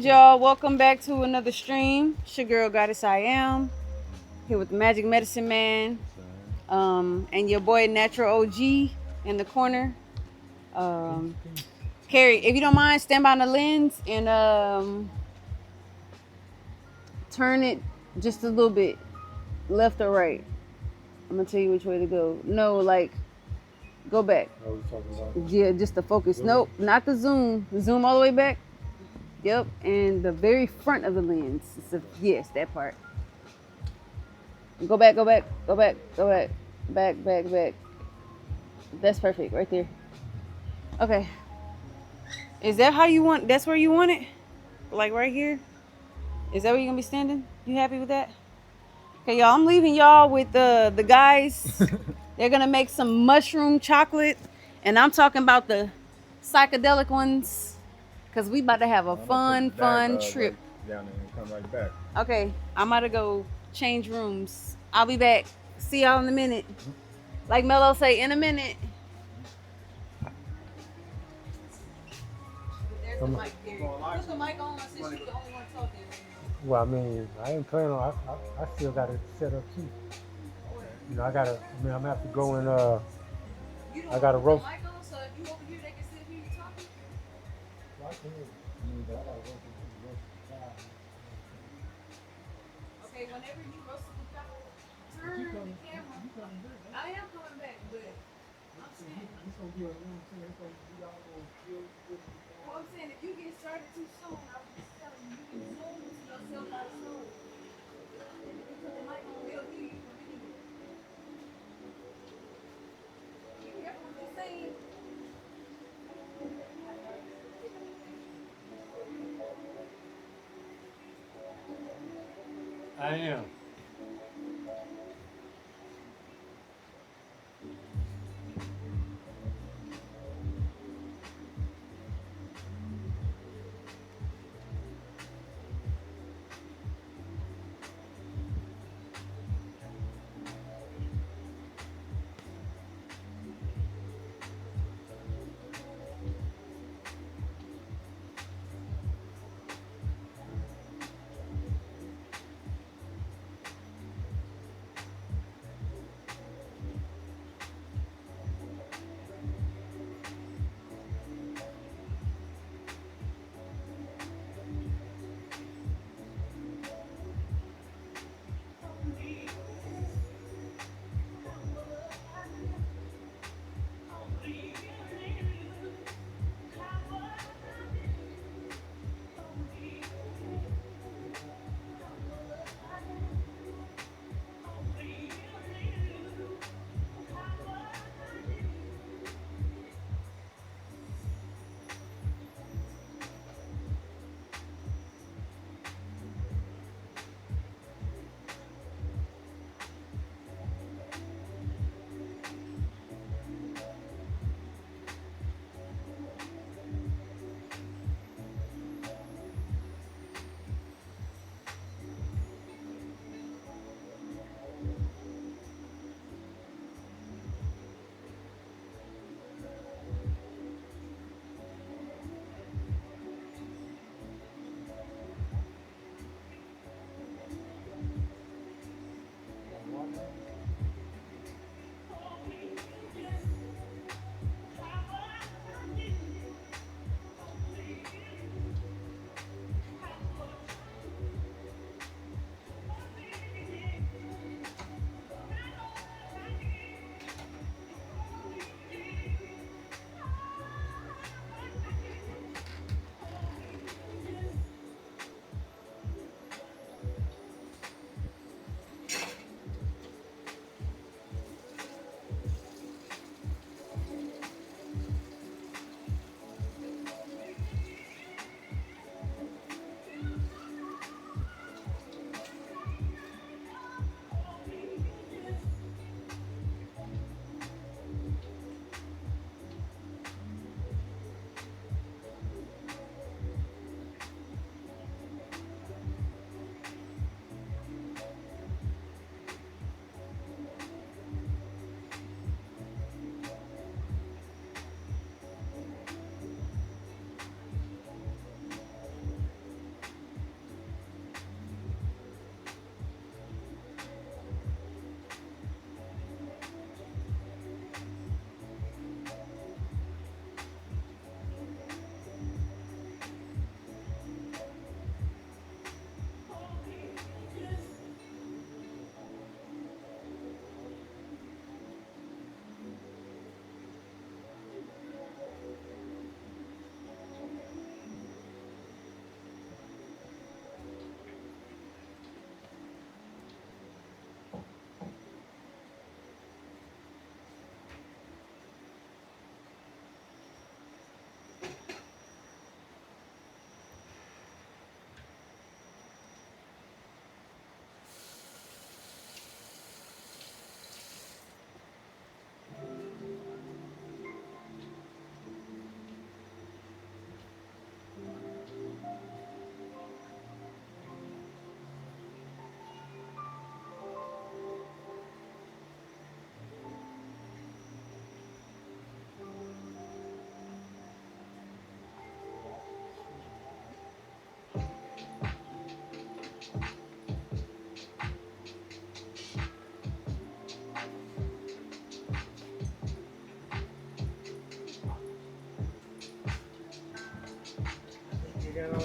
Y'all, welcome back to another stream. It's your girl Goddess I am here with the Magic Medicine Man, and your boy Natural OG in the corner. Carrie, if you don't mind, stand by the lens and turn it just a little bit, left or right. I'm gonna tell you which way to go. No, like go back. Yeah, just the focus. Nope, not the zoom. Zoom all the way back. Yep, and the very front of the lens. Yes, that part. Go back, go back, go back, go back, back. That's perfect right there. Okay. Is that how you want? That's where you want it? Like right here? Is that where you're gonna be standing? You happy with that? Okay, y'all. I'm leaving y'all with the guys. They're gonna make some mushroom chocolate, and I'm talking about the psychedelic ones, cause we about to have a fun trip. Right down there and come right back. Okay, I'm about to go change rooms. I'll be back. See y'all in a minute. Like Mello say, in a minute. There's the mic there. Put the mic on since you're the only one talking. Well, I mean, I ain't planning on. I still got it set up too. You know, I gotta. I mean, I'm gonna have to go and I gotta roast. The mic on, so if you over here, they can sit here talking. Okay, whenever you roast the chocolate, turn the camera. I am coming back, but I'm saying. Well, I'm saying if you get started too soon, I was just telling you, you can zoom to yourself out soon. And if you put the mic on, they'll hear you from anywhere. You hear what you're saying? I am.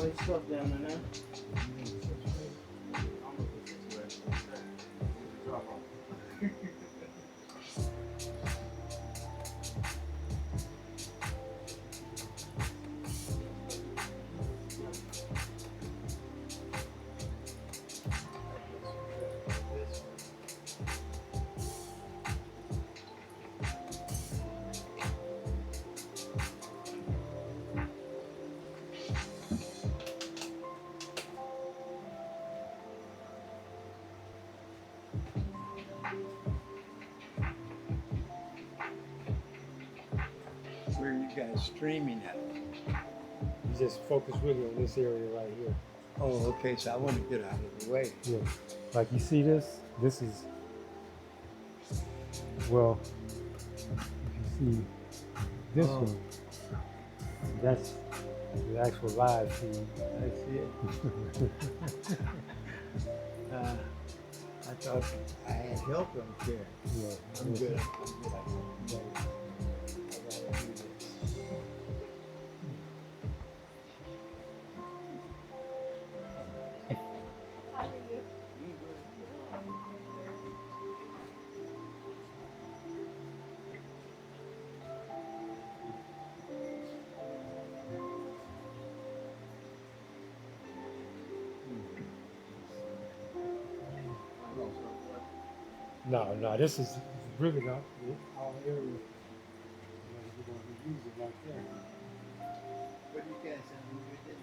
all this stuff down there now. Where are you guys streaming at? You just focus really on this area right here. Oh, okay, so I want to get out of the way. Yeah. Like you see this? This is, well, if you see this one, that's the actual live feed. I see it. I thought I had help up there. Yeah. I'm good. I'm good. I gotta do this. No, this is really not our area. We're going to use it like that. What do you guys have to do with it?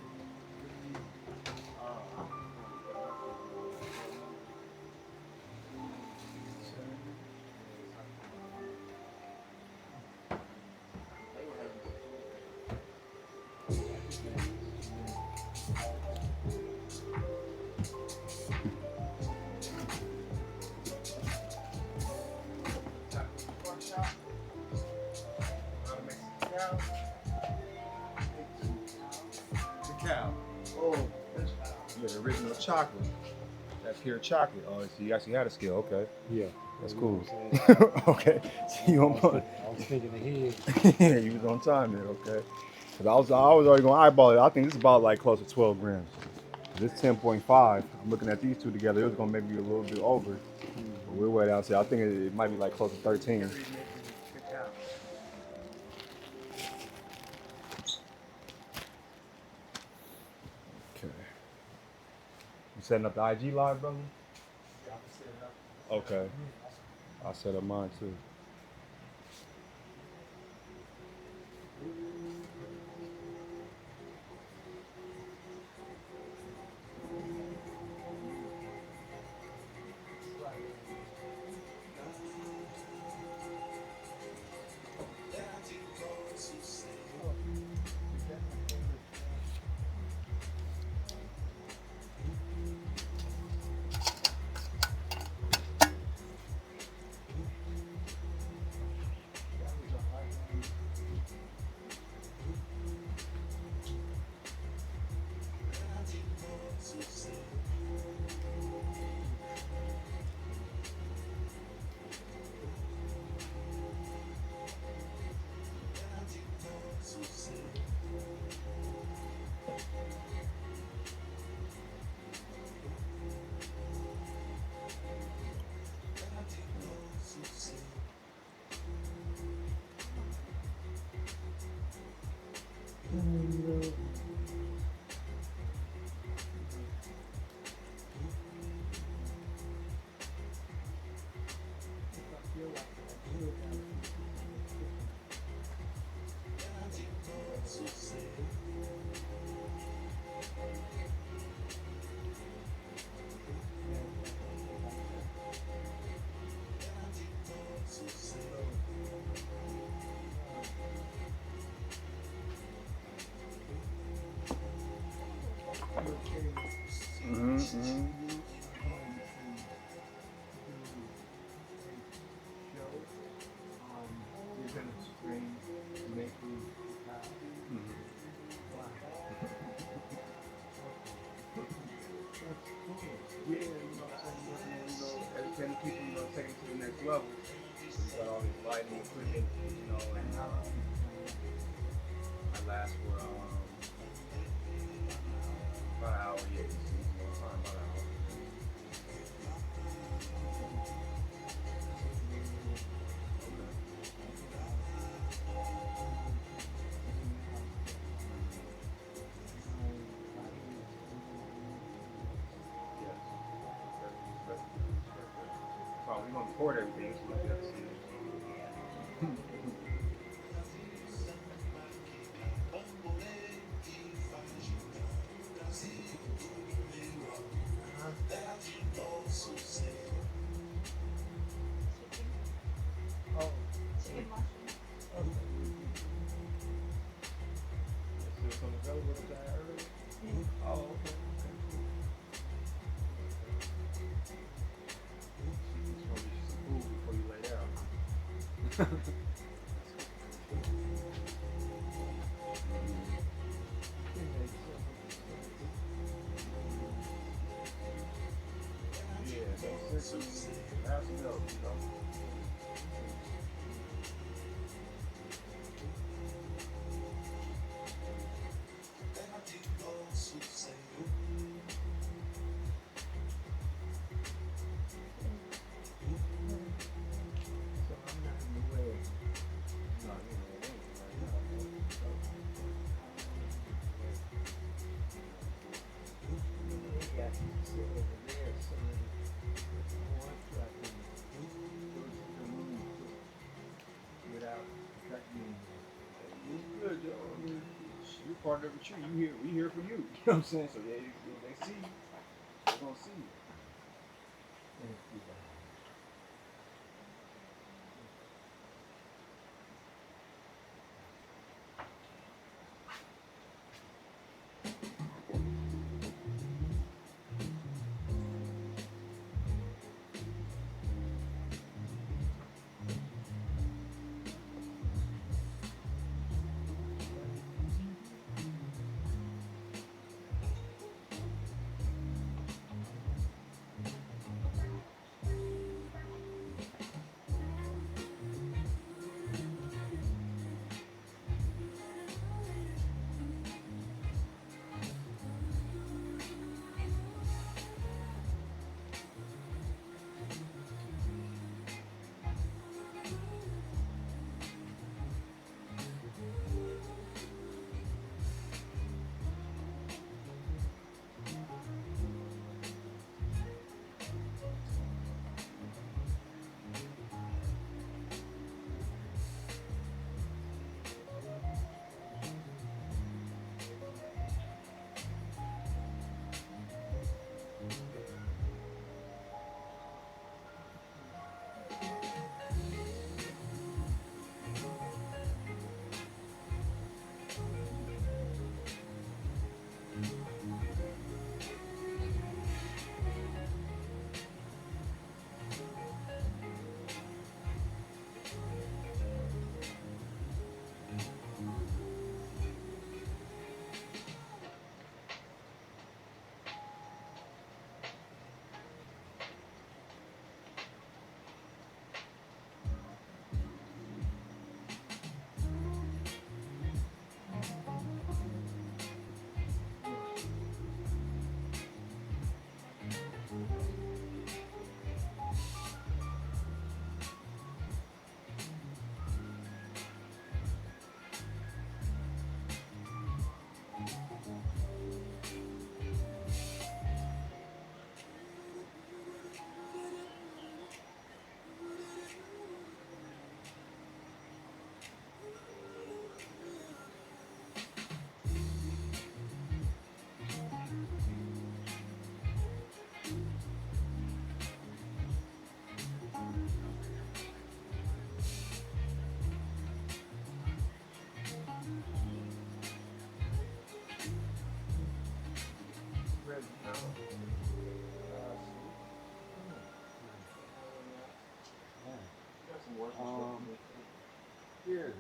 Cacao. Oh, that's Yeah, the original chocolate. That's pure chocolate. Oh, so you actually had a scale. Okay, Yeah. that's You cool. know what I'm saying? Okay, so you on point. I was thinking ahead. Yeah, you was on time there. Okay, because I was already going to eyeball it. I think this is about like close to 12 grams. This 10.5. I'm looking at these two together. It was going to maybe be a little bit over. But we're way down here. I think it might be like close to 13. Okay. You setting up the IG live, brother? Okay. I set up mine too. Yeah, you know what I'm saying? You know, educating people, you know, take it to the next level. We got all this lighting equipment, you know, and my last were gonna record everything, so you have to see it. Oh, Chicken mushroom. okay. Still something to go with us earlier? Oh, okay. Just gonna get you some food before you lay down. Yeah, that's sick. Have some milk, you know. So I'm not in the way. No, you know, it ain't right now, man. They got to sit over there so that one truck can without cutting It's good, yo. I mean, you're part of the tree. You here? We here for you. You know what I'm saying? So they see you. They're gonna see you. in. Here.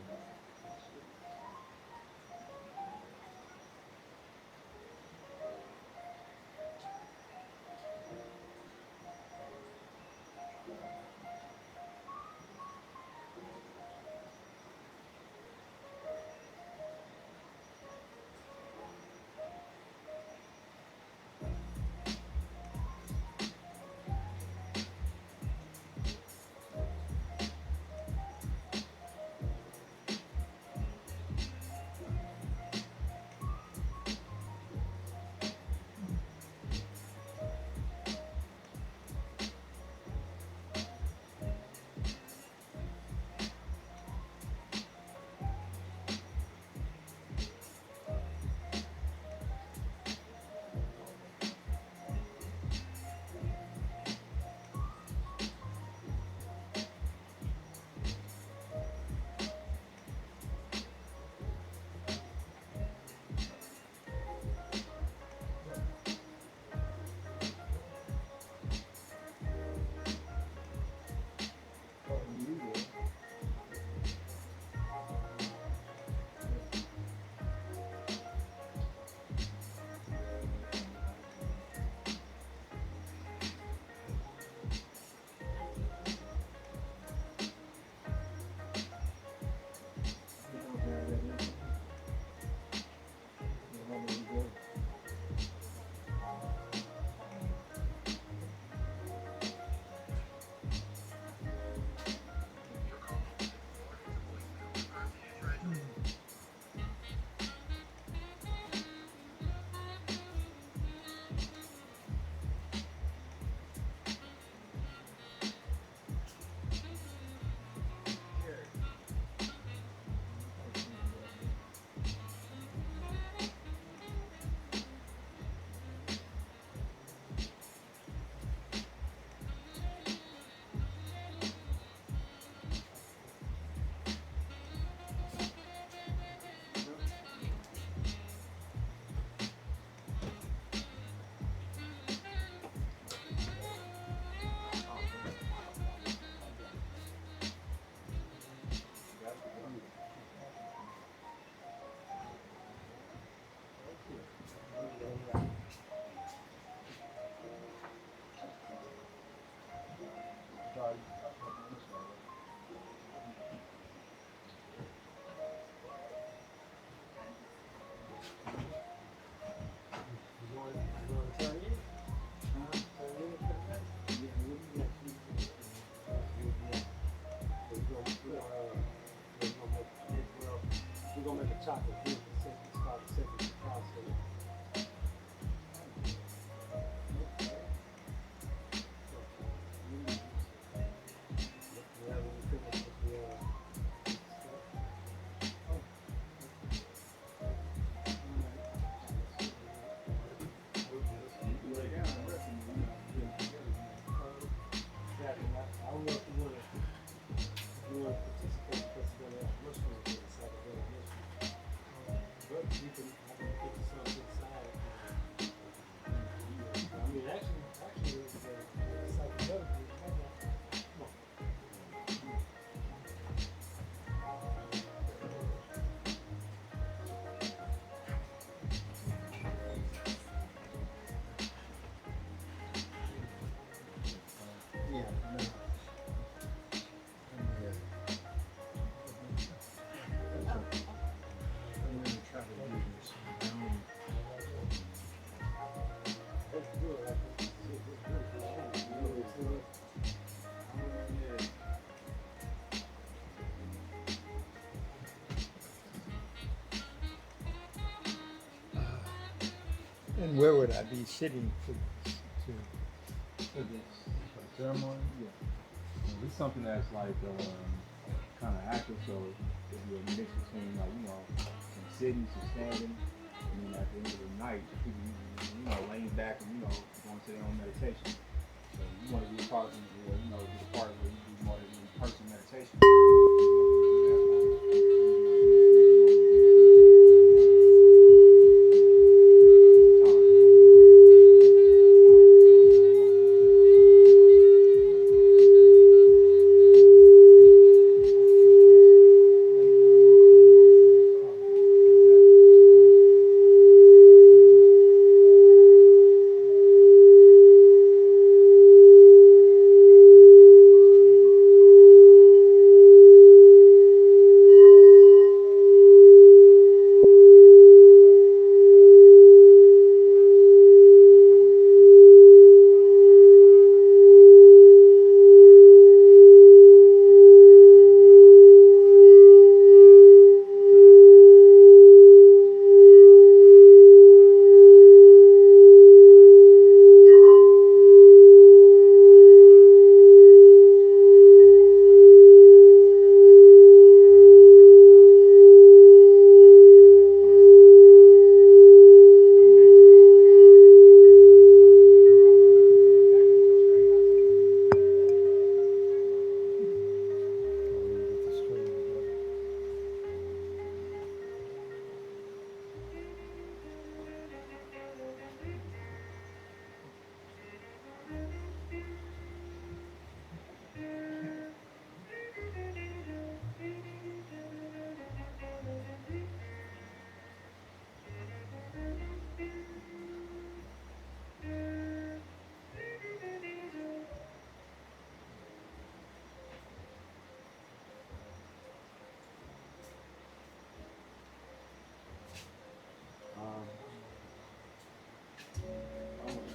where would I be sitting to For the ceremony? Yeah. It's something that's like kind of active, so it'll be a mix between like, some sitting, some standing, and then at the end of the night, people laying back and going to their own meditation. So you want to be a part of it, be the part where you do more than in-person meditation.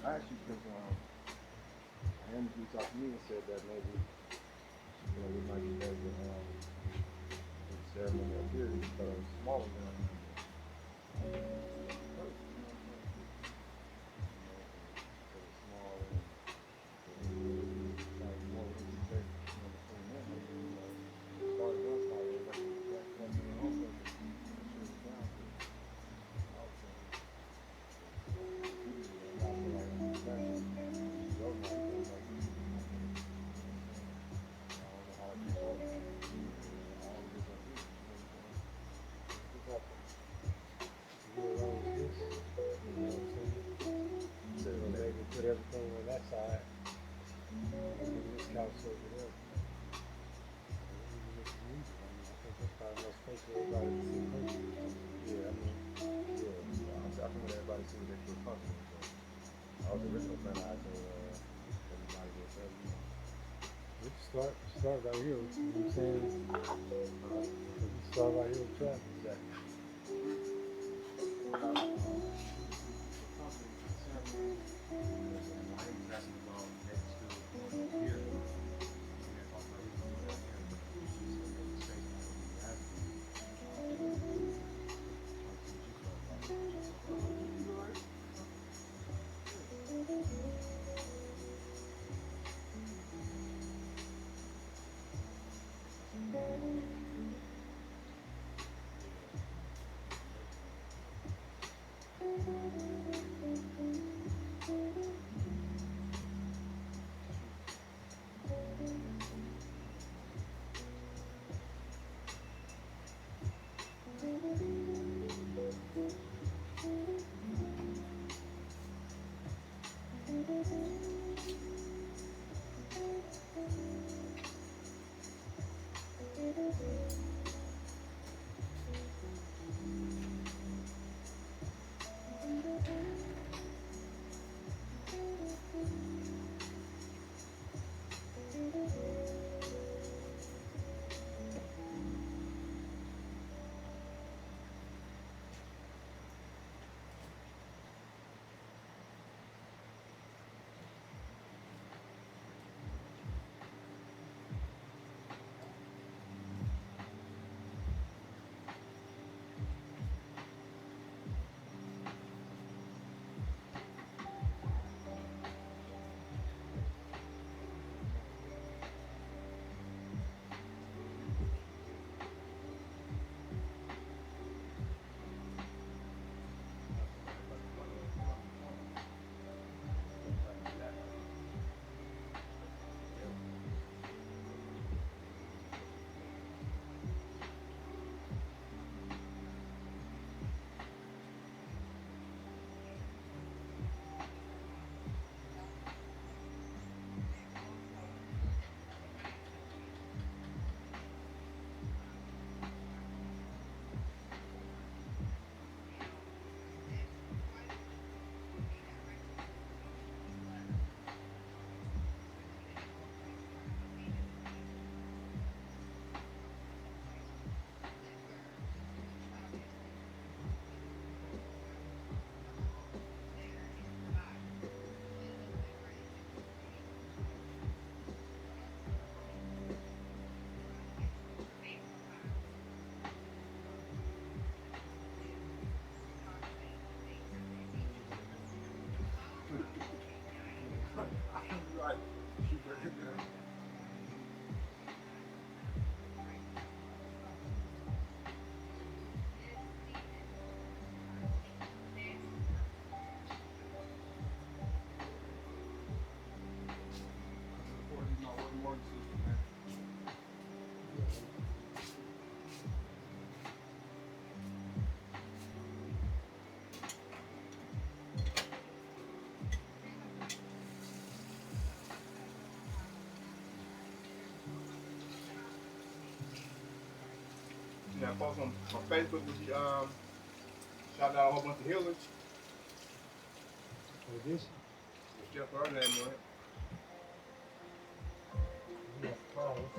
Actually, because him reached out to me and said that maybe we might be able to do the ceremony up here instead of smaller than put everything on that side, and then this couch over there. I think there's probably enough space for everybody to sit comfortable. yeah, I think everybody seems they feel comfortable. So I was the original plan I told everybody was We can start right here, you know what I'm saying? We can start right here with traffic. exactly. I post on Facebook with you shout out a whole bunch of healers. For this, It's just her name on it. we got flowers.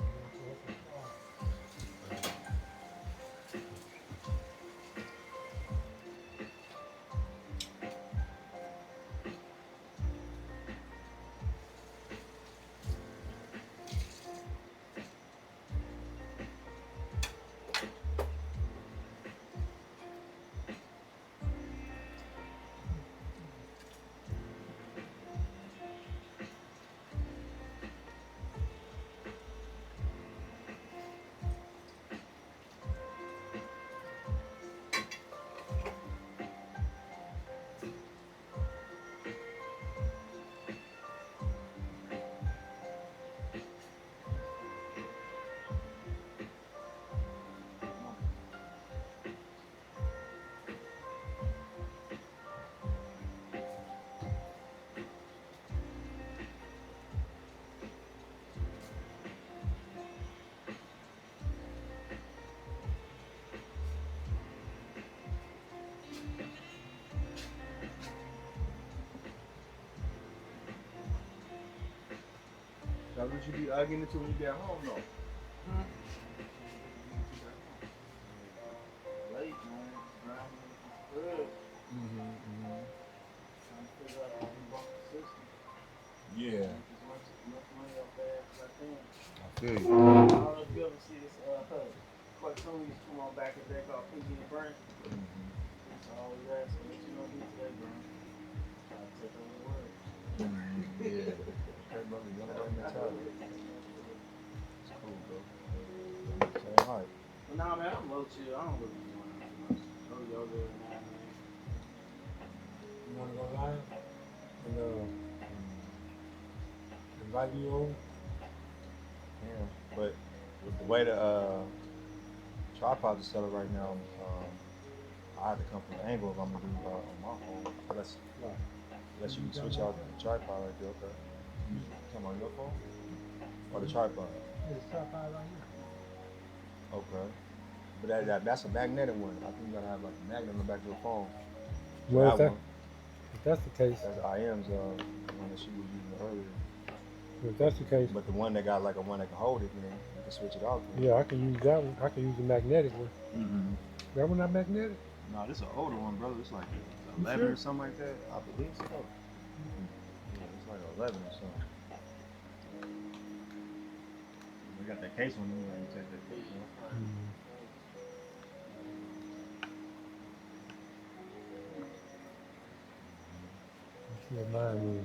That's what you be getting into when you get home, though. Late, man. Grinding good. Trying to figure out how to bump the system. Yeah, Make as much money off that as I can. I feel you. I don't know if you ever see this cartoon used to come on back in the day called Pinky and the Brain. So I always ask me, what you gonna do today, bro? Try to take over the world. Yeah. Okay, brother, you gotta learn that time. It's cool, bro. Same height. But nah, man, I'm low chill. I don't really be doing that much. Go yoga and that, man. You want to go live? And invite me over? Yeah, but with the way the tripod is set up right now, I have to come from the angle if I'm gonna do on my phone. Unless you can switch out the tripod right there, okay? You talking about your phone? Or the tripod? There's a tripod right here. Okay. But that's a magnetic one. I think you gotta have like a magnet on the back of your phone. Well, that one. if that's the case, That's IM's one that she was using earlier. if that's the case, But the one that got like a one that can hold it, you can switch it out. yeah, I can use that one. I can use the magnetic one. That one not magnetic? No, this is an older one, brother. It's like 11 sure? or something like that. I believe so. Yeah, it's like 11 or something. We got that case on you when you take that case off. Let's see what mine is.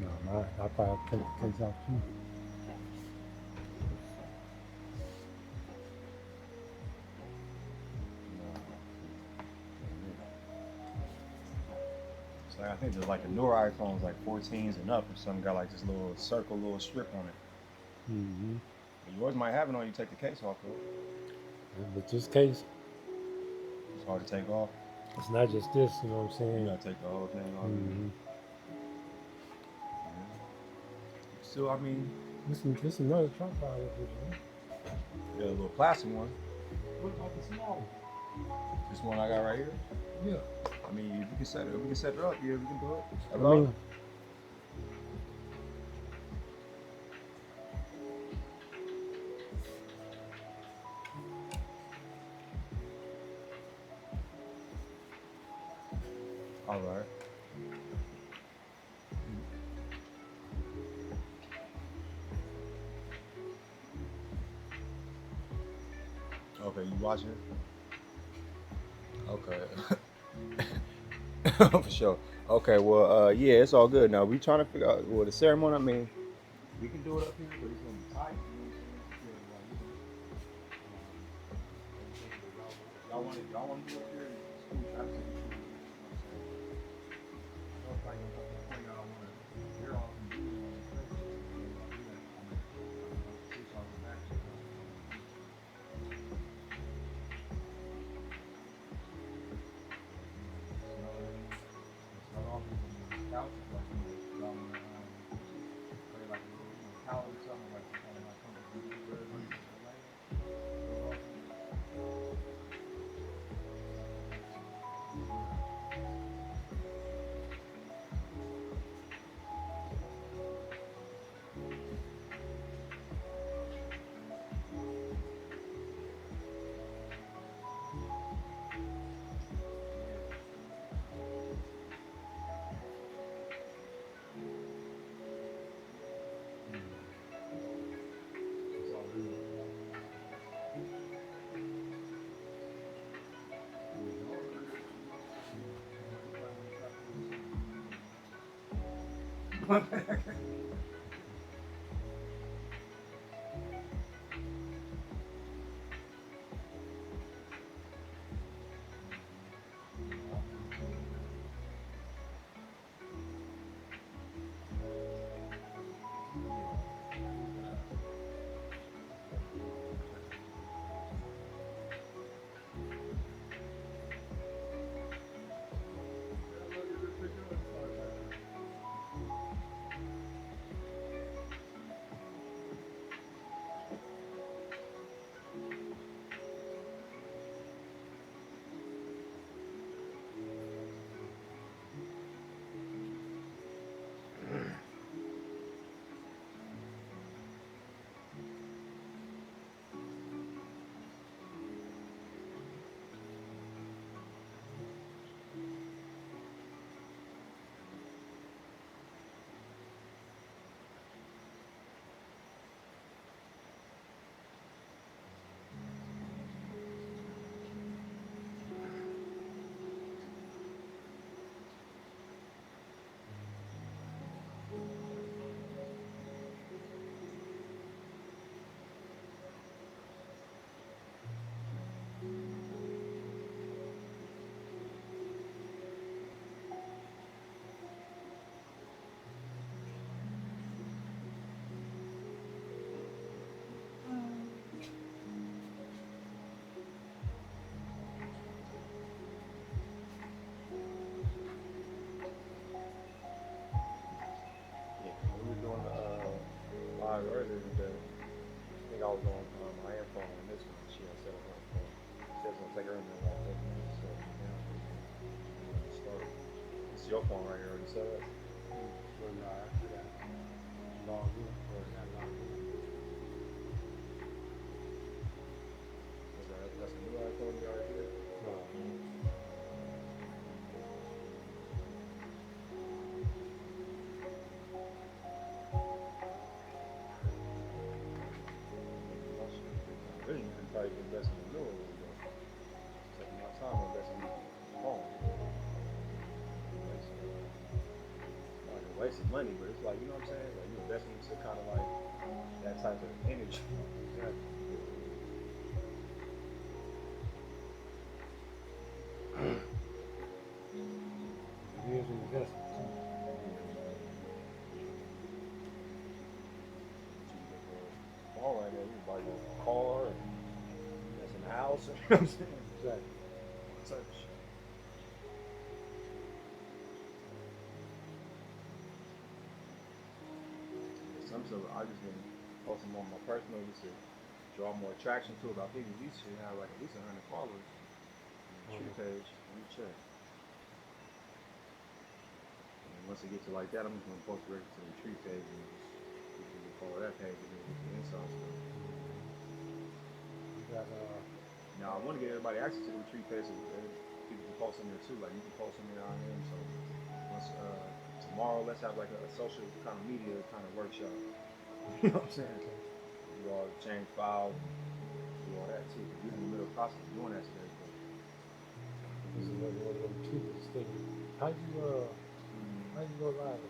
No, I'll probably take the case off too. So I think there's like the newer iPhones, like 14s and up, or something got like this little circle, little strip on it. But yours might have it on. You take the case off of it. But this case, It's hard to take off. it's not just this, you know what I'm saying? You gotta take the whole thing off. Still, I mean, This another tripod up here, man. the little plastic one. What about the small one? This one I got right here. Yeah. I mean, if we can set it up, yeah, we can do it. I mean, all right. Okay, you watching it? Okay. For sure. Okay, well, yeah, it's all good. Now, we trying to figure out, well, the ceremony, I mean, we can do it up here, but it's going to be tight. Y'all want to do it up here? Yeah, we were doing the live earlier today. I think I was on my phone on this one. She had set up her phone. She was gonna take her in there like 30 minutes. So now we're start. It's your phone right here already set up. Well, no, I got logged in. Or got logged in. That's a new iPhone you already did? I really need to probably invest in the newer one though. Taking my time investing in the phone. Like a waste of money, but it's like, you know what I'm saying? Like you investing into kind of like that type of energy. Exactly. It is an investment too. Phone right now, you can buy your car and invest in a house. You know what I'm saying? Exactly. All type of shit. Some stuff I just been posting on my personal just to draw more attraction to it. But I think at least should have like at least 100 followers on the tree page. Let me check. And once it gets to like that, I'm just gonna post directly to the tree page and just people will follow that page and then get the inside stuff. You got Now I want to get everybody access to the tree page so people can post on there too. Like you can post on there on him. So once tomorrow, let's have like a social kind of media kind of workshop. You know what I'm saying? You all change files, do all that too. We're in the middle of the process of doing that today. this is one of them tweakers thing. How you go live?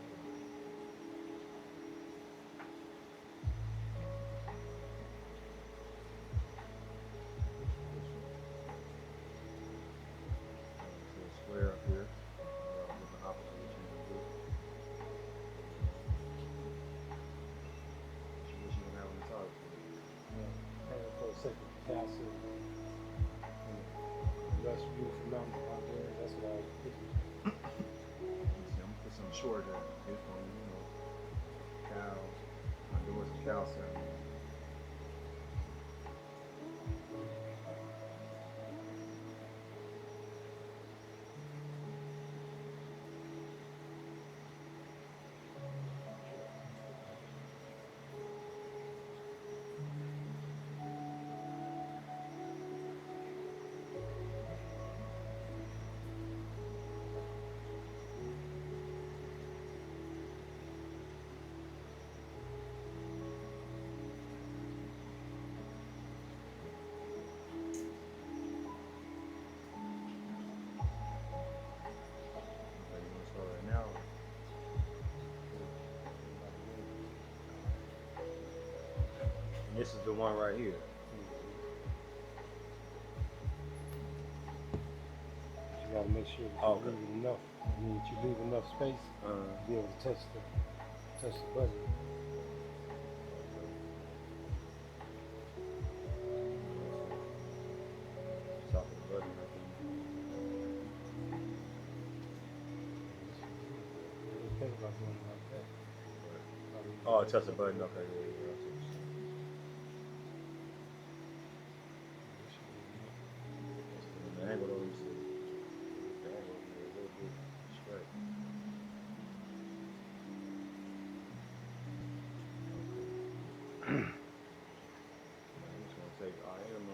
Square up here. Different options what you want to do. What you gonna have on the top? Hang on for a second. Castle. Lush, beautiful mountain out there. That's what I was thinking. I'm gonna put some short there. This one, you know, cows. My doors and cow sound. And this is the one right here. You gotta make sure that you leave enough. I mean, that you leave enough space to be able to touch the button. Top of the button right Just think about doing it like that. there. Oh, touch the button. Okay, yeah. The angle though, you see. The angle is a little bit straight. I'm just gonna take I am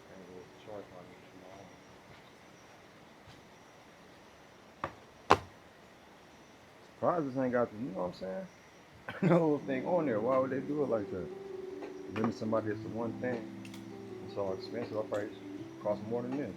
angle with the tripod from my arm. Surprised this ain't got the, you know what I'm saying? No little thing on there. Why would they do it like that? Limit somebody to one thing. It's all expensive. I'll probably cost more than this.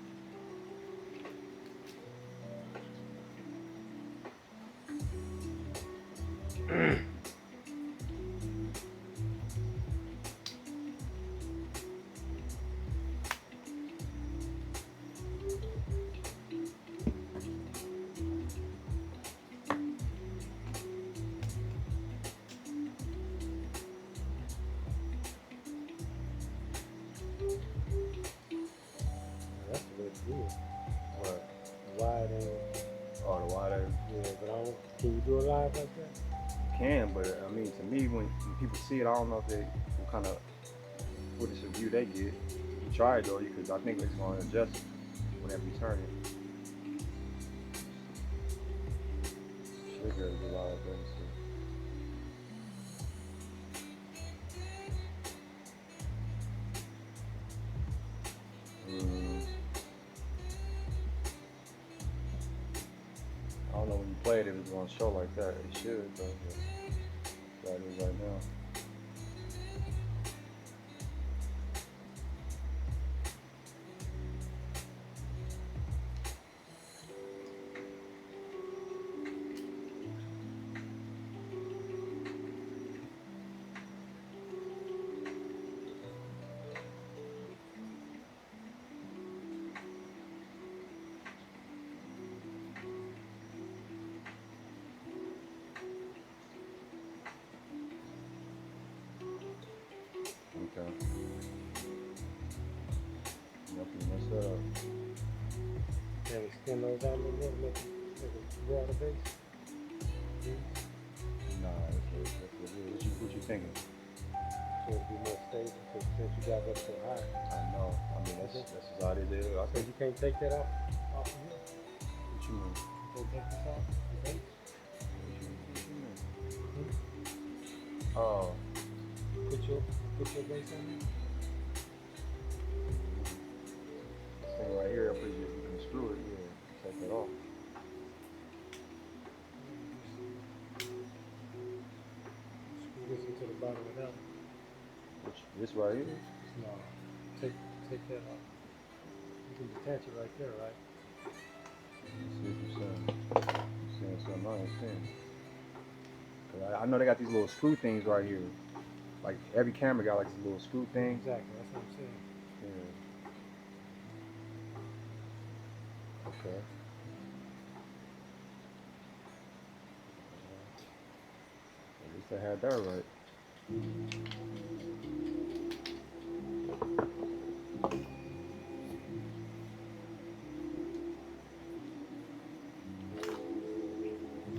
That's the way to do it. What? The wide angle. Oh, the wider. Yeah, but can you do it live like that? Can, but I mean, to me, when people see it, I don't know if they what kind of footage of view they get. You try it though, because I think it's going to adjust whenever you turn it. Trigger is a lot of things. I don't know when you play it if it's going to show like that. It should, but that is right now. Okay. Nothing messed up. Can we extend those out a little bit, make it broader base? Nah, that's what it is. What you thinking? So it'll be more stable, because since you got that so high. I know. I mean, that's just how it is. I So think. you can't take that off of here? What you mean? Can't take this off the base? What you mean? Oh. Put your base on there? This thing right here, I'm pretty sure you can screw it. Yeah, take that off. Screw this into the bottom of that. This right here? No, take that off. You can detach it right there, right? Let's see what you're saying. You're saying something I ain't saying. 'Cause I know they got these little screw things right here. Like every camera got like these little screw things. Exactly, that's what I'm saying. Yeah. Okay. At least I had that right.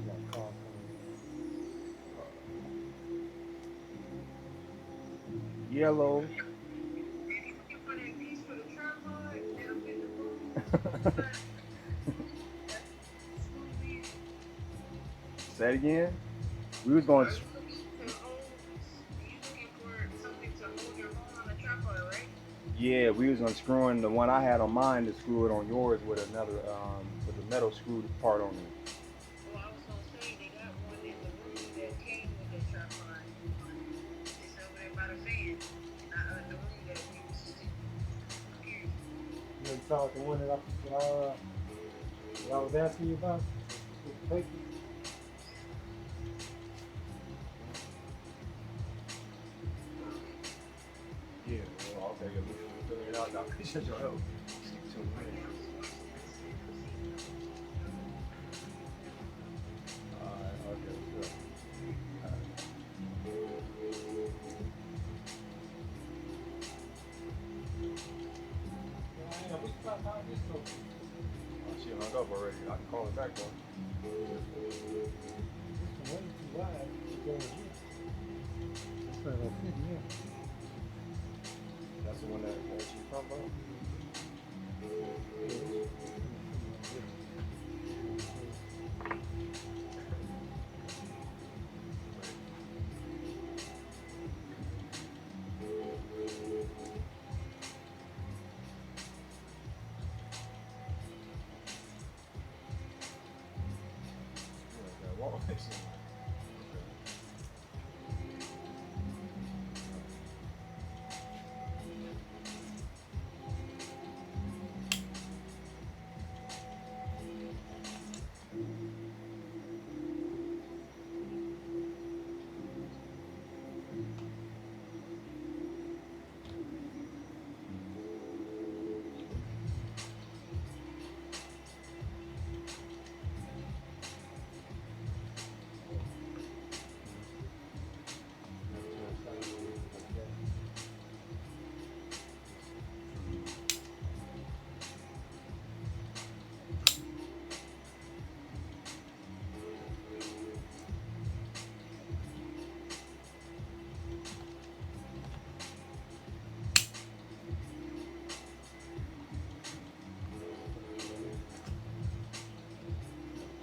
That car Yellow. Say it again. We was going. Yeah, we was unscrewing the one I had on mine to screw it on yours with another with the metal screw part on it. Well, I was gonna say they got one in the room that came with the tripod. It's over there by the fan. The room that we used to use. You saw the one that I was asking you about? With the paper? Appreciate your help. Alright, okay, sure. Oh, she hung up already. I can call her back though. That's the one that she's talking about?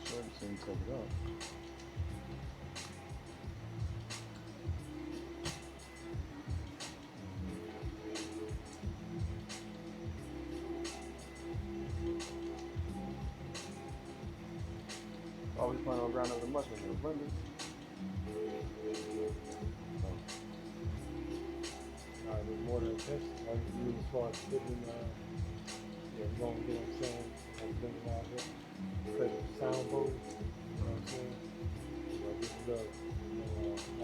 Sure, you seem to take it up. Always planning on grinding up the mushrooms in the blender. Alright, there's more than this. All you can do as far as fitting, yeah, you won't get what I'm saying. I'm thinking about it. Play the sound bowl, you know what I'm saying? You know, get the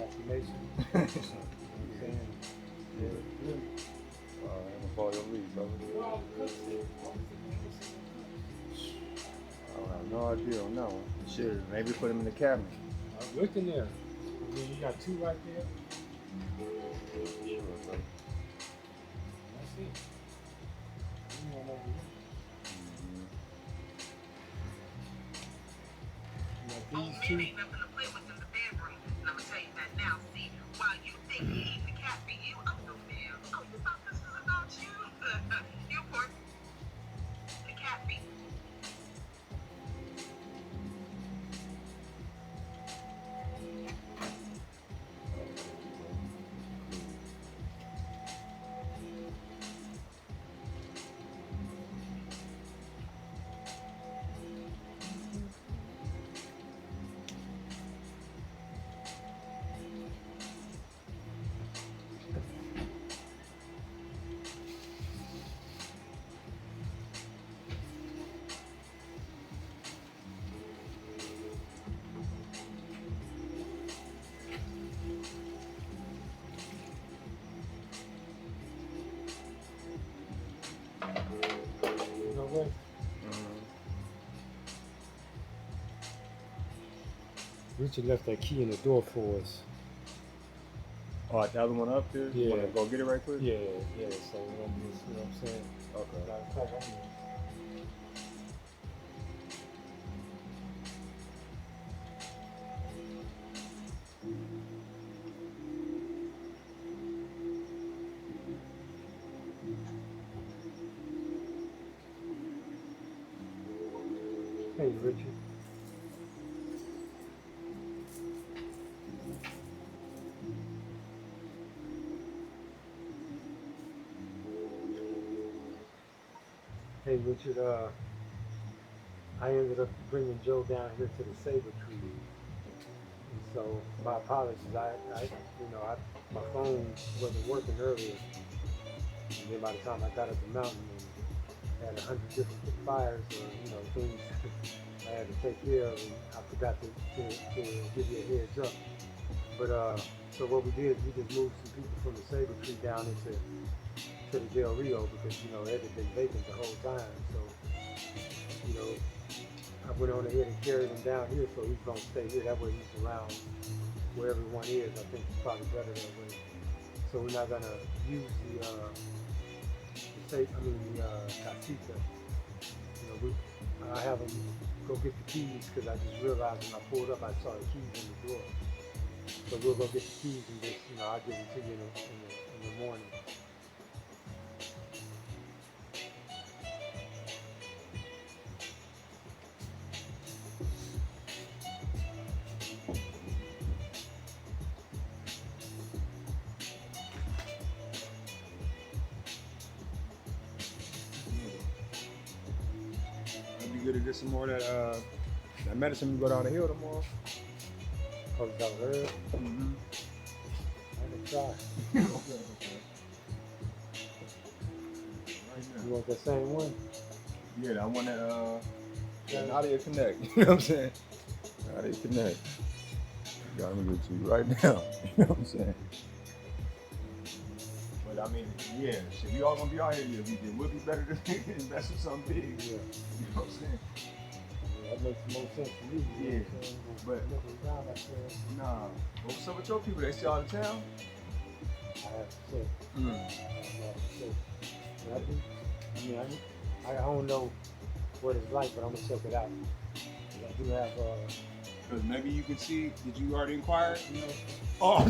affirmation, you know what I'm saying? Yeah, good. I'm gonna follow your lead, brother. I have no idea on that one. Shit, maybe put them in the cabinet. I looked in there. I mean, you got two right there. Sure, bro. That's it. You want over here. You got Oh, these man, two. ain't nothing to play with in the bedroom. And I'm gonna tell you that now. See, while you think he eating the cat for you, oh no, man. Oh, you thought this was about you? You poor the cat feet. You know what? Richard left that key in the door for us. Oh, the other one up there? You Yeah. wanna go get it right quick? Yeah, yeah. So you know what I'm saying? Okay. Matter of fact, I'm Hey, Richard. Hey, Richard. I ended up bringing Joe down here to the Saber Tree. And so, my apologies. My phone wasn't working earlier. And then by the time I got up the mountain and had 100 different fires or, things I had to take care of, and I forgot to give you a heads up. But so what we did is we just moved some people from the Saber Tree down into the Del Rio because it had been vacant the whole time. So I went on ahead and carried him down here, so he's gonna stay here. That way he's around where everyone is. I think it's probably better that way. So we're not gonna use the casita. I have him go get the keys because I just realized when I pulled up, I saw the keys in the door. So we'll go get the keys and just, I'll give them to you in the morning. It'd be good to get some more of that medicine when you go down the hill tomorrow. Oh, is that herb? Mm-hmm. I can try. You want that same one? Yeah, I want that Nadia Connect. You know what I'm saying? Nadia Connect. Yeah, I'm gonna give it to you right now. You know what I'm saying? But I mean, yeah, shit, we all gonna be out here. Yeah, it would be better to invest in something big. Yeah. You know what I'm saying? Yeah, that makes more sense to me. Yeah, but nah. What's up with your people? They still out of town? I have to say. I don't know what it's like, but I'm gonna check it out. I do have. Cause maybe you can see. Did you already inquire? Oh.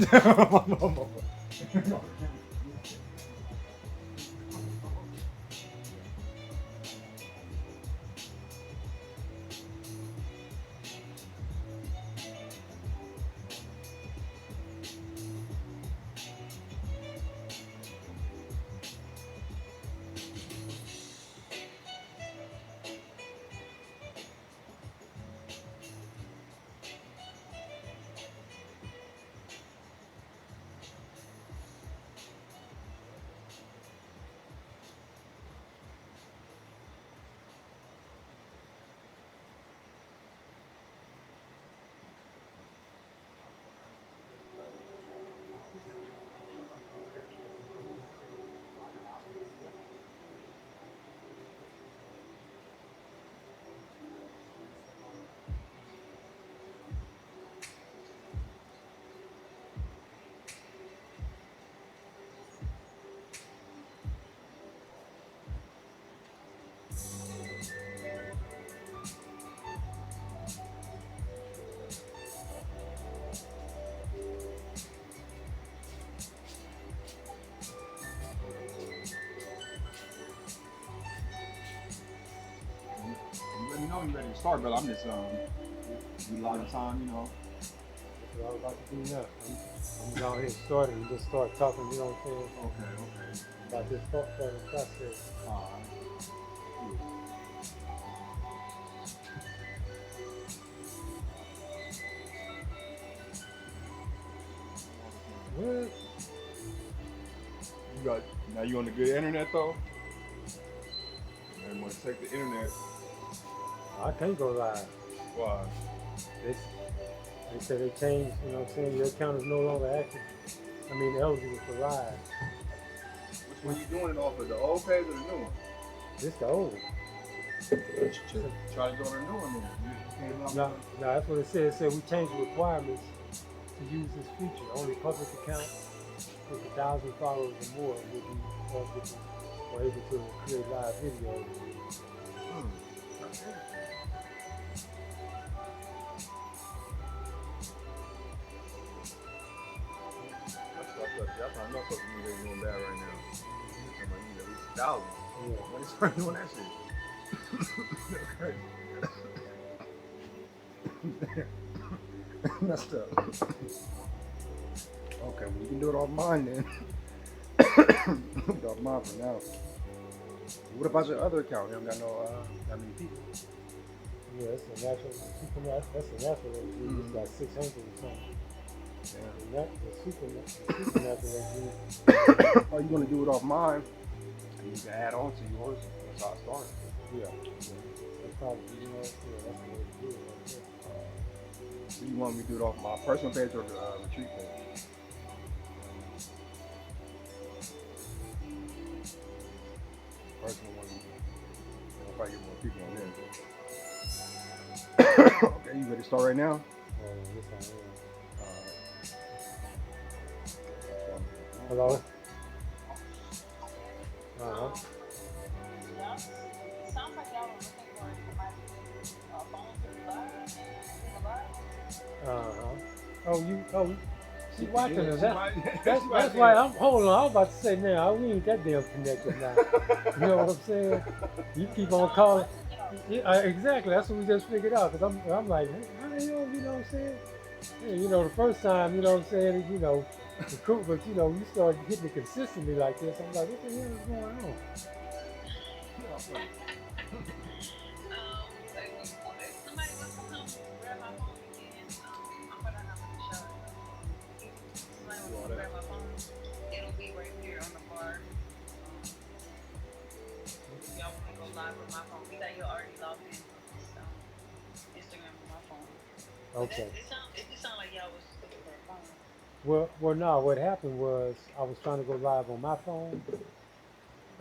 Let me know when you're ready to start, brother. I'm just need a lot of time, you know. That's what I was about to do now. I'm going ahead and start it and just start talking, you know what I'm saying? Okay. About this thought process. Alright. What? Now you on the good internet though? Man, want to take the internet. I can't go live. Why? They said they changed, you know what I'm saying? Your account is no longer active. Eligible for live. Which one you doing it off of? The old page or the new one? This the old. Try to go on the new one then. No, that's what it said. It said we changed the requirements to use this feature. Only public accounts with 1,000 followers or more will be eligible or able to create live videos. I know social media is doing bad right now. Somebody need at least 1,000. Yeah. When they start doing that shit. That's crazy. Messed up. Okay, well, you can do it off mine then. Do it off mine for now. What about your other account? You don't got that many people. Yeah, that's a natural. That's a natural. It's got 600 or something. Yeah. The supernatural. Are you gonna do it off mine? And you can add on to yours. That's how I started. Yeah. That's probably, that's the way to do it right there. Do you want me to do it off my personal page or the retreat page? Personal one. I'll probably get more people on there. Okay, you ready to start right now? This one, Alright. hello? Uh-huh. Yeah. It sounds like y'all were looking for somebody's phone to be live. Oh, she watching us. That's That's why I'm holding on. I was about to say, man, we ain't that damn connected now. You know what I'm saying? You keep on calling. Yeah, exactly. That's what we just figured out. Because I'm like, how the hell, you know what I'm saying? Yeah, you know, the first time, you know what I'm saying, you know, the crew, but you know, you start hitting it consistently like this. I'm like, what the hell is going on? If somebody wants to come grab my phone again, I'm gonna have to show it. If somebody wants to grab my phone, it'll be right there on the bar. If y'all want to go live with my phone, we got you already logged in. Instagram with my phone. Okay. It just sound like y'all was looking for a phone. Well, no. What happened was I was trying to go live on my phone.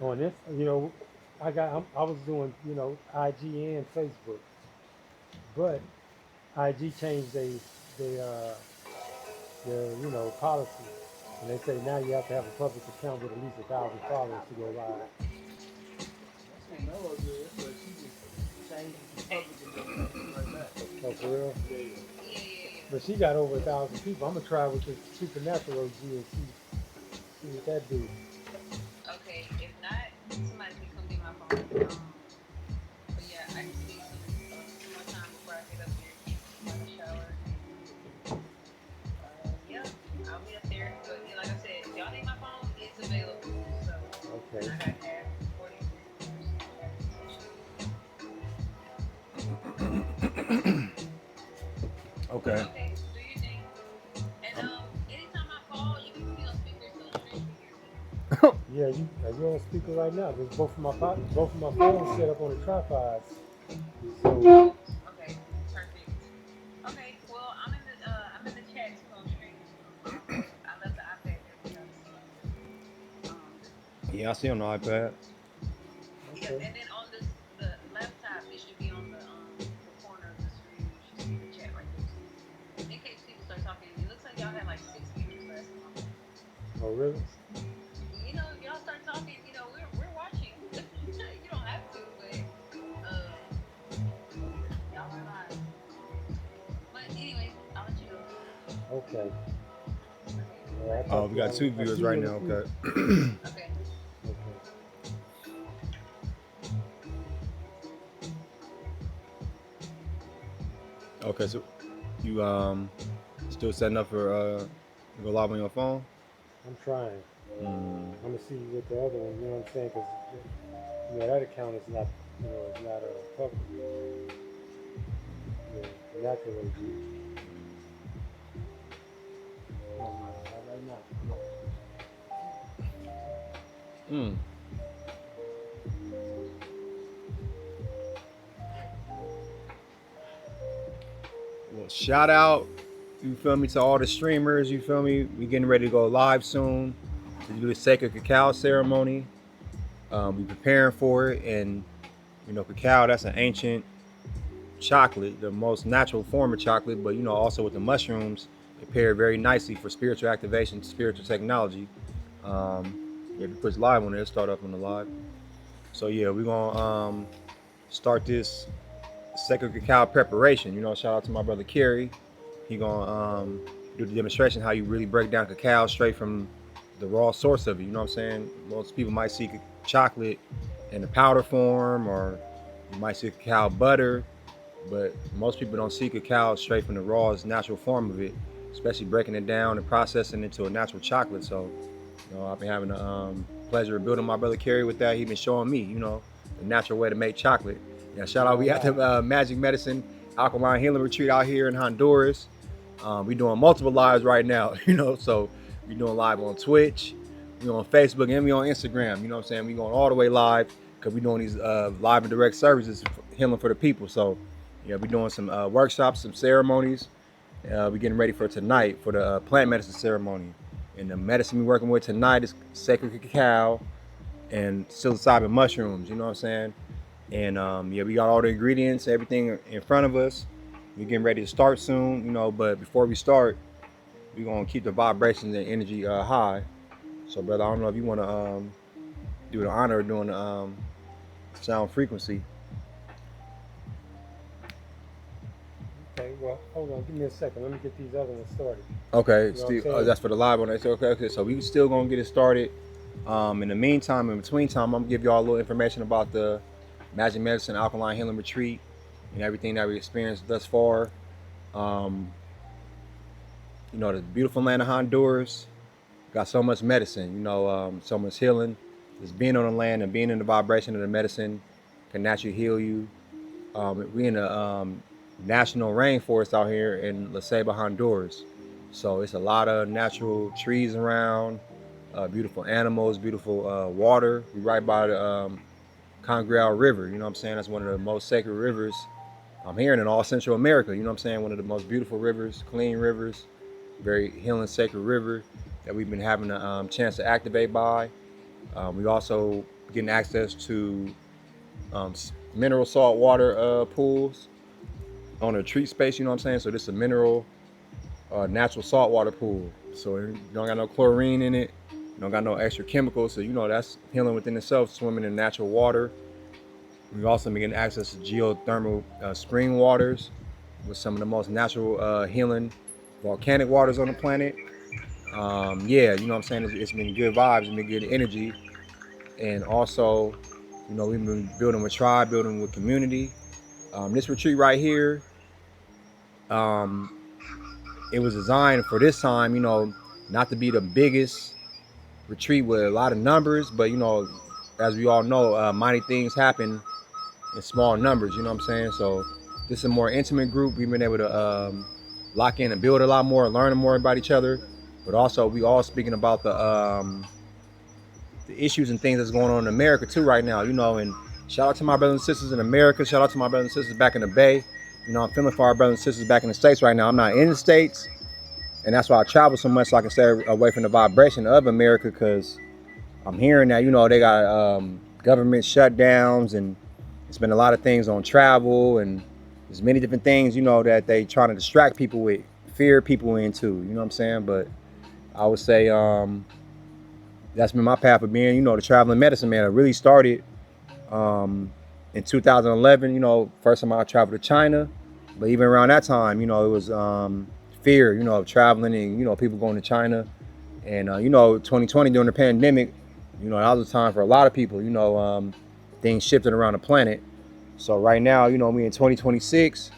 On this, you know, I was doing, you know, IG and Facebook, but IG changed their you know policy, and they say now you have to have a public account with at least 1,000 followers to go live. That's what Mello did, but she just changed it to public and then changed it right back. Oh, for real? Yeah. But she got over 1,000 people. I'm gonna try with this supernatural OG and see what that do. Okay, if not, somebody can come get my phone. But yeah, I just need some more time before I get up there, have a shower. Yeah, I'll be up there. But yeah, like I said, if y'all need my phone, it's available. So Okay. I got half 40. Okay. Okay, do your thing. And anytime I call, you can put me on speaker so the stream can hear me. Yeah, you're on speaker right now. There's both of my phones set up on the tripods. So Okay, perfect. Okay, well I'm in the chat too on stream. I left the iPad there for y'all to see. Yeah, I see on the iPad. Yeah, okay. and then on the laptop, it should be on the corner of the screen. You should see the chat right there too. In case people start talking, it looks like y'all had like 6 speakers last time. Oh really? You know, if y'all start talking, you know, we're watching. You don't have to, but y'all are live. But anyways, I'll let you go. Okay. Okay. Oh, we got 2 viewers right now. Okay. Okay. Okay. Okay, so you still setting up for to go live on your phone? I'm trying. I'm gonna see with the other one. You know what I'm saying? Because you know that account is not, you know, it's not a public. Yeah, natural OG. Oh my, not right now. Well, shout out, you feel me, to all the streamers. You feel me? We getting ready to go live soon to do the sacred cacao ceremony. We preparing for it, and you know, cacao, that's an ancient chocolate, the most natural form of chocolate, but you know, also with the mushrooms, it paired very nicely for spiritual activation, spiritual technology. Yeah, we push live on there, start up on the live. So yeah, we're gonna start this sacred cacao preparation. You know, shout out to my brother Kerry. He gonna do the demonstration how you really break down cacao straight from the raw source of it. You know what I'm saying? Most people might see chocolate in the powder form, or you might see cacao butter, but most people don't see cacao straight from the rawest natural form of it, especially breaking it down and processing it into a natural chocolate. So, you know, I've been having the pleasure of building my brother Kerry with that. He's been showing me, you know, the natural way to make chocolate. Yeah, shout out. We at the Magic Medicine Alkaline Healing Retreat out here in Honduras. We doing multiple lives right now, you know, so we doing live on Twitch, we on Facebook, and we on Instagram. You know what I'm saying? We going all the way live because we doing these live and direct services, healing for the people. So yeah, we doing some workshops, some ceremonies, We're getting ready for tonight for the plant medicine ceremony. And the medicine we're working with tonight is sacred cacao and psilocybin mushrooms. You know what I'm saying? And yeah, we got all the ingredients, everything in front of us. We're getting ready to start soon, you know. But before we start, we're gonna keep the vibrations and energy high. So, brother, I don't know if you want to do the honor of doing the sound frequency. Okay, well, hold on, give me a second. Let me get these other ones started. Okay, You know what I'm Steve, saying? that's for the live one. Okay. So we still gonna get it started. In the meantime, in between time, I'm gonna give y'all a little information about the Magic Medicine Alkaline Healing Retreat and everything that we experienced thus far. Um, you know, the beautiful land of Honduras got so much medicine. You know, so much healing. Just being on the land and being in the vibration of the medicine can naturally heal you. We in the national rainforest out here in La Ceiba, Honduras. So it's a lot of natural trees around, beautiful animals, beautiful water. We right by the Congreal River. You know what I'm saying? That's one of the most sacred rivers I'm hearing in all Central America. You know what I'm saying? One of the most beautiful rivers, clean rivers, very healing, sacred river that we've been having a chance to activate by. We also getting access to mineral salt water pools on a retreat space, you know what I'm saying? So this is a mineral, natural saltwater pool. So it don't got no chlorine in it, don't got no extra chemicals. So you know that's healing within itself, swimming in natural water. We've also been getting access to geothermal spring waters with some of the most natural healing volcanic waters on the planet. Yeah, you know what I'm saying? It's been good vibes, it's been good energy. And also, you know, we've been building with tribe, building with community. This retreat right here, it was designed for this time, you know, not to be the biggest retreat with a lot of numbers, but you know, as we all know, mighty things happen in small numbers. You know what I'm saying? So this is a more intimate group. We've been able to lock in and build a lot more, learn more about each other, but also we all speaking about the issues and things that's going on in America too right now. You know, and shout out to my brothers and sisters in America. Shout out to my brothers and sisters back in the Bay. You know, I'm feeling for our brothers and sisters back in the States right now. I'm not in the States. And that's why I travel so much so I can stay away from the vibration of America, because I'm hearing that, you know, they got government shutdowns and it's been a lot of things on travel and there's many different things, you know, that they trying to distract people with, fear people into, you know what I'm saying? But I would say that's been my path of being, you know, the traveling medicine man. I really started in 2011, you know, first time I traveled to China. But even around that time, you know, it was fear, you know, of traveling and, you know, people going to China. And, you know, 2020 during the pandemic, you know, that was a time for a lot of people, you know, things shifted around the planet. So right now, you know, we in 2026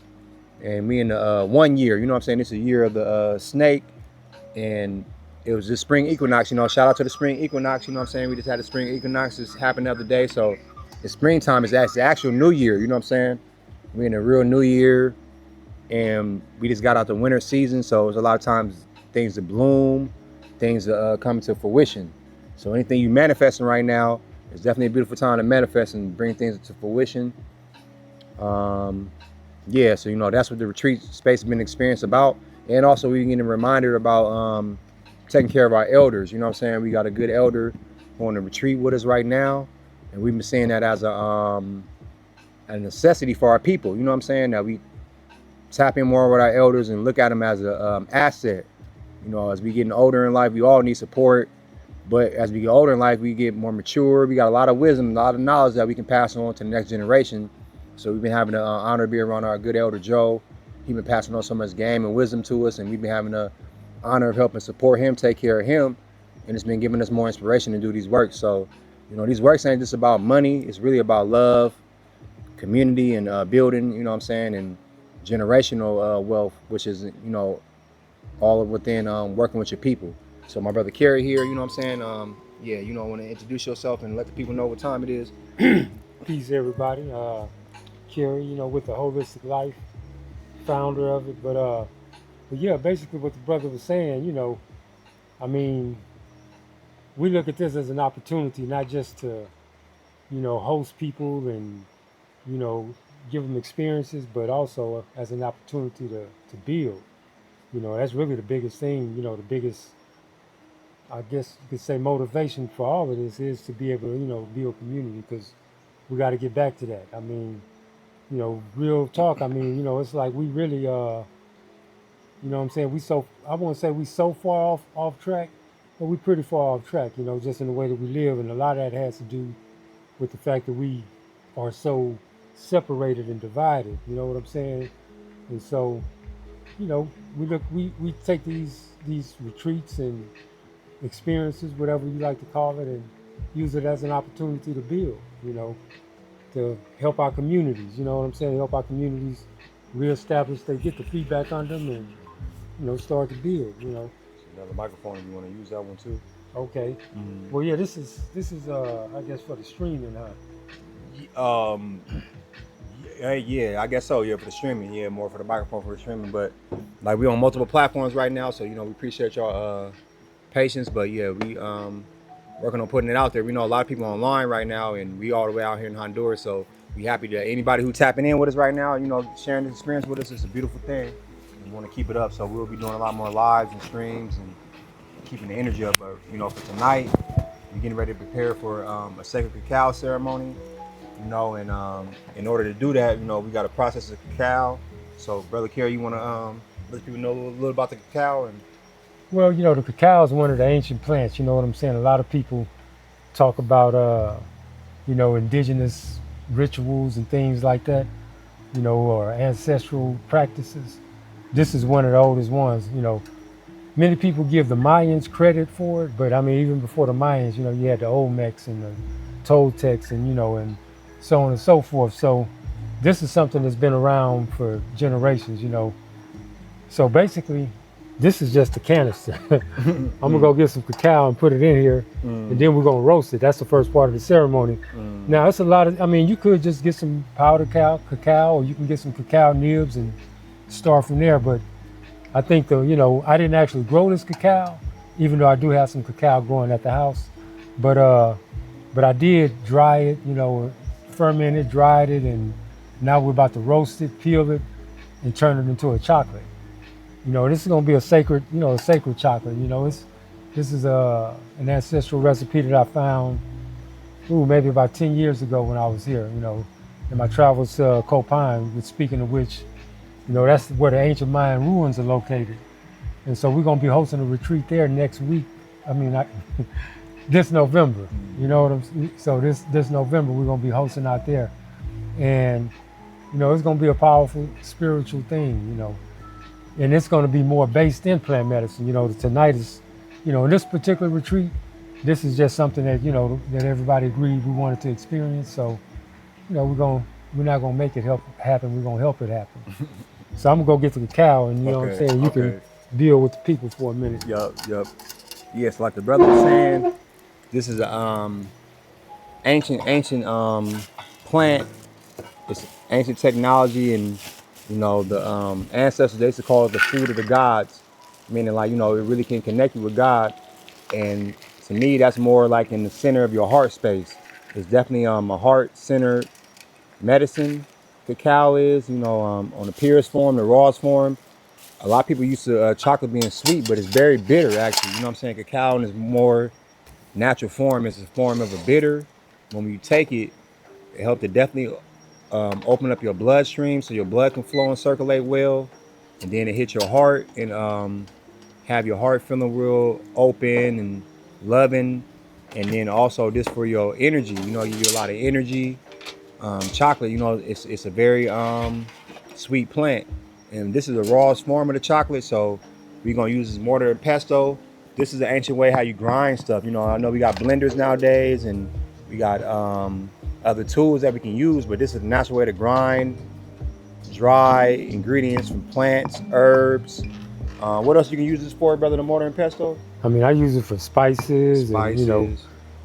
and we in the 1 year, you know what I'm saying? It's a year of the snake. And it was the spring equinox, you know, shout out to the spring equinox, you know what I'm saying? We just had the spring equinox, this happened the other day. So the springtime is the actual new year, you know what I'm saying? We're in a real new year. And we just got out the winter season, so it's a lot of times things to bloom, things coming to fruition. So anything you manifesting right now is definitely a beautiful time to manifest and bring things to fruition. Yeah, so you know that's what the retreat space has been experienced about, and also we getting a reminder about taking care of our elders. You know what I'm saying? We got a good elder on the retreat with us right now, and we've been seeing that as a necessity for our people. You know what I'm saying? That we tap in more with our elders and look at them as a asset. You know, as we getting older in life, we all need support. But as we get older in life, we get more mature. We got a lot of wisdom, a lot of knowledge that we can pass on to the next generation. So we've been having the honor to be around our good elder Joe. He's been passing on so much game and wisdom to us, and we've been having the honor of helping support him, take care of him, and it's been giving us more inspiration to do these works. So, you know, these works ain't just about money. It's really about love, community, and building. You know what I'm saying? And generational wealth, which is, you know, all of within working with your people. So my brother Kerry here, you know what I'm saying? Yeah, you know, I want to introduce yourself and let the people know what time it is. Peace, everybody. Kerry, you know, with the Holistic Life, founder of it. But yeah, basically what the brother was saying, you know, I mean, we look at this as an opportunity, not just to, you know, host people and, you know, give them experiences, but also as an opportunity to build. You know, that's really the biggest thing. You know, the biggest, I guess you could say, motivation for all of this is to be able to, you know, build community because we got to get back to that. I mean, you know, real talk. I mean, you know, it's like we really, you know what I'm saying? I won't say we so far off track, but we pretty far off track, you know, just in the way that we live. And a lot of that has to do with the fact that we are so separated and divided, you know what I'm saying? And so, you know, we take these retreats and experiences, whatever you like to call it, and use it as an opportunity to build, you know, to help our communities, you know what I'm saying? Help our communities reestablish, they get the feedback on them and, you know, start to build, you know. Another microphone if you want to use that one too. Okay. Well, yeah, this is I guess for the streaming, huh? Yeah, I guess so. Yeah, for the streaming. Yeah, more for the microphone for the streaming. But like we on multiple platforms right now, so you know we appreciate y'all patience. But yeah, we working on putting it out there. We know a lot of people online right now, and we all the way out here in Honduras. So we happy that anybody who tapping in with us right now, you know, sharing this experience with us, it's a beautiful thing. We want to keep it up, so we'll be doing a lot more lives and streams and keeping the energy up. But you know, for tonight, we're getting ready to prepare for a sacred cacao ceremony. You know, and in order to do that, you know, we got to process the cacao. So, Brother Kerry, you want to let people know a little about the cacao? And Well, you know, the cacao is one of the ancient plants. You know what I'm saying? A lot of people talk about, you know, indigenous rituals and things like that, you know, or ancestral practices. This is one of the oldest ones. You know, many people give the Mayans credit for it, but I mean, even before the Mayans, you know, you had the Olmecs and the Toltecs and, you know, and so on and so forth. So this is something that's been around for generations, you know. So basically, this is just a canister. I'm gonna go get some cacao and put it in here, and then we're gonna roast it. That's the first part of the ceremony. Now it's a lot of, I mean, you could just get some powdered cacao, or you can get some cacao nibs and start from there. But I think you know, I didn't actually grow this cacao, even though I do have some cacao growing at the house. But I did dry it, you know, ferment it, dried it, and now we're about to roast it, peel it, and turn it into a chocolate. You know, this is gonna be a sacred, you know, a sacred chocolate. You know, this is an ancestral recipe that I found, maybe about 10 years ago when I was here. You know, in my travels to Copan, speaking of which, you know, that's where the ancient Mayan ruins are located. And so we're gonna be hosting a retreat there next week. I mean, this November. You know what I'm saying? So this November we're gonna be hosting out there, and you know, it's gonna be a powerful spiritual thing. You know. And it's going to be more based in plant medicine. You know, tonight is, you know, in this particular retreat, this is just something that, you know, that everybody agreed we wanted to experience. So, you know, we're not going to make it happen. We're going to help it happen. So I'm going to go get the cacao and, you know what I'm saying, you can deal with the people for a minute. Yup. Yes, like the brother was saying, this is a ancient plant. It's ancient technology, and you know, the ancestors, they used to call it the food of the gods, meaning like, you know, it really can connect you with God. And to me, that's more like in the center of your heart space. It's definitely a heart-centered medicine. Cacao is, you know, on the purest form, the rawest form. A lot of people used to chocolate being sweet, but it's very bitter actually. You know what I'm saying? Cacao in its more natural form is a form of a bitter. When you take it, it helps to definitely open up your bloodstream so your blood can flow and circulate well, and then it hit your heart and have your heart feeling real open and loving, and then also this for your energy. You know, you get a lot of energy. Chocolate, you know, it's a very sweet plant, and this is the rawest form of the chocolate. So we're gonna use this mortar and pesto. This is an ancient way how you grind stuff. You know, I know we got blenders nowadays, and we got other tools that we can use, but this is a natural way to grind dry ingredients from plants, herbs. What else you can use this for, brother, the mortar and pesto? I mean, I use it for spices. And, you know,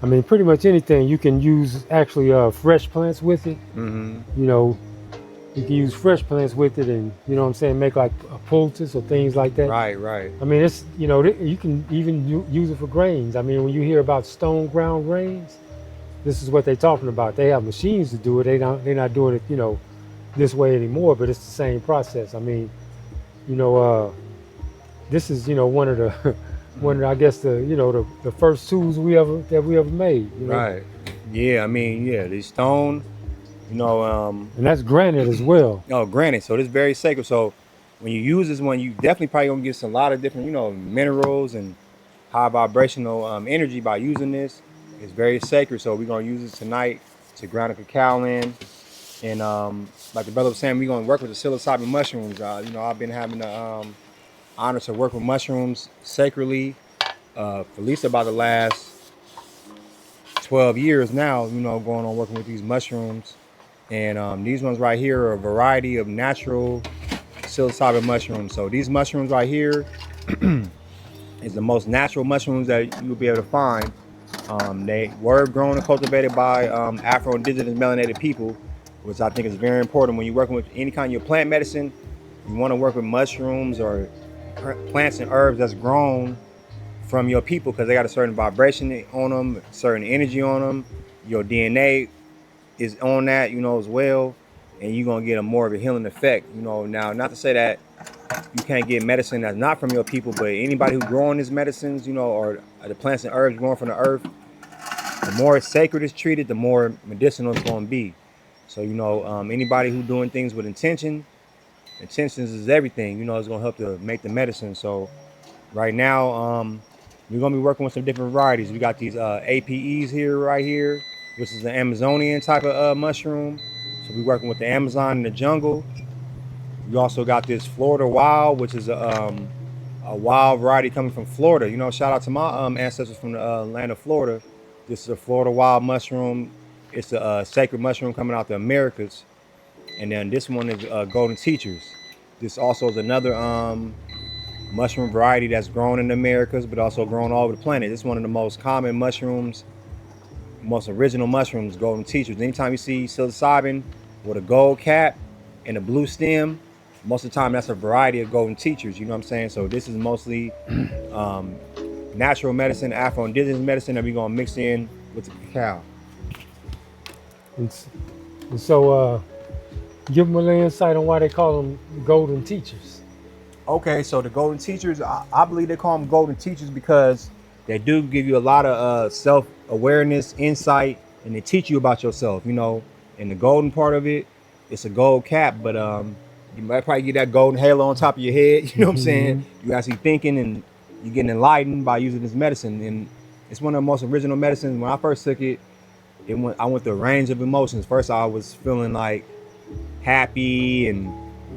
I mean, pretty much anything. You can use actually fresh plants with it. You know, you can use fresh plants with it, and you know what I'm saying, make like a poultice or things like that. Right. I mean, it's, you know, you can even use it for grains. I mean, when you hear about stone ground grains, this is what they're talking about. They have machines to do it. They're not doing it, you know, this way anymore, but it's the same process. I mean, you know, this is, you know, one of the, one of, I guess the, you know, the first tools we ever made. You know? Right. Yeah, I mean, yeah, the stone, you know, And that's granite as well. oh, granted, so this is very sacred. So when you use this one, you definitely probably gonna get some lot of different, you know, minerals and high vibrational energy by using this. It's very sacred. So we're gonna use this tonight to ground the cacao in. And like the brother was saying, we're gonna work with the psilocybin mushrooms. You know, I've been having the honor to work with mushrooms sacredly for at least about the last 12 years now, you know, going on working with these mushrooms. And these ones right here are a variety of natural psilocybin mushrooms. So these mushrooms right here is the most natural mushrooms that you'll be able to find. They were grown and cultivated by Afro-Indigenous melanated people, which I think is very important when you're working with any kind of plant medicine. You want to work with mushrooms or plants and herbs that's grown from your people because they got a certain vibration on them, certain energy on them. Your DNA is on that, you know, as well, and you're gonna get a more of a healing effect. You know, now not to say that you can't get medicine that's not from your people, but anybody who growing these medicines, you know, or the plants and herbs growing from the earth, the more sacred it's treated, the more medicinal it's gonna be. So, you know, anybody who doing things with intentions is everything. You know, it's gonna help to make the medicine. So right now, we're gonna be working with some different varieties. We got these APEs here, right here, which is the Amazonian type of mushroom. So we're working with the Amazon in the jungle. We also got this Florida Wild, which is a wild variety coming from Florida. You know, shout out to my ancestors from the land of Florida. This is a Florida Wild mushroom. It's a sacred mushroom coming out the Americas. And then this one is Golden Teachers. This also is another mushroom variety that's grown in the Americas, but also grown all over the planet. It's one of the most common mushrooms, most original mushrooms, Golden Teachers. Anytime you see psilocybin with a gold cap and a blue stem, most of the time that's a variety of Golden Teachers. You know what I'm saying? So this is mostly natural medicine, Afro-Indigenous medicine that we're gonna mix in with the cacao. And so, give them a little insight on why they call them golden teachers. Okay, so the Golden Teachers, I believe they call them Golden Teachers because they do give you a lot of self-awareness, insight, and they teach you about yourself, you know. And the golden part of it, it's a gold cap, but you might probably get that golden halo on top of your head, you know what I'm saying? You actually thinking and you're getting enlightened by using this medicine. And it's one of the most original medicines. When I first took it, I went through a range of emotions. First, I was feeling like happy and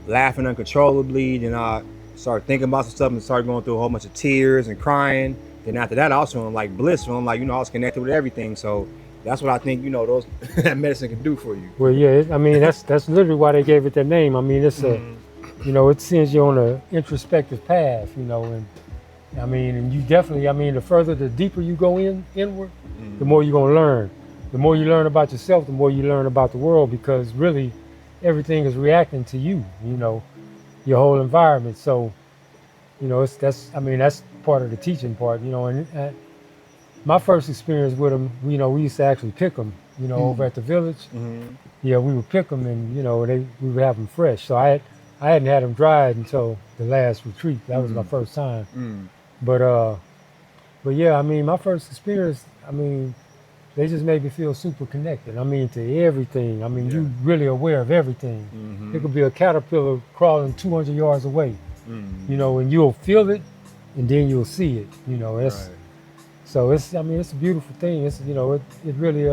laughing uncontrollably. Then I started thinking about some stuff and started going through a whole bunch of tears and crying. Then after that, I was feeling like bliss, feeling like, you know, I was connected with everything. So that's what I think, you know, those that medicine can do for you. Well, yeah, I mean, that's literally why they gave it that name. I mean, it's a, you know, it sends you on an introspective path, you know, and I mean, and you definitely, I mean, the deeper you go inward, the more you're gonna learn. The more you learn about yourself, the more you learn about the world, because really everything is reacting to you, you know, your whole environment. So, you know, that's part of the teaching part, you know. And my first experience with them, you know, we used to actually pick them, you know, over at the village. Yeah, we would pick them, and you know, we would have them fresh. So I hadn't had them dried until the last retreat. That was my first time. But yeah, I mean, my first experience, I mean, they just made me feel super connected. I mean, to everything. I mean, you really aware of everything. It could be a caterpillar crawling 200 yards away, you know, and you'll feel it, and then you'll see it. You know, so it's. I mean, it's a beautiful thing. It's, you know, it really.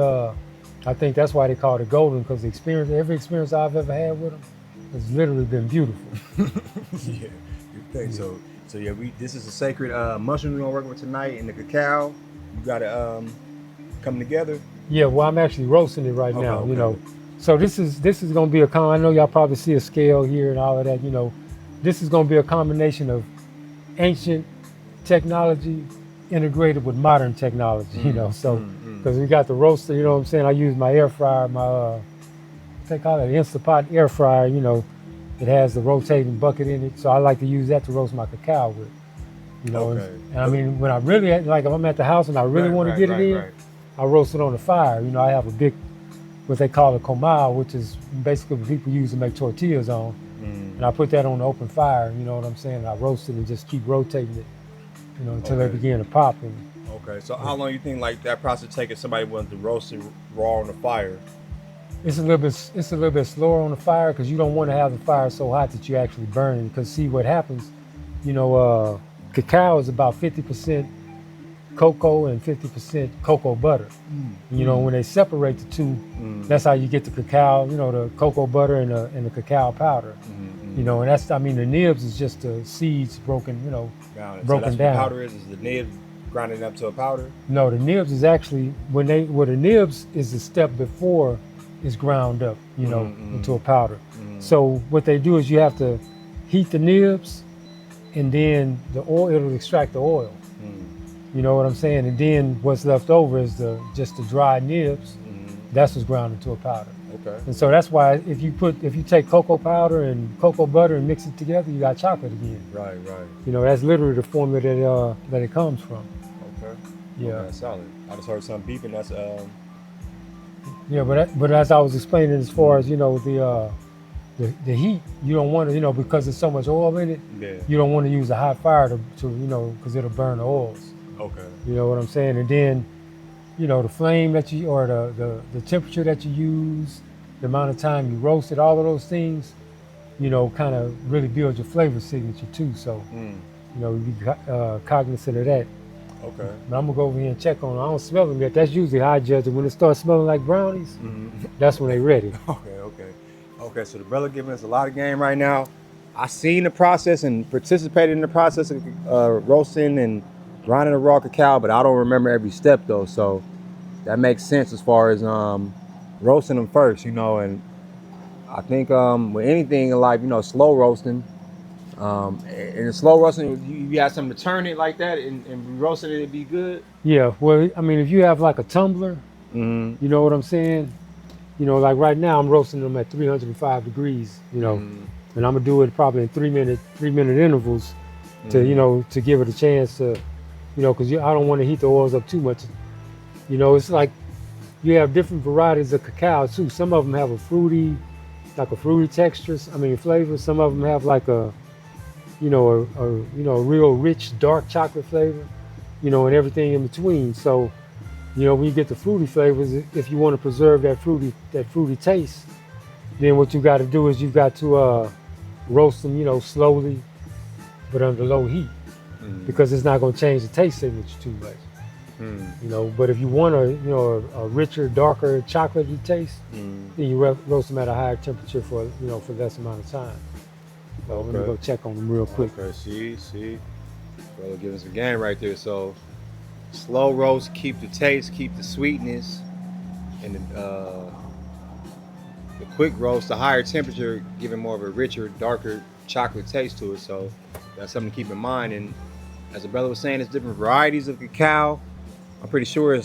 I think that's why they call it golden, because every experience I've ever had with them has literally been beautiful. Yeah, okay. So yeah, this is a sacred mushroom we're gonna work with tonight, and the cacao. You got it coming together. Yeah, well, I'm actually roasting it right now. Okay. You know, so this is gonna be I know y'all probably see a scale here and all of that. You know, this is gonna be a combination of ancient technology integrated with modern technology. You know, so because we got the roaster. You know what I'm saying? I use my air fryer, my they call it Instapot air fryer. You know, it has the rotating bucket in it, so I like to use that to roast my cacao with. You know, and I mean, when I really like, if I'm at the house and I really want to get it in, I roast it on the fire. You know, I have a big, what they call a comal, which is basically what people use to make tortillas on. and I put that on the open fire. You know what I'm saying? And I roast it and just keep rotating it, you know, until they Okay. begin to pop. And Okay, so how long you think like that process take if somebody wants to roast it raw on the fire? it's a little bit slower on the fire because you don't want to have the fire so hot that you actually burn it. Because see what happens, you know, cacao is about 50% cocoa and 50% cocoa butter. You know, when they separate the two, that's how you get the cacao, you know, the cocoa butter and the cacao powder. You know, and that's, I mean, the nibs is just the seeds broken, you know, Got it. broken so that's down. What powder is the nib grinding up to a powder? No, the nibs is actually the nibs is the step before it's ground up, you know, into a powder. So what they do is you have to heat the nibs, and then the oil, it'll extract the oil. You know what I'm saying? And then what's left over is just the dry nibs. That's what's ground into a powder. Okay. And so that's why if you take cocoa powder and cocoa butter and mix it together, you got chocolate again. Right. You know, that's literally the formula that it comes from. Okay. Yeah. Okay, solid. I just heard something beeping. That's Yeah, but as I was explaining, as far as, you know, the heat, you don't want to, you know, because there's so much oil in it. Yeah. You don't want to use a hot fire to you know, because it'll burn the oils. Okay. You know what I'm saying? And then, you know, the flame that you, or the temperature that you use, the amount of time you roast it, all of those things, you know, kind of really build your flavor signature too. So, you know, you be cognizant of that. Okay. But I'm gonna go over here and check on them. I don't smell them yet. That's usually how I judge it. When it starts smelling like brownies, that's when they ready. Okay. So the brother giving us a lot of game right now. I seen the process and participated in the process of roasting and grinding the raw cacao, but I don't remember every step though. So that makes sense as far as roasting them first, you know. And I think with anything in life, you know, slow roasting. And slow roasting, you have something to turn it like that and roasting it'd be good. Yeah, well, I mean, if you have like a tumbler, you know what I'm saying? You know, like right now I'm roasting them at 305 degrees, you know, and I'm gonna do it probably in 3 minute intervals to, you know, to give it a chance to, you know, because I don't want to heat the oils up too much. You know, it's like you have different varieties of cacao too. Some of them have a fruity texture, flavor. Some of them have like a real rich dark chocolate flavor, you know, and everything in between. So, you know, when you get the fruity flavors, if you want to preserve that fruity taste, then what you got to do is you've got to roast them, you know, slowly, but under low heat, because it's not going to change the taste signature too much. You know, but if you want a richer, darker chocolatey taste, then you roast them at a higher temperature for less amount of time. So let me go check on them real quick. Okay, see, brother, giving us a game right there. So slow roast, keep the taste, keep the sweetness, and the quick roast, the higher temperature, giving more of a richer, darker chocolate taste to it. So that's something to keep in mind. And as the brother was saying, there's different varieties of cacao. I'm pretty sure you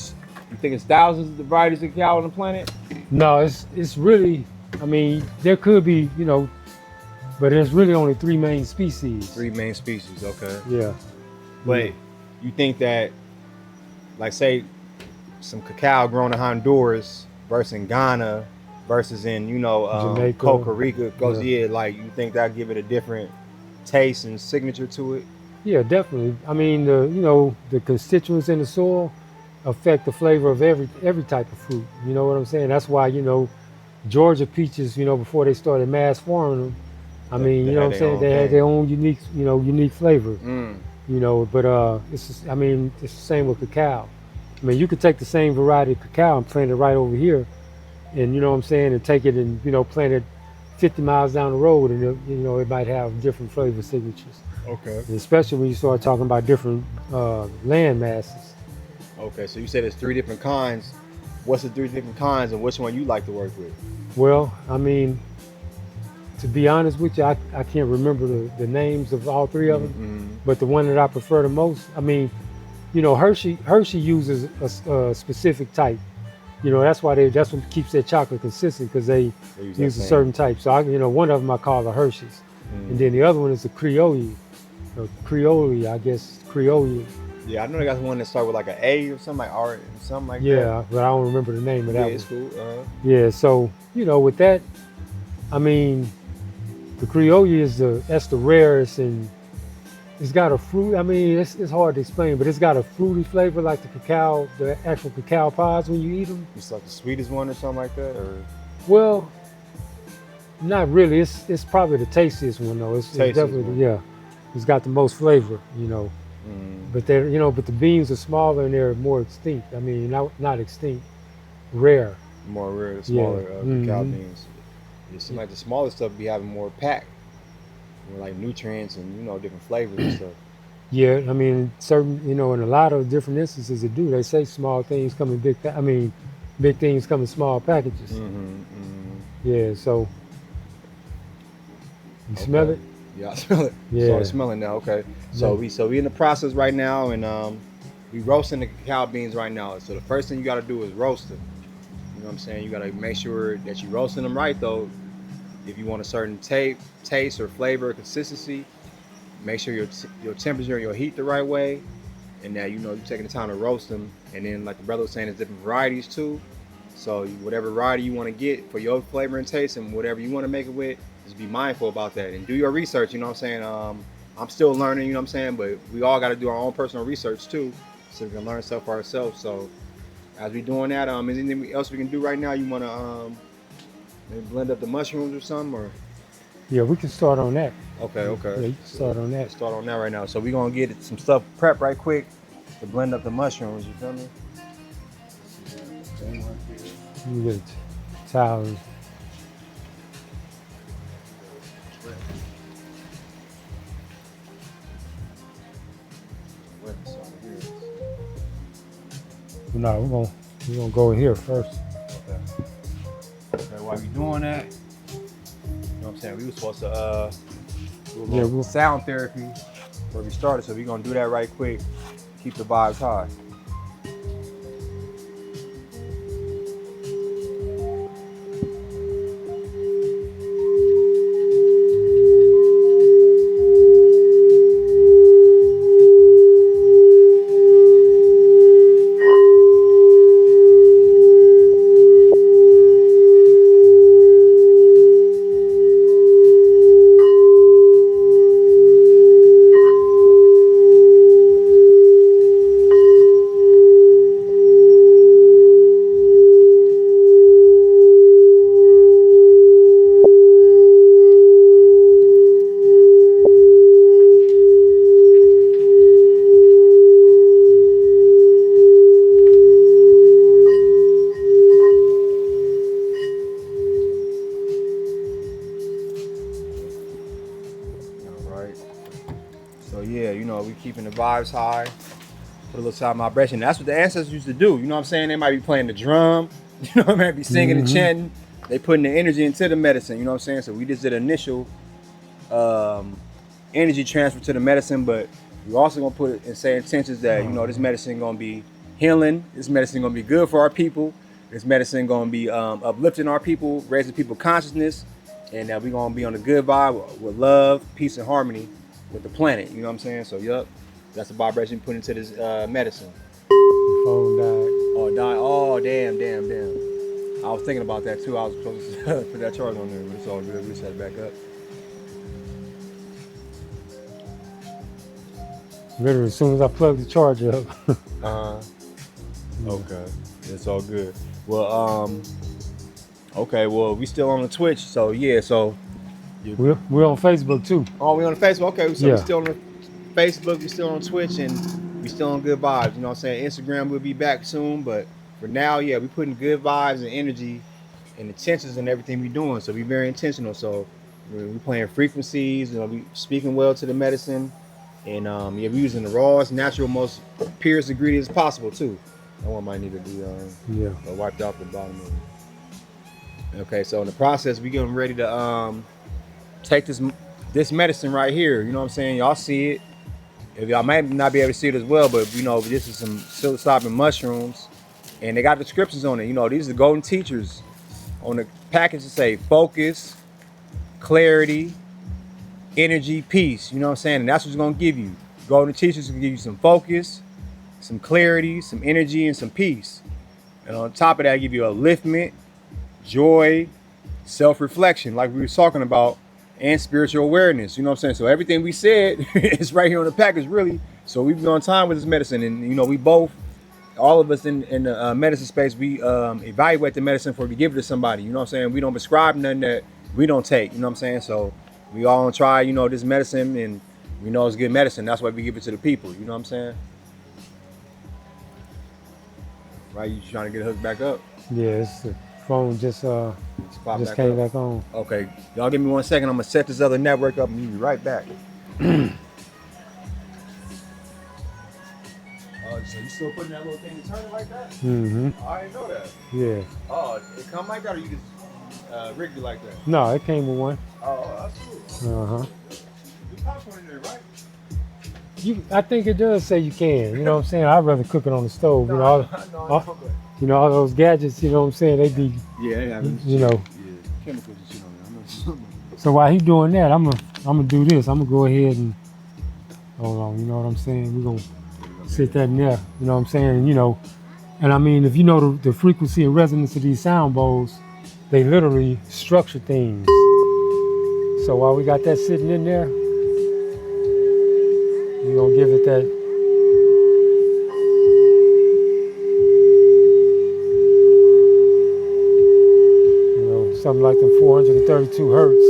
think it's thousands of varieties of cacao on the planet? No, it's really, I mean, there could be, you know, but there's really only 3 main species. 3 main species, okay. Yeah. But you think that, like, say, some cacao grown in Honduras versus in Ghana versus in, you know, Jamaica, Costa Rica, like, you think that give it a different taste and signature to it? Yeah, definitely. I mean, the constituents in the soil affect the flavor of every type of fruit. You know what I'm saying? That's why, you know, Georgia peaches, you know, before they started mass farming them, I mean, you know what I'm saying? They had their own unique flavor. You know, but it's the same with cacao. I mean, you could take the same variety of cacao and plant it right over here, and you know what I'm saying, and take it and, you know, plant it 50 miles down the road, and it might have different flavor signatures. Okay. And especially when you start talking about different land masses. Okay, so you said there's 3 different kinds. What's the 3 different kinds, and which one you like to work with? Well, I mean, to be honest with you, I can't remember the names of all 3 of them, but the one that I prefer the most, I mean, you know, Hershey uses a specific type. You know, that's what keeps their chocolate consistent, because they use a certain type. So one of them I call the Hershey's, and then the other one is the Creole, I guess, Creole. Yeah, I know they got one that starts with like an A or something like R, something like that. Yeah, but I don't remember the name of that one. It's cool. Yeah, so, you know, with that, I mean, The Criollo that's the rarest, and it's got a fruit. I mean, it's hard to explain, but it's got a fruity flavor like the actual cacao pods when you eat them. It's like the sweetest one or something like that, or Well, not really. It's probably the tastiest one though. It's Tastiest definitely one. yeah. It's got the most flavor, But but the beans are smaller and they're more extinct. I mean, not extinct, rare. more rare, the smaller cacao Mhm. beans. It seems like the smaller stuff be having more pack, more like nutrients and different flavors and stuff. Yeah, I mean, in a lot of different instances it do. They say small things come in big things come in small packages. Yeah, so you smell it? Yeah, I smell it. Yeah. Started smelling now. Okay, so we in the process right now, and we roasting the cacao beans right now. So the first thing you got to do is roast them. You know what I'm saying? You got to make sure that you're roasting them right though. If you want a certain taste or flavor or consistency, make sure your temperature and your heat the right way, and that you're taking the time to roast them. And then, like the brother was saying, there's different varieties too. So whatever variety you want to get for your flavor and taste, and whatever you want to make it with, just be mindful about that and do your research. You know what I'm saying? I'm still learning. You know what I'm saying? But we all got to do our own personal research too, so we can learn stuff for ourselves. So as we doing that, is anything else we can do right now? You want to maybe blend up the mushrooms or something, or? Yeah, we can start on that. Okay. Yeah, you can start on that. Start on that right now. So we're gonna get some stuff prepped right quick to blend up the mushrooms. You feel me? You get a towel. No, we're gonna go in here first. Okay, while we doing that, you know what I'm saying? We were supposed to do a little we'll sound therapy where we started, so we're gonna do that right quick. Keep the vibes high. So yeah, we keeping the vibes high. Put a little sound vibration. That's what the ancestors used to do. You know what I'm saying? They might be playing the drum. They might be singing and chanting. They putting the energy into the medicine. You know what I'm saying? So we just did initial energy transfer to the medicine, but we're also gonna put it and say intentions that this medicine gonna be healing. This medicine gonna be good for our people. This medicine gonna be uplifting our people, raising people's consciousness, and that we're gonna be on a good vibe with love, peace, and harmony with the planet. You know what I'm saying? So yup, that's the vibration put into this medicine. The phone died. Oh, died. Oh, damn. I was thinking about that too. I was supposed to put that charge on there, but it's all good. We set it back up. Literally, as soon as I plugged the charger up. Okay, it's all good. Well, okay. Well, we still on the Twitch, so yeah. So We're on Facebook too. oh, we on the Facebook. Okay, so Yeah. we still on the Facebook. We still on Twitch, and we still on good vibes. You know what I'm saying? Instagram will be back soon, but for now, yeah, we putting good vibes and energy and intentions in everything we doing. So be very intentional. So we playing frequencies. We speaking well to the medicine. And yeah, we're using the rawest, natural, most purest ingredients possible too. That one might need to be wiped off the bottom of it. Okay, so in the process, we getting ready to take this medicine right here. You know what I'm saying? Y'all see it. If y'all might not be able to see it as well, but this is some psilocybin mushrooms, and they got descriptions on it. These are the golden teachers on the package to say focus, clarity, energy, peace. You know what I'm saying? And that's what's gonna give you. Golden teachers can give you some focus, some clarity, some energy, and some peace. And on top of that, give you upliftment, joy, self-reflection, like we were talking about and spiritual awareness. You know what I'm saying? So everything we said is right here on the package, really. So we've been on time with this medicine, and you know, we both, all of us in the medicine space, we evaluate the medicine before we give it to somebody. You know what I'm saying? We don't prescribe nothing that we don't take. You know what I'm saying? So we all try, you know, this medicine, and we know it's good medicine. That's why we give it to the people. You know what I'm saying? Right? You trying to get it hooked back up? Yeah, it's the phone just came back on. Okay, y'all give me 1 second. I'm gonna set this other network up and we'll be right back. Oh, so you still putting that little thing to turn it like that? Mm-hmm. Oh, I didn't know that. Yeah. Oh, it come like that, or you just rigged it like that? No, it came with one. Oh, that's cool. Uh-huh. You popcorn in there, right? I think it does say you can. You know what I'm saying? I'd rather cook it on the stove. You know, all those gadgets. You know what I'm saying? They be. Yeah, they have you know. Yeah, chemicals and shit on there. So while he doing that, I'm gonna do this. I'm gonna go ahead and hold on. You know what I'm saying? We're gonna sit that in there. You know what I'm saying? And, you know, and I mean, if you know the frequency and resonance of these sound bowls, they literally structure things. So while we got that sitting in there, we're gonna give it that. You know, something like them 432 hertz.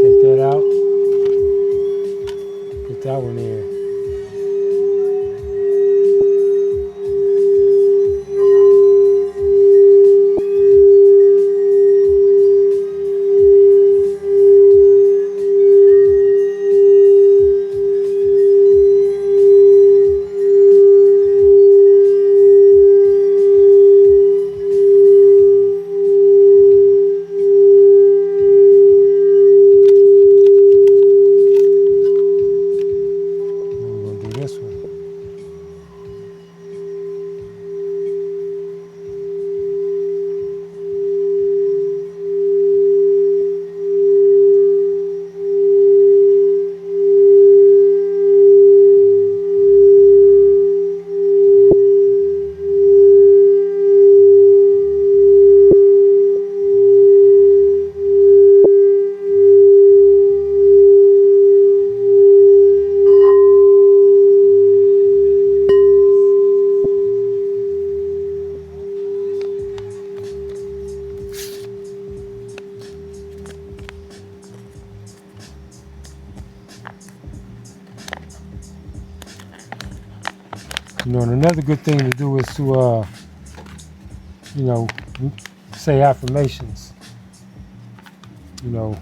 Take that out. Put that one in. You know, and another good thing to do is to, you know, say affirmations. You know,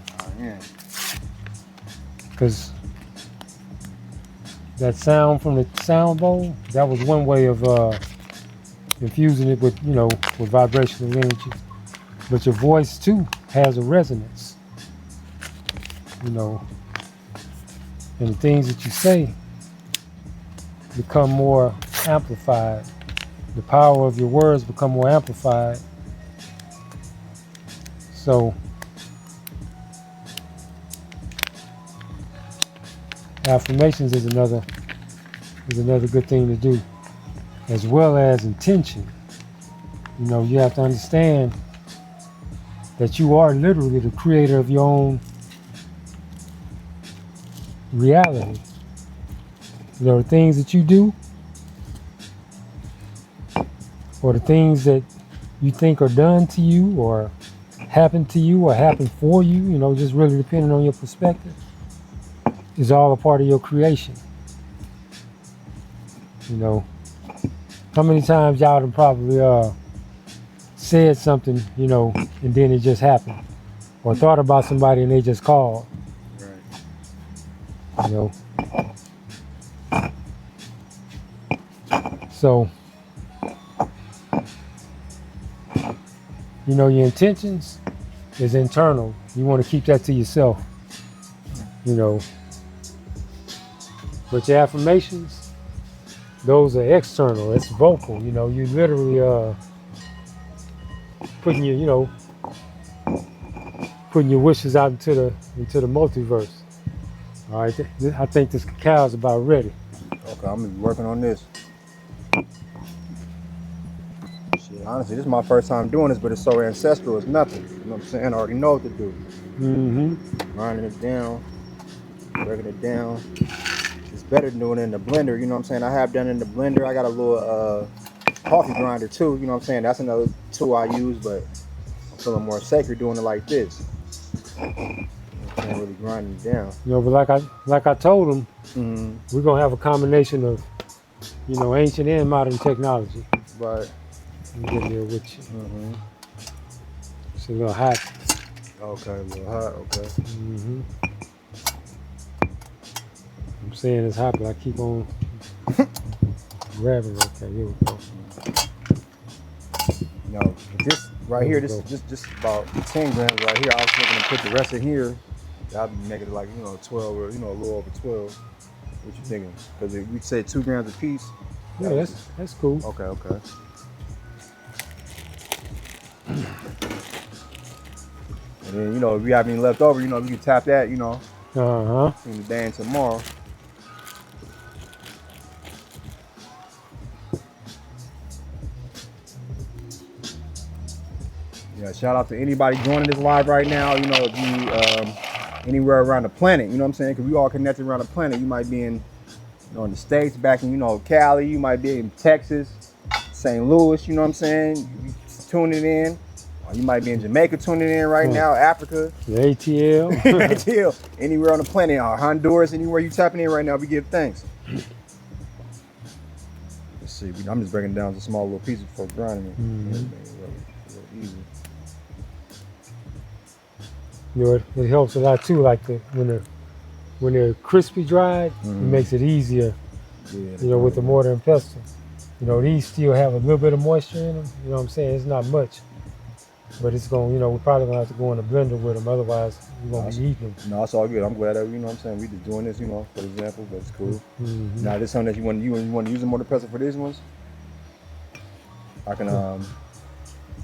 because that sound from the sound bowl, that was one way of infusing it with, you know, with vibrational energy. But your voice too has a resonance. You know, and the things that you say become more amplified. The power of your words become more amplified. So affirmations is another good thing to do, as well as intention. You know, you have to understand that you are literally the creator of your own reality. There are things that you do, or the things that you think are done to you, or happen to you, or happen for you, you know, just really depending on your perspective, is all a part of your creation. You know, how many times y'all done probably said something, you know, and then it just happened, or thought about somebody and they just called. Right. You know. So, you know, your intentions is internal. You want to keep that to yourself, you know. But your affirmations, those are external. It's vocal. You know, you literally putting putting your wishes out into the multiverse. All right, I think this cacao is about ready. Okay, I'm gonna be working on this. Shit, honestly, this is my first time doing this, but it's so ancestral. It's nothing. You know what I'm saying? I already know what to do. Mm-hmm. Grinding it down, breaking it down. It's better than doing it in the blender. You know what I'm saying? I have done it in the blender. I got a little coffee grinder too. You know what I'm saying? That's another tool I use, but I'm feeling more sacred doing it like this. I'm really grinding it down. You know, but like I told him, Mm-hmm. we're gonna have a combination of, you know, ancient and modern technology. Right. I'm getting there with you. Mm-hmm. It's a little hot. Okay, a little hot. Okay. Mm-hmm. I'm saying it's hot, but I keep on grabbing. Okay, here we go. No, this right here, this is just about 10 grams right here. I was thinking to put the rest in here. I'll be making it like, you know, 12 or, you know, a little over 12. What you thinking? Because if we say 2 grams a piece. Yeah, that's cool. Okay, okay. And then, you know, if we have any left over, you know, we can tap that, you know, between today and tomorrow. Yeah, shout out to anybody joining this live right now. You know, if you anywhere around the planet, you know what I'm saying? Because we all connected around the planet. You might be in, you know, in the States, back in, you know, Cali. You might be in Texas, St. Louis, you know what I'm saying? You tuning in. Or you might be in Jamaica tuning in right now, Africa. The ATL. ATL. Anywhere on the planet, or Honduras, anywhere you tapping in right now, we give thanks. Let's see, I'm just breaking down to small little pieces before grinding it. Real easy. You know, it helps a lot too. Like when they're crispy dried, it makes it easier. Yeah, you know, with the mortar and pestle. You know, these still have a little bit of moisture in them. You know what I'm saying? It's not much, but it's going. You know, we're probably gonna have to go in the blender with them. Otherwise, we're gonna be eating them. No, it's all good. I'm glad that, you know what I'm saying, we just doing this, you know, for example, but it's cool. Now, this something that you want to use the mortar pestle for these ones? I can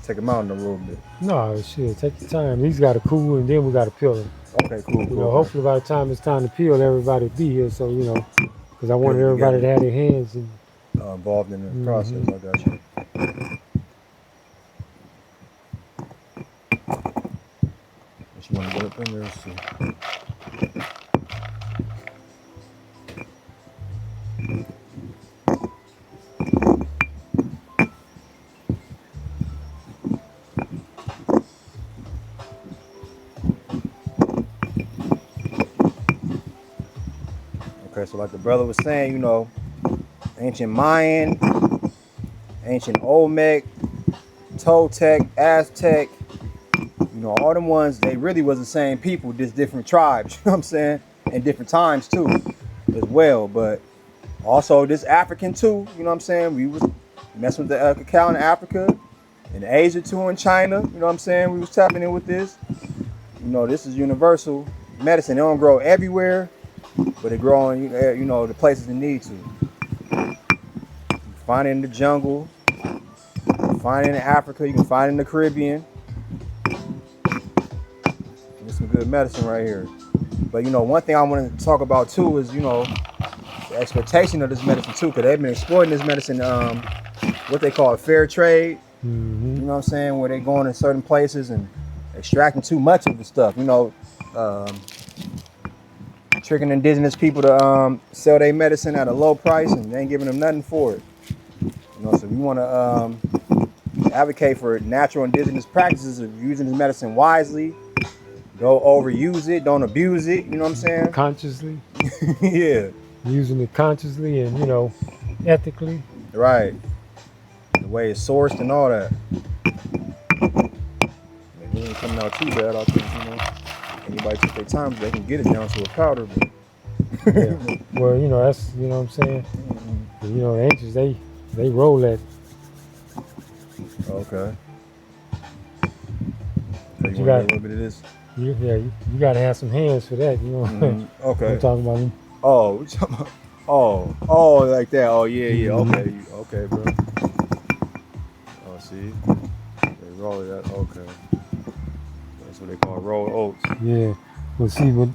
take them out in a little bit. No, shit. Take your time. These got to cool, and then we got to peel them. Okay, cool. You know, hopefully by the time it's time to peel, everybody will be here. So you know, because I wanted everybody to have their hands involved in the process. I got you. What you want to get up in there? Let's see. Okay, so like the brother was saying, you know, ancient Mayan, ancient Olmec, Toltec, Aztec, you know, all them ones, they really was the same people, just different tribes, you know what I'm saying? And different times too, as well. But also this African too, you know what I'm saying? We was messing with the cacao in Africa, in Asia too, in China, you know what I'm saying? We was tapping in with this. You know, this is universal medicine. It don't grow everywhere, but it grow in, you know, the places it needs to. You can find it in the jungle, you can find it in Africa, you can find it in the Caribbean. It's some good medicine right here. But you know, one thing I want to talk about too is, you know, the exploitation of this medicine too, because they've been exploiting this medicine, what they call fair trade. You know what I'm saying? Where they going in certain places and extracting too much of the stuff. You know, tricking indigenous people to sell their medicine at a low price, and they ain't giving them nothing for it. You know, so we want to advocate for natural indigenous practices of using this medicine wisely. Don't overuse it, don't abuse it, you know what I'm saying? Consciously. Yeah. Using it consciously and, you know, ethically. Right. The way it's sourced and all that. It ain't coming out too bad, I think, you know. Anybody take their time, they can get it down to a powder, but yeah. Well, you know, that's, you know what I'm saying? You know, the ancients, they roll that. Okay. So you got a little bit of this? You got to have some hands for that, you know. Okay. I'm talking about them. Oh, like that. Oh, yeah. Okay, bro. Oh, see? They roll that. Okay. That's what they call rolled oats. Yeah. But see, when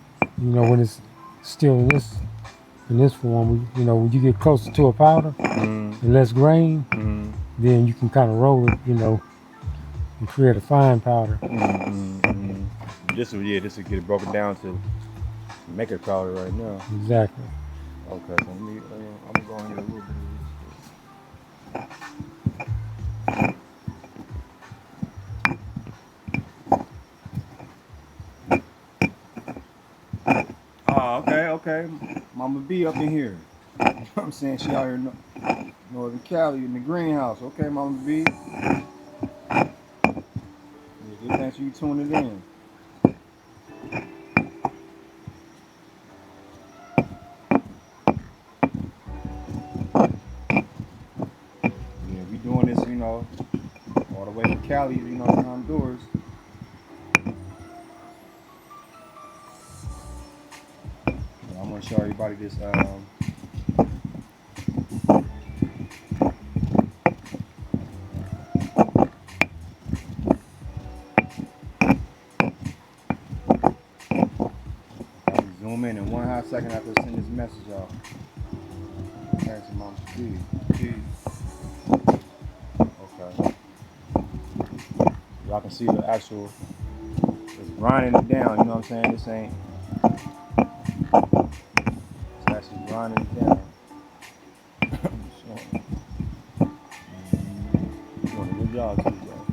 it's still in this form, when you get closer to a powder Mm, and less grain, mm, then you can kind of roll it, and create a fine powder. This will get it broken down to make a powder right now. Exactly. Okay, so I'm going here a little bit of this. Oh, okay. Mama B up in here. You know what I'm saying? She out here in Northern Cali in the greenhouse. Okay, Mama B. Yeah, good thanks you tuning in. Yeah, we doing this, all the way from Cali, to Honduras. Yeah, I'm gonna show everybody this. Zoom in one hot second after I send this message out. Thanks, Mama B. Okay. Y'all can see the actual. It's grinding it down. You know what I'm saying? This ain't. It's actually grinding it down. Doing a good job too, y'all.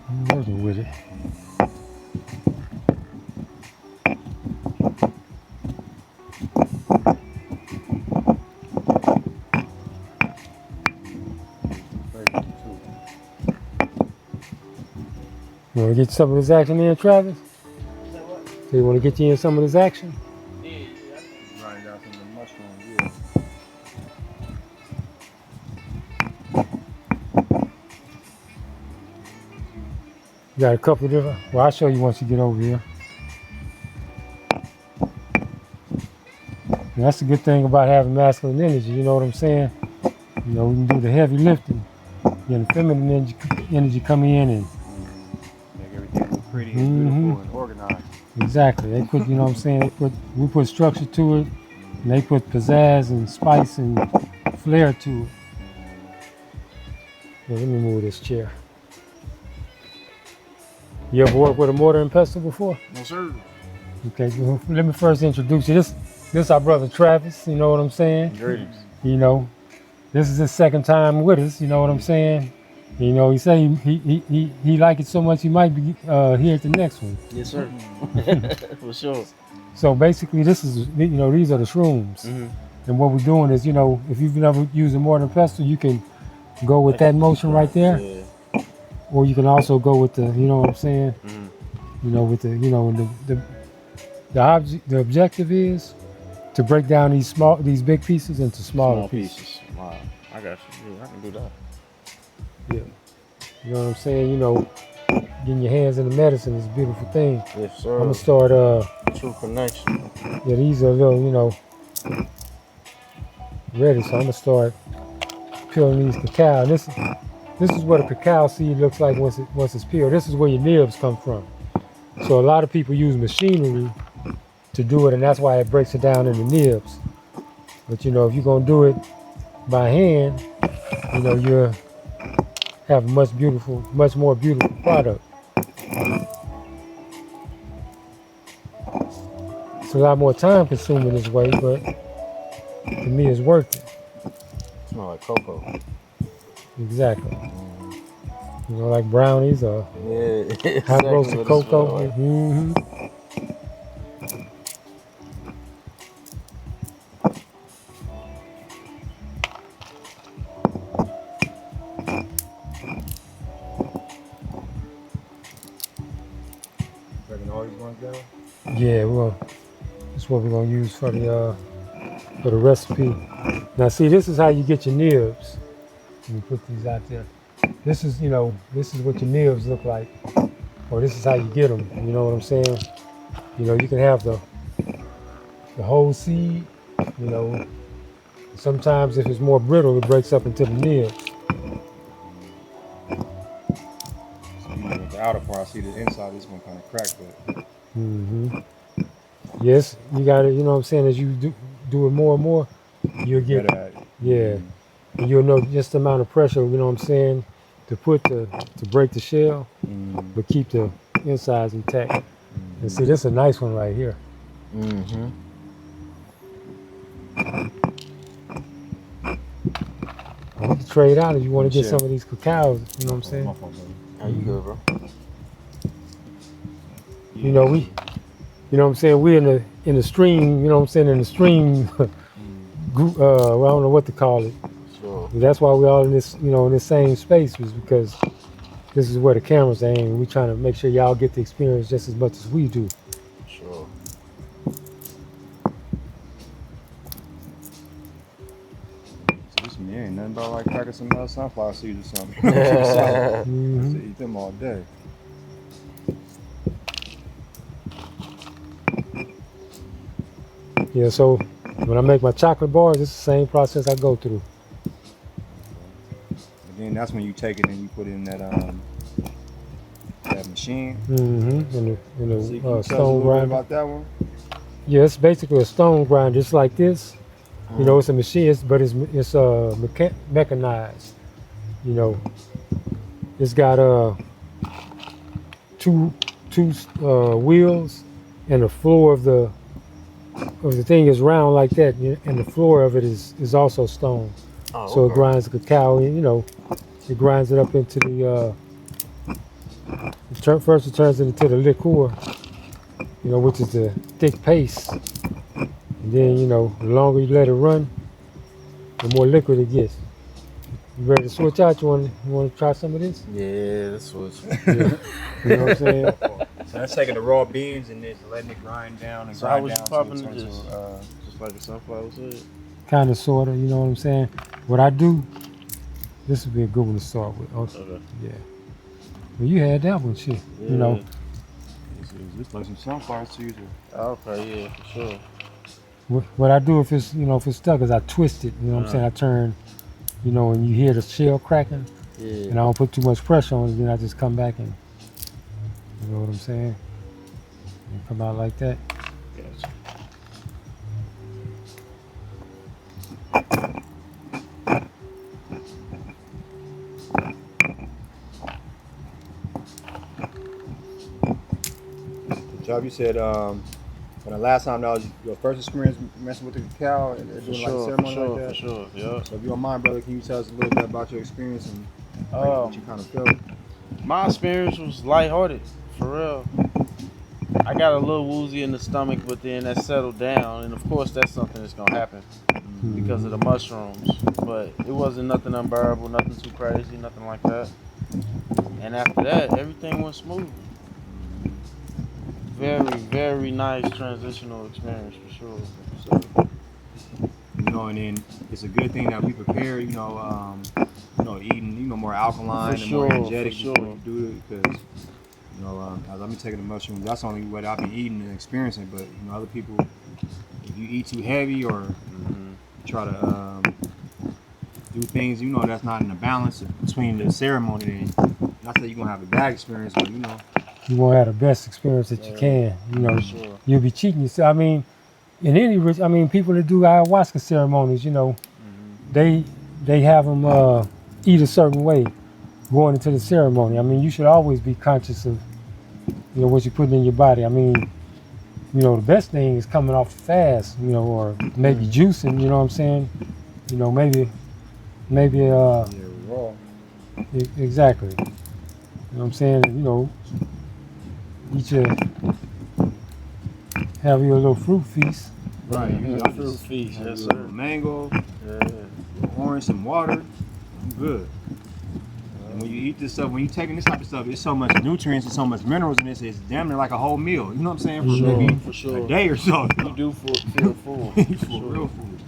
I'm working with it. You want to get some of this action in, Travis? Say what? So you want to get you in some of this action? Yeah. Grind down some of the mushrooms, You got a couple of different. Well, I'll show you once you get over here. And that's the good thing about having masculine energy. You know what I'm saying? We can do the heavy lifting. Then the feminine energy come in and. Make everything look pretty and beautiful and organized. Exactly. They put, what I'm saying, we put structure to it, and they put pizzazz and spice and flair to it. Yeah, let me move this chair. You ever worked with a mortar and pestle before? No, sir. Okay, well, let me first introduce you. This our brother Travis, you know what I'm saying? Greetings. This is his second time with us, you know what I'm saying? He say he like it so much he might be here at the next one. Yes, sir. For sure. So basically this is, these are the shrooms. And what we're doing is, if you've never used a mortar and pestle, you can go with that motion right there. Yeah. Or you can also go with the, you know what I'm saying? With the, the objective is to break down these big pieces into smaller pieces. Wow. I got you. Yeah, I can do that. Yeah. You know what I'm saying? Getting your hands in the medicine is a beautiful thing. Yes, sir. I'm gonna start True connection. yeah, these are a little, ready, so I'm gonna start peeling these cacao. And this is what a cacao seed looks like once it's peeled. This is where your nibs come from. So a lot of people use machinery to do it, and that's why it breaks it down in the nibs. But if you're gonna do it by hand, you'll have a much more beautiful product. It's a lot more time consuming this way, but to me it's worth it. Smell like cocoa. Exactly. Like brownies or hot roasted cocoa. Like. Breaking all these ones down? Yeah, well, that's what we're gonna use for the recipe. Now, see, this is how you get your nibs. Let me put these out there. This is what your nibs look like, or this is how you get them. You know what I'm saying? You can have the whole seed. Sometimes if it's more brittle, it breaks up into the nibs. So you the outer part. I see the inside. This one kind of cracked, but Yes, you got to, you know what I'm saying, as you do it more and more, you'll get, better at it. yeah, and you'll know just the amount of pressure, you know what I'm saying, to break the shell, but keep the insides intact. And see, this is a nice one right here. Mm-hmm. I want to trade out if you want to get some of these cacaos, you know what I'm saying? How you good, bro? You know, you know what I'm saying, we in the stream, you know what I'm saying, in the stream group, well, I don't know what to call it. Sure. That's why we're all in this, you know, in this same space, was because this is where the cameras are aiming. We're trying to make sure y'all get the experience just as much as we do. Sure. So this one here ain't nothing about like cracking some sunflower seeds or something. I eat them all day. Yeah, so when I make my chocolate bars, it's the same process I go through. But then that's when you take it and you put it in that machine. In the So you can tell us a stone little bit grinder. about that one. Yeah, it's basically a stone grinder, just like this. You know, it's a machine, but it's mechanized. You know, it's got two wheels, and the floor of the thing is round like that, and the floor of it is also stone. Oh, So it grinds the cacao, and you know, it grinds it up into the. First, it turns it into the liqueur, you know, which is the thick paste. And then, you know, the longer you let it run, the more liquid it gets. You ready to switch out? You want to try some of this? Yeah, that's what. Yeah. You know what I'm saying? So that's taking the raw beans and just letting it grind down and So how grind was you down. popping till it this? turns to, Just like the sunflower seed? Kind of, sort of, you know what I'm saying? What I do, this would be a good one to start with. Okay. Yeah. Well, you had that one, shit. Yeah. You know, It's like some sunflower seeds. Okay, yeah, for sure. what I do if it's stuck is I twist it. You know what I'm saying? I turn, you know, and you hear the shell cracking, Yeah. and I don't put too much pressure on it. Then I just come back and, you know what I'm saying? And come out like that. Gotcha. Job, you said when the last time that was your first experience messing with the cacao and For doing sure, like a ceremony for sure, like that. for sure. Yeah. So if you don't mind, brother, can you tell us a little bit about your experience and like, what you kind of felt? My experience was lighthearted, for real. I got a little woozy in the stomach, but then that settled down, and of course that's something that's gonna happen because of the mushrooms. But it wasn't nothing unbearable, nothing too crazy, nothing like that. And after that, everything went smooth. Very, very nice transitional experience for sure. So, You know, and then it's a good thing that we prepare. Eating more alkaline For and more sure, energetic for before sure. you do it because. As I'm taking the mushrooms, that's the only way that I've been eating and experiencing. But other people, if you eat too heavy or try to do things, that's not in the balance between the ceremony, then not that you're gonna have a bad experience, but You want to have the best experience that you can. You know, sure. you'll be cheating yourself. I mean, people that do ayahuasca ceremonies, you know, they have them eat a certain way going into the ceremony. I mean, you should always be conscious of, what you're putting in your body. I mean, the best thing is coming off fast, or maybe juicing, you know what I'm saying? Maybe raw. exactly. You know what I'm saying? Have your little fruit feast. Right. Yeah, fruit feast, yes sir. Mango, Yeah. orange, some water. I'm good. And when you eat this stuff, when you're taking this type of stuff, there's so much nutrients and so much minerals in this. It's damn near like a whole meal. You know what I'm saying? For maybe For sure. a day or so. You do feel full. For sure. real food.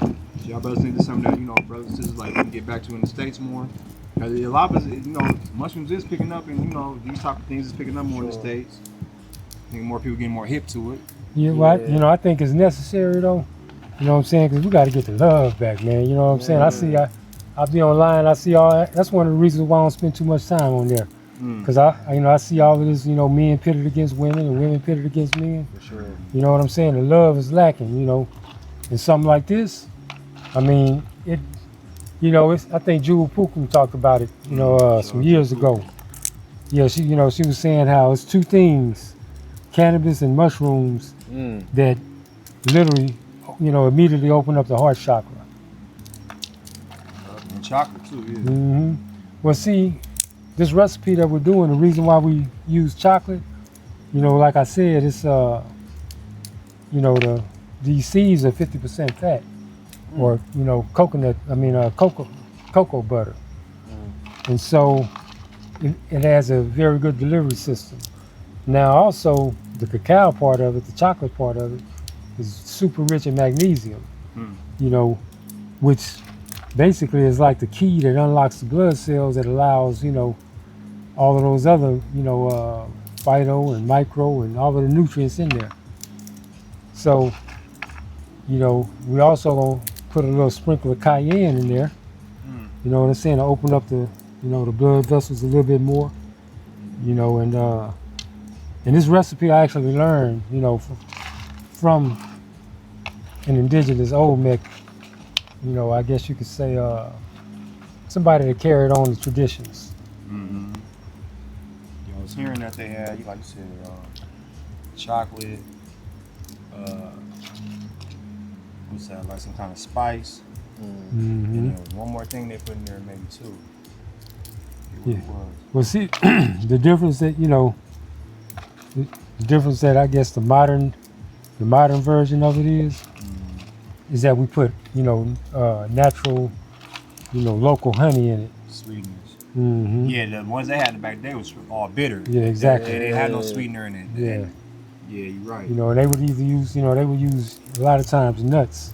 So y'all brothers think this is something that brothers and sisters like can get back to in the States more? Because a lot of us, mushrooms is picking up, and these type of things is picking up more in the States. I think more people getting more hip to it. I think it's necessary though. You know what I'm saying? Because we got to get the love back, man. You know what I'm saying? I be online. I see all that. That's one of the reasons why I don't spend too much time on there. Because I see all of this, men pitted against women and women pitted against men. For sure. You know what I'm saying? The love is lacking, And something like this, I mean, I think Jewel Pookum talked about it, some years ago. Yeah, she was saying how it's two things, cannabis and mushrooms, that literally, immediately open up the heart chakra. And chocolate too, yeah. Mm-hmm. Well, see, this recipe that we're doing, the reason why we use chocolate, like I said, it's these seeds are 50% fat, or cocoa butter, and so it has a very good delivery system. Now, also the cacao part of it, the chocolate part of it, is super rich in magnesium, which basically is like the key that unlocks the blood cells that allows, all of those other, phyto and micro and all of the nutrients in there. So, we also gonna put a little sprinkle of cayenne in there, you know what I'm saying, to open up the, the blood vessels a little bit more, and this recipe I actually learned, from an indigenous Olmec, I guess you could say, somebody that carried on the traditions. Mm-hmm. I was hearing that they had, like you said, chocolate, what's that, like some kind of spice. And there was one more thing they put in there, maybe two. Yeah. Well, see, the difference that, the difference that I guess the modern version of it is that we put, natural, local honey in it. Sweetness. Mm-hmm. Yeah, the ones they had back then was all bitter. Yeah, exactly. They had no sweetener in it. Yeah. Yeah, you're right. And they would either use, they would use a lot of times nuts,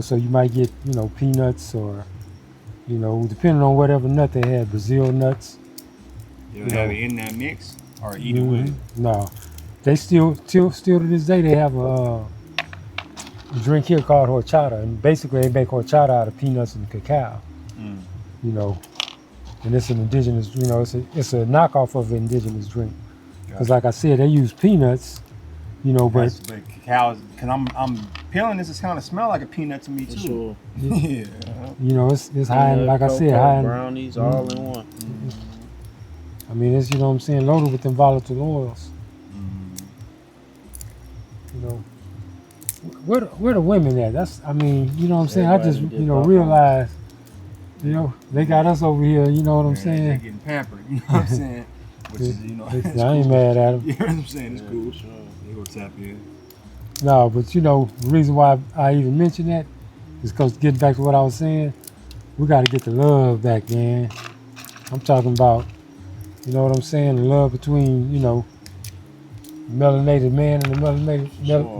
so you might get, peanuts or, depending on whatever nut they had, Brazil nuts. You don't have it in that mix or eat it with it? No. They still to this day, they have a drink here called horchata. And basically they make horchata out of peanuts and cacao, and it's an indigenous, it's a knockoff of an indigenous drink. Because like I said, they use peanuts, but cacao, because I'm peeling this, it's kind of smell like a peanut to me too. Sure. Yeah. It's high in, like I said, high in brownies, all in one. I mean, it's, loaded with them volatile oils. Where the women at? That's, I mean, I just, realize, they got us over here, you know what I'm saying? They're getting pampered, you know what I'm saying? Which is, it's I ain't cool. mad at them. You know what I'm saying? It's cool. Sure. They go tap in. No, but the reason why I even mention that is because, getting back to what I was saying, we got to get the love back, man. I'm talking about, you know what I'm saying, the love between, the melanated man and the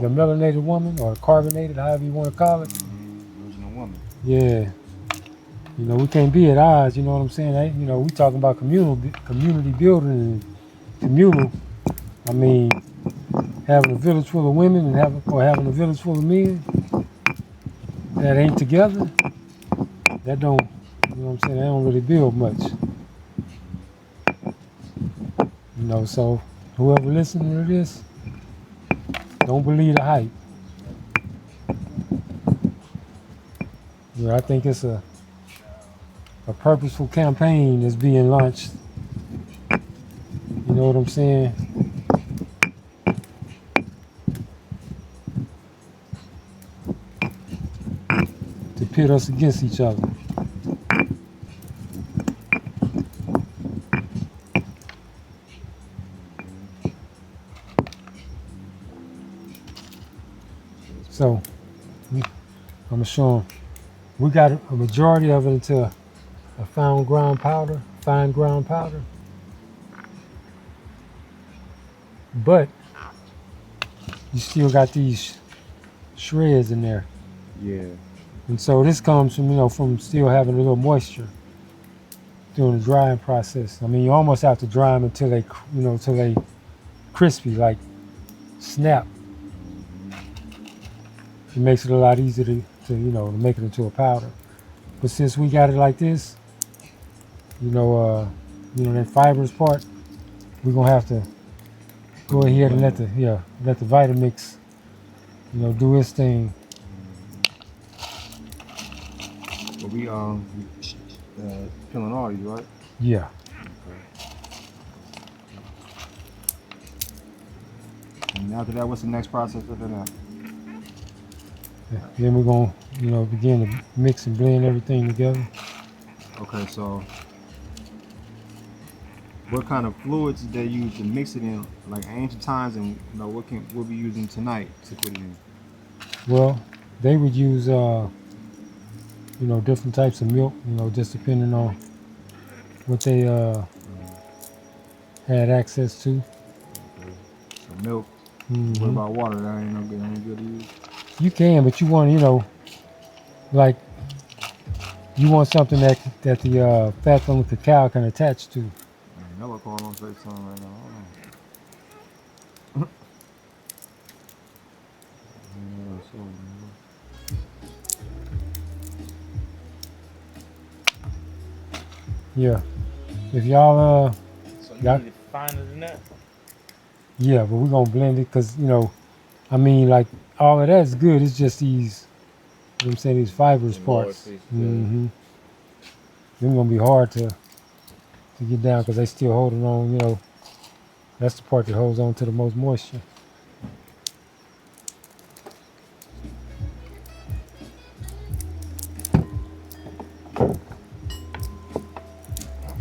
melanated woman, or carbonated, however you want to call it. Original woman. Yeah. We can't be at odds, you know what I'm saying? We talking about community building and communal. I mean, having a village full of women and having a village full of men that ain't together, that don't, you know what I'm saying, that don't really build much. So whoever listening to this, don't believe the hype. I think it's a purposeful campaign that's being launched. You know what I'm saying? To pit us against each other. So, I'm gonna show them. We got a majority of it into a fine ground powder. But you still got these shreds in there. Yeah. And so this comes from, from still having a little moisture during the drying process. I mean, you almost have to dry them until they crispy, like snap. it makes it a lot easier to to make it into a powder. But since we got it like this, that fibrous part, we're gonna have to go ahead and let the Vitamix, do its thing. But we peeling all these, right? Yeah. And after that, what's the next process after that? Then we're gonna, begin to mix and blend everything together. Okay, so what kind of fluids did they use to mix it in, like ancient times, and what we'll be using tonight to put it in? Well, they would use different types of milk, just depending on what they had access to. So milk. Mm-hmm. What about water? That ain't good to use. You can, but you want like you want something that the fat from the cacao can attach to. Mellow call on FaceTime right now. Yeah. If y'all So you need it finer than that? yeah, but we're gonna blend it because like all of that's good. It's just these, I'm saying, these fibrous parts. Mm-hmm. They're gonna be hard to get down because they still holding on. That's the part that holds on to the most moisture.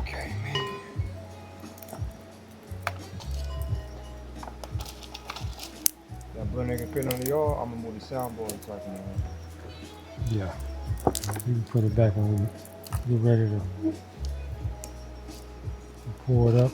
Okay, man. That blender can fit under y'all. I'm gonna move the soundboard so I can. Yeah. You can put it back when we get ready to pour it up.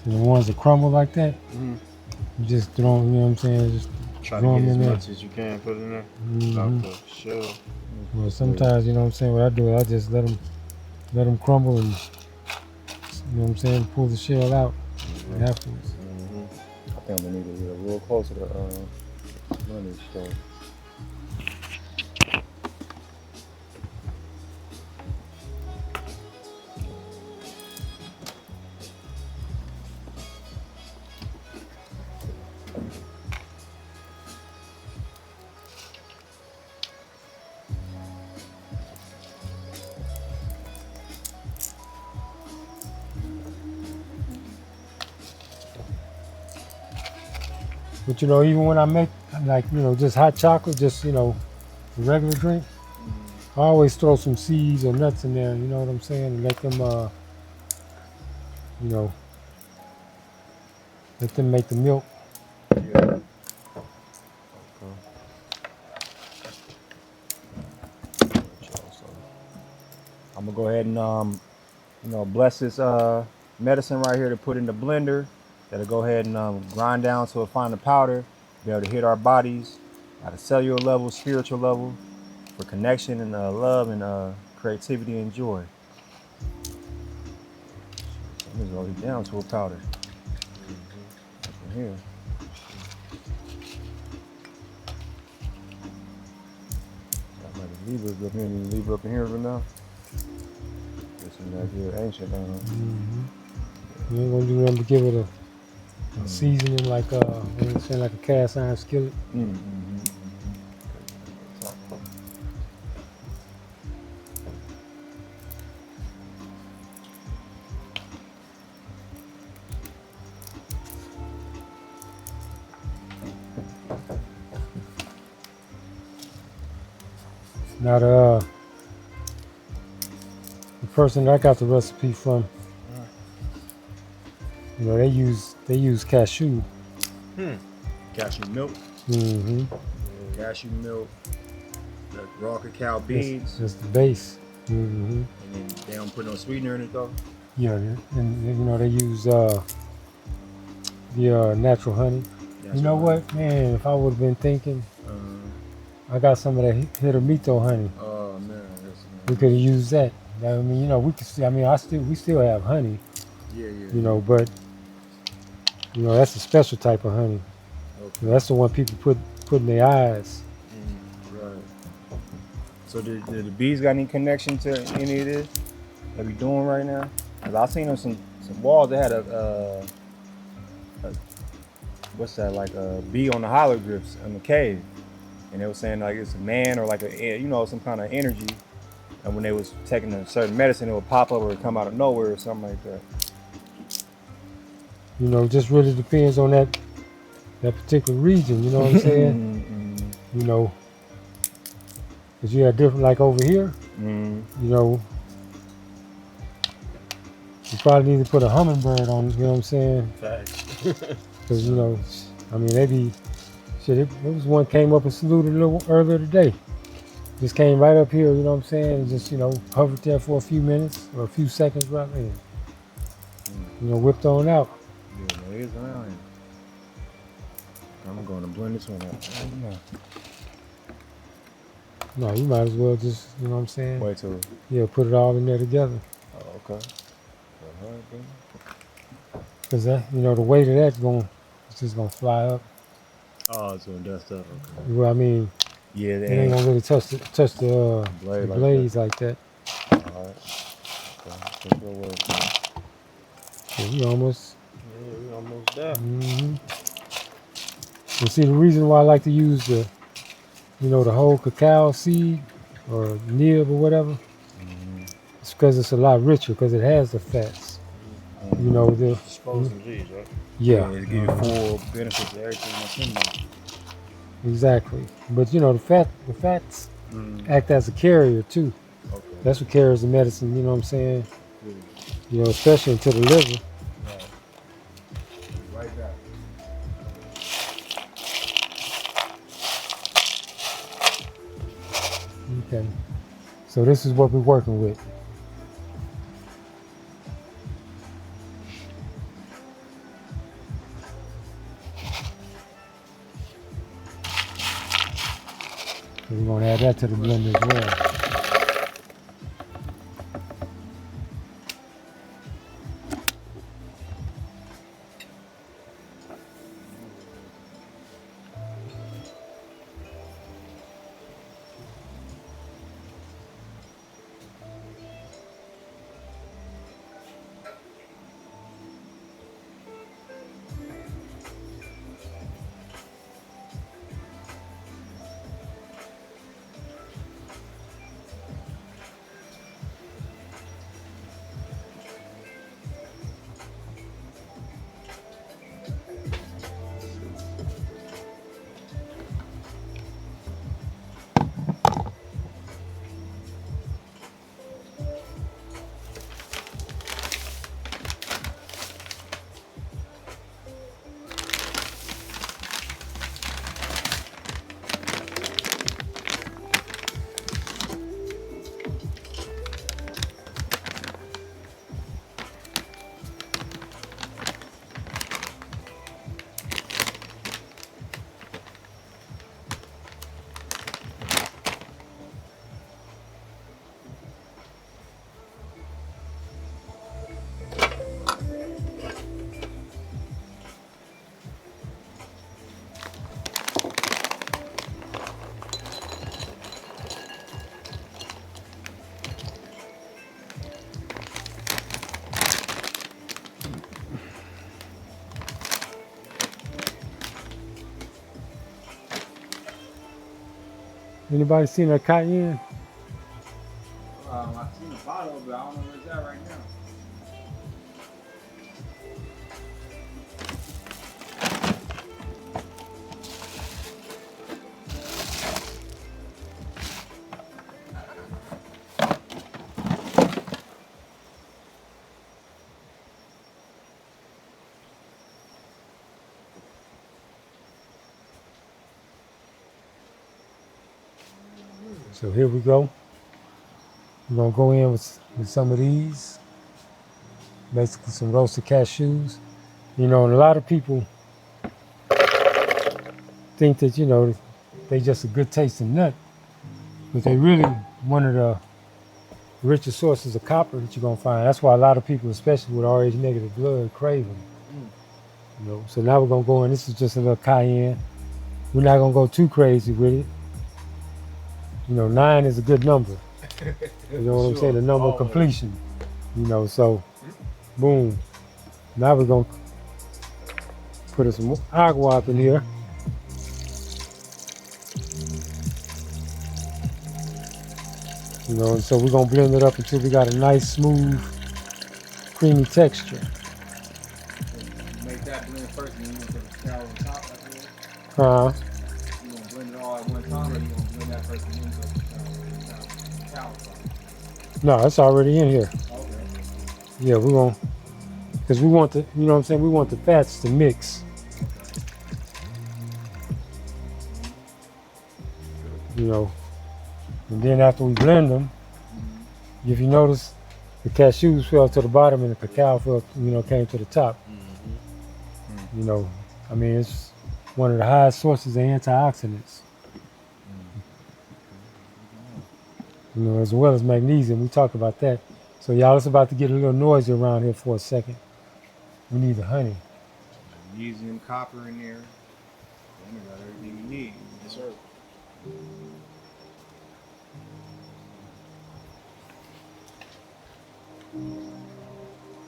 And the ones that crumble like that, you just throw them, what I'm saying? Just Try throw to get them as in there. much as you can put in there. Mhm. Without the shell. Well, sometimes, what I'm saying, what I do is I just let them crumble and, pull the shell out afterwards. I think I'm gonna need to get a little closer to blender stuff. But even when I make just hot chocolate, just a regular drink, I always throw some seeds or nuts in there. You know what I'm saying? And let them, let them make the milk. Yeah. I'm gonna go ahead and bless this medicine right here to put in the blender. That'll go ahead and grind down to a finer powder, be able to hit our bodies at a cellular level, spiritual level, for connection and love and creativity and joy. So I'm just gonna get down to a powder. From here. Got like a Libra up here, and Libra up in here for now. Get some of that here ancient. You ain't gonna do nothing but give it a seasoning like like a cast iron skillet. Now the person that I got the recipe from, they use cashew. Cashew milk. Mm-hmm. Cashew milk. The raw cacao beans. That's the base. Mm-hmm. And then they don't put no sweetener in it though. Yeah, and you know they use the natural honey. You know what, man? If I would have been thinking, I got some of that Hitamito honey. Oh man, We could have used that. I mean, you know, we could. I mean, we still have honey. yeah. You know, but you know that's a special type of honey. Okay. You know, that's the one people put in their eyes. Right. So did the bees got any connection to any of this that we doing right now? Cause I seen on some walls that had a what's that, like a bee on the hieroglyphs in the cave, and they were saying like it's a man or like a, you know, some kind of energy, and when they was taking a certain medicine it would pop up or come out of nowhere or something like that. You know, just really depends on that particular region. You know what I'm saying? You know, cause you have different, like over here. You know, you probably need to put a hummingbird on. You know what I'm saying? Facts. Because you know, I mean, they be shit. It was one came up and saluted a little earlier today. Just came right up here. You know what I'm saying? And just, you know, hovered there for a few minutes or a few seconds right there. You know, whipped on out. Yeah, there is around here. I'm going to blend this one up. No, you might as well just, you know what I'm saying? Wait till. Yeah, put it all in there together. Oh, okay. Because that, you know, the weight of that's it's just gonna fly up. Oh, it's gonna dust up. Okay. Well, I mean, yeah, it ain't gonna really touch the blades like that. All right. Okay. That's what works. So we almost. Yeah, we almost there. And see, the reason why I like to use the, you know, the whole cacao seed or nib or whatever, it's because it's a lot richer because it has the fats. You know, the Disposing G's, right? Yeah. It gives you full benefits of everything that's in there. Exactly. But you know, the fats act as a carrier too. Okay. That's what carries the medicine, you know what I'm saying? You know, especially into the liver. Right back. Okay. So this is what we're working with. We're going to add that to the blend as well. Anybody seen a cayenne? I've seen a bottle, but I don't know where it's at right now. So here we go. We're going to go in with some of these. basically some roasted cashews. You know, and a lot of people think that, you know, they just a good tasting nut, but they really one of the richest sources of copper that you're gonna find. That's why a lot of people, especially with Rh negative blood, crave them. You know, so now we're gonna go in. This is just a little cayenne. We're not gonna go too crazy with it. You know, 9 is a good number. You know what I'm saying? The number of completion. You know, so boom. Now we're gonna put some agua up in here. You know, and so we're gonna blend it up until we got a nice, smooth, creamy texture. You make that blend first, and then you put the cacao on top. You Uh, gonna blend it all at one time, or you gonna blend that first and then put the cacao on top? no, it's already in here. Okay. Yeah, we're gonna, because we want the, you know what I'm saying? We want the fats to mix. You know, and then after we blend them, if you notice, the cashews fell to the bottom and the cacao fell, you know, came to the top. You know, I mean, it's one of the highest sources of antioxidants. You know, as well as magnesium. We talked about that. So y'all, it's about to get a little noisy around here for a second. We need the honey. Magnesium, copper in there. Then you got everything you need. Yes, sir.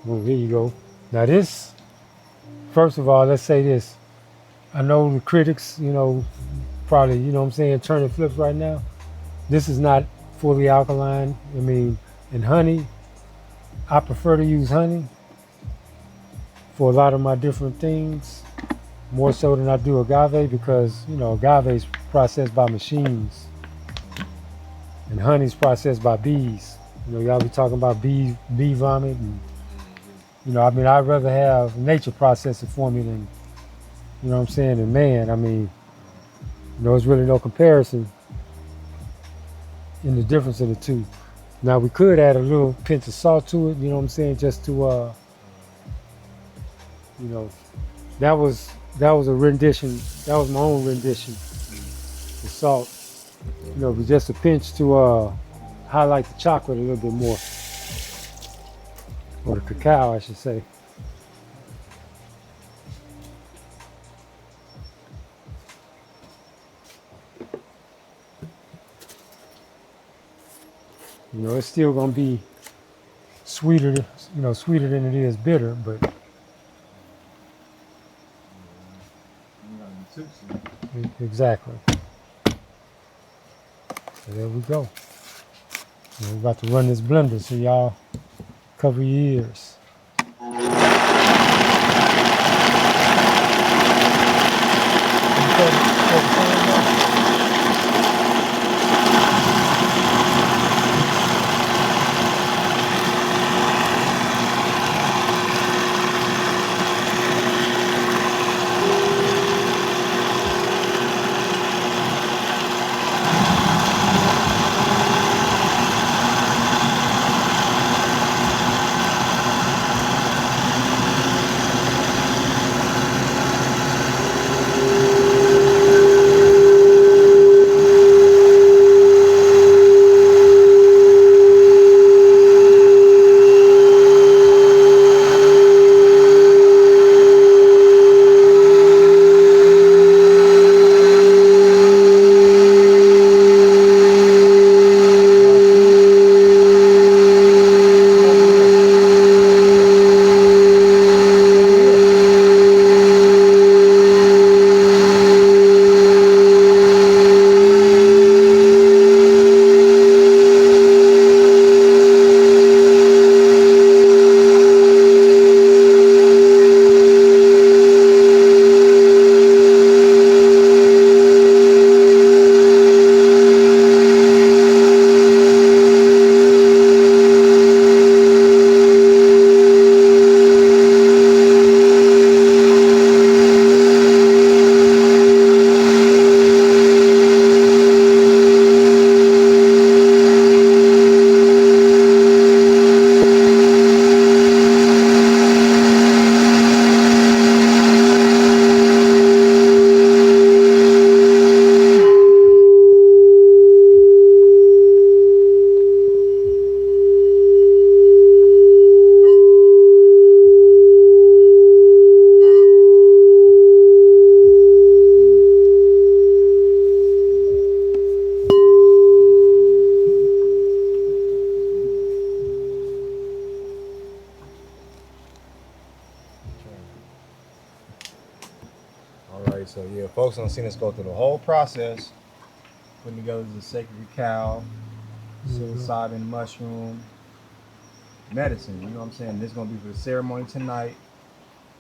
Well, here you go. Now this, first of all, let's say this. I know the critics, you know, probably, you know what I'm saying, turning flips right now. This is not fully alkaline. I mean, in honey, I prefer to use honey for a lot of my different things, more so than I do agave, because, you know, agave is processed by machines and honey is processed by bees. You know, y'all be talking about bee vomit, and, you know, I mean, I'd rather have nature process it for me than, you know what I'm saying, than man. I mean, you know, there's really no comparison in the difference of the two. Now we could add a little pinch of salt to it, you know what I'm saying, just to you know, that was a rendition, that was my own rendition. The salt, you know, but just a pinch to highlight the chocolate a little bit more. Or the cacao, I should say. You know, it's still gonna be sweeter, you know, sweeter than it is bitter, but exactly. So there we go. And we're about to run this blender, so y'all cover your ears. folks don't see us go through the whole process, putting together the sacred cow, psilocybin mushroom, medicine. You know what I'm saying? This is gonna be for the ceremony tonight.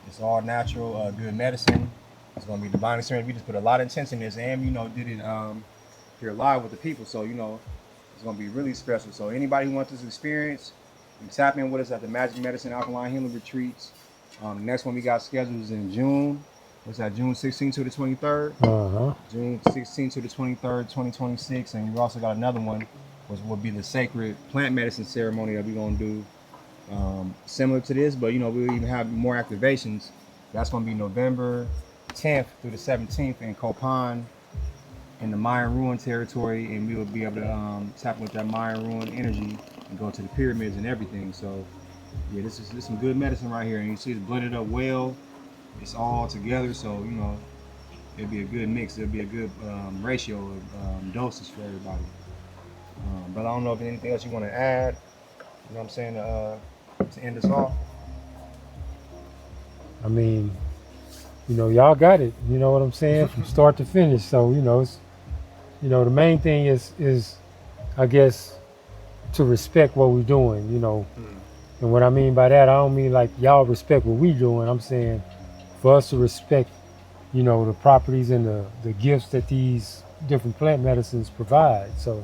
It's all natural, good medicine. It's gonna be divine experience. We just put a lot of intention in this, and did it here live with the people. So it's gonna be really special. So anybody who wants this experience, you can tap in with us at the Magic Medicine Alkaline Healing Retreats. The next one we got scheduled is in June. What's that? June 16th to the 23rd. June 16th to the 23rd, 2026. And we also got another one, which will be the sacred plant medicine ceremony that we're gonna do. Similar to this, but we'll even have more activations. That's gonna be November 10th through the 17th in Copan in the Mayan ruin territory, and we will be able to tap with that Mayan ruin energy and go to the pyramids and everything. So yeah, this is some good medicine right here, and you see it's blended up well. It's all together, so it'll be a good mix. It'll be a good ratio of doses for everybody. But I don't know if there's anything else you want to add. You know what I'm saying, to end us off. I mean, y'all got it. You know what I'm saying, from start to finish. So it's the main thing is I guess to respect what we're doing. And what I mean by that, I don't mean like y'all respect what we doing. I'm saying for us to respect, the properties and the gifts that these different plant medicines provide. So,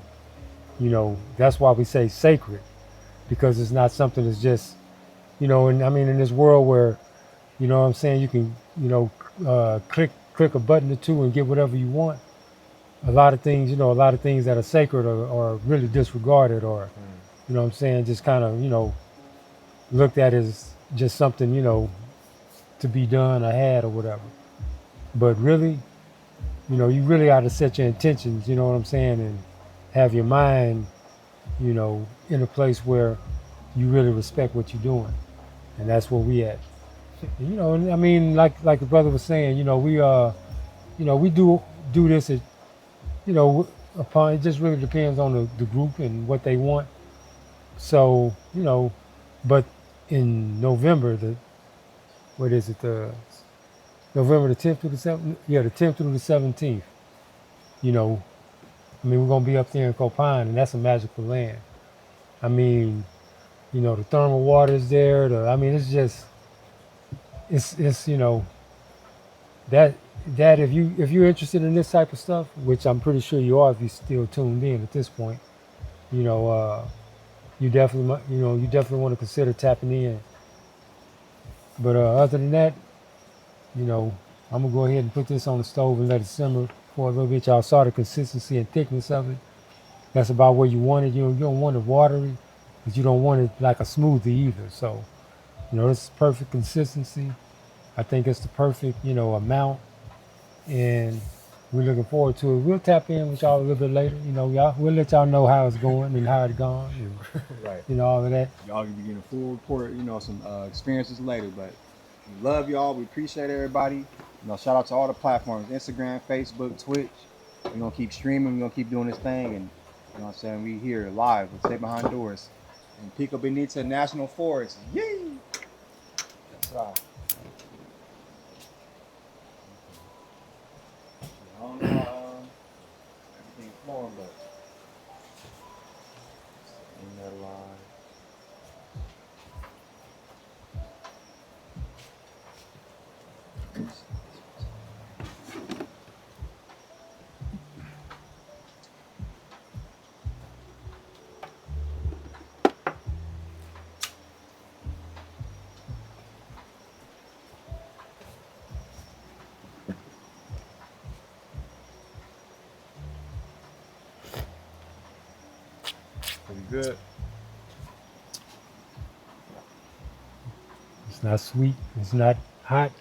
that's why we say sacred, because it's not something that's just, and I mean in this world where, what I'm saying, you can, click a button or two and get whatever you want. A lot of things that are sacred are really disregarded, or, what I'm saying, just kind of, looked at as just something, to be done or had or whatever. But really, you really ought to set your intentions, you know what I'm saying, and have your mind, in a place where you really respect what you're doing. And that's where we at. And I mean, like the brother was saying, we do this at, upon, it just really depends on the group and what they want. So, but in November, November the 10th through the 17th? Yeah, the 10th through the 17th. I mean, we're going to be up there in Copan, and that's a magical land. I mean, the thermal water is there. It's just, it's that if you're interested in this type of stuff, which I'm pretty sure you are if you're still tuned in at this point, you definitely want to consider tapping in. But other than that, I'm gonna go ahead and put this on the stove and let it simmer for a little bit. Y'all saw the consistency and thickness of it. That's about where you want it. You don't want it watery, but you don't want it like a smoothie either. So, this is perfect consistency. I think it's the perfect, amount, and we're looking forward to it. We'll tap in with y'all a little bit later. We'll let y'all know how it's going and how it's gone, and Right. all of that. Y'all can be getting a full report, some experiences later. But we love y'all. We appreciate everybody. Shout out to all the platforms: Instagram, Facebook, Twitch. We're gonna keep streaming. We're gonna keep doing this thing, and what I'm saying, we here live. We stay behind doors in Pico Bonita National Forest. Yay! That's right. I don't know everything's flowing, but in that line. Pretty good. It's not sweet. It's not hot.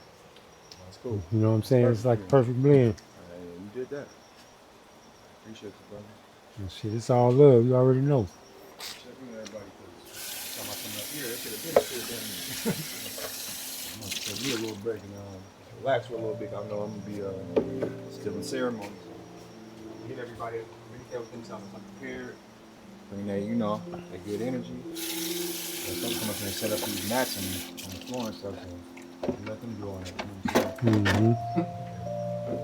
That's cool. You know what I'm saying? It's like a perfect blend. You did that. Appreciate you, brother. And shit, it's all love. You already know. Check in everybody, because time I come up here, that could have been shit down there. I'm gonna take me a little break and relax for a little bit. I know I'm gonna be still in ceremony. Get everybody, everything sounds like prepared. Bring that, that good energy. And some come up here and set up these mats on the floor and stuff, and let them go on it. You know what I'm saying?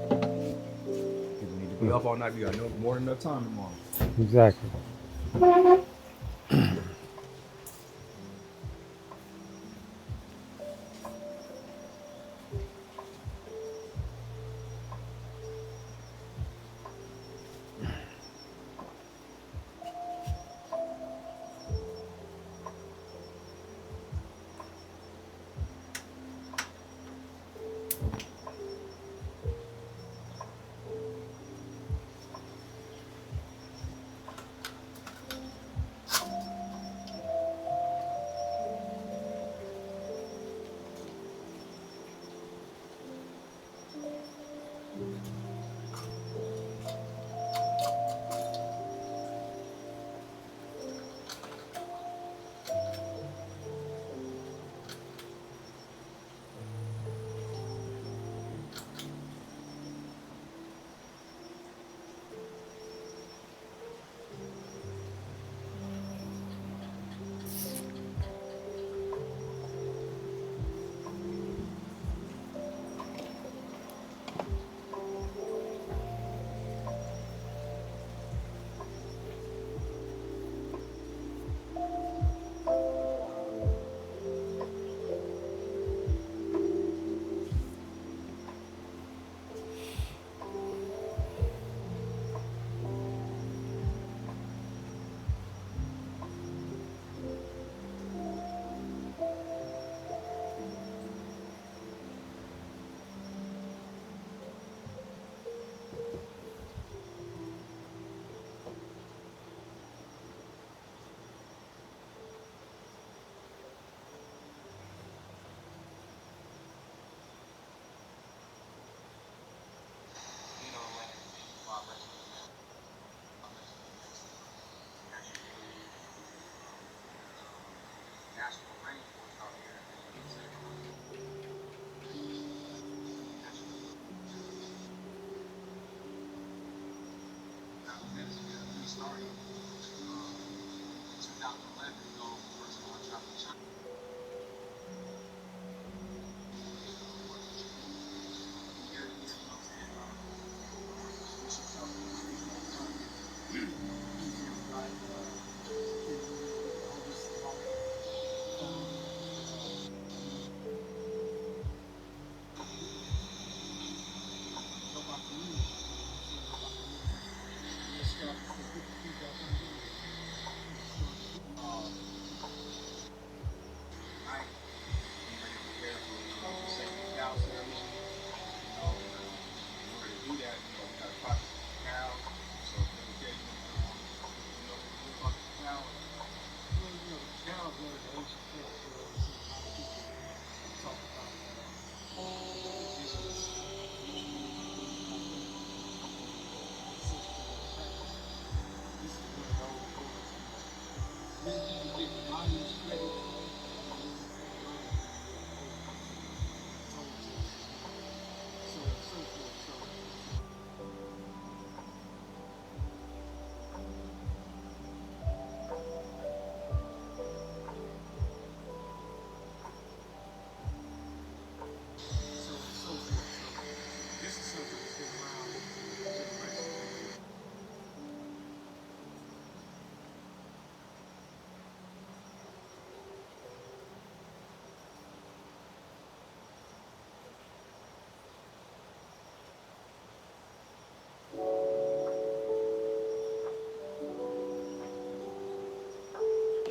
Mm-hmm. We up all night. We got more than enough time tomorrow. Exactly.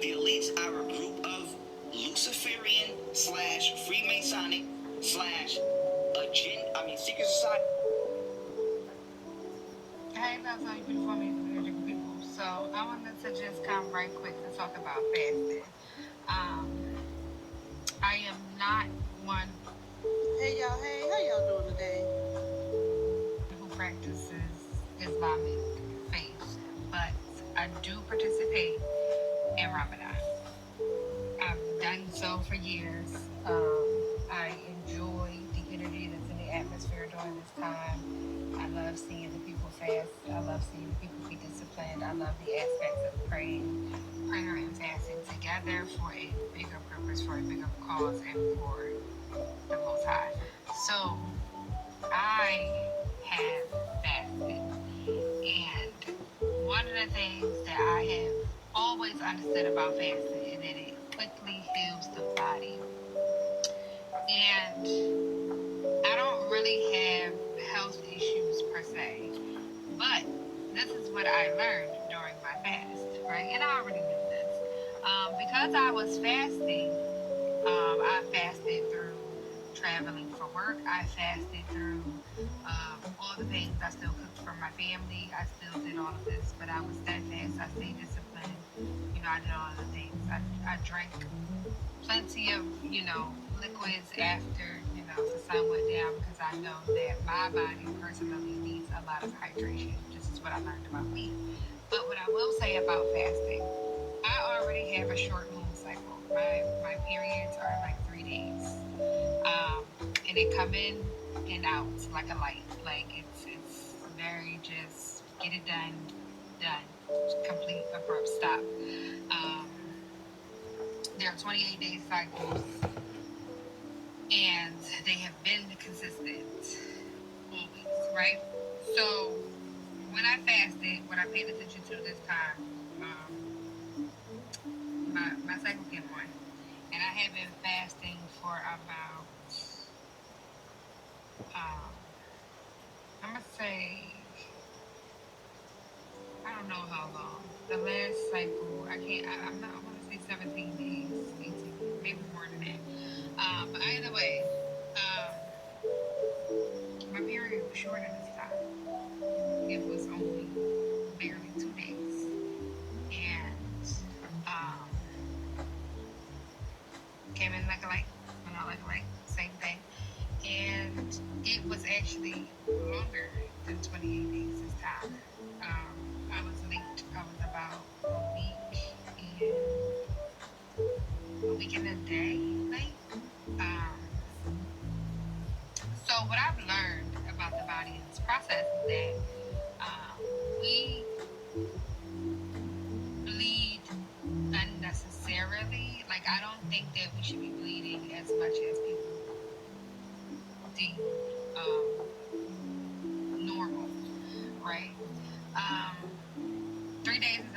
The elites are a group of Luciferian slash Freemasonic slash secret society. Hey, that's how you beautiful beautiful people. So I wanted to just come right quick to talk about fasting. I am not one. Hey y'all, hey, how y'all doing today? Who practices Islamic faith, but I do participate in Ramadan. I've done so for years. I enjoy the energy that's in the atmosphere during this time. I love seeing the people fast. I love seeing the people be disciplined. I love the aspects of praying, prayer and fasting together for a bigger purpose, for a bigger cause, and for the Most High. So I have fasted of the things that I have always understood about fasting is that it quickly heals the body. And I don't really have health issues per se, but this is what I learned during my fast, right? And I already knew this. Because I was fasting, I fasted through traveling for work. I fasted through all the things. I still cooked for my family. I still did all of this, but I was steadfast. I stayed disciplined. I did all of the things. I drank plenty of, liquids after, the sun went down because I know that my body personally needs a lot of hydration. This is what I learned about me. But what I will say about fasting, I already have a short moon cycle. My periods are like 3 days, and they come in and out like a light. Like it's very just get it done, complete abrupt stop. Um, there are 28-day cycles, and they have been consistent always, right? So when I fasted, what I paid attention to this time, my cycle came on, and I have been fasting for about, I'm gonna say, I don't know how long. The last cycle, I'm not, I want to say 17 days, 18, maybe more than that. But either way, my period was shorter this time. It was only barely 2 days. And came in like a light, went out like a light, same thing. And it was actually longer than 28 days this time. I was late. I was about a week and a day late. So what I've learned about the body in this process is that we bleed unnecessarily. Like, I don't think that we should be bleeding as much as people deem normal, right? 3 days is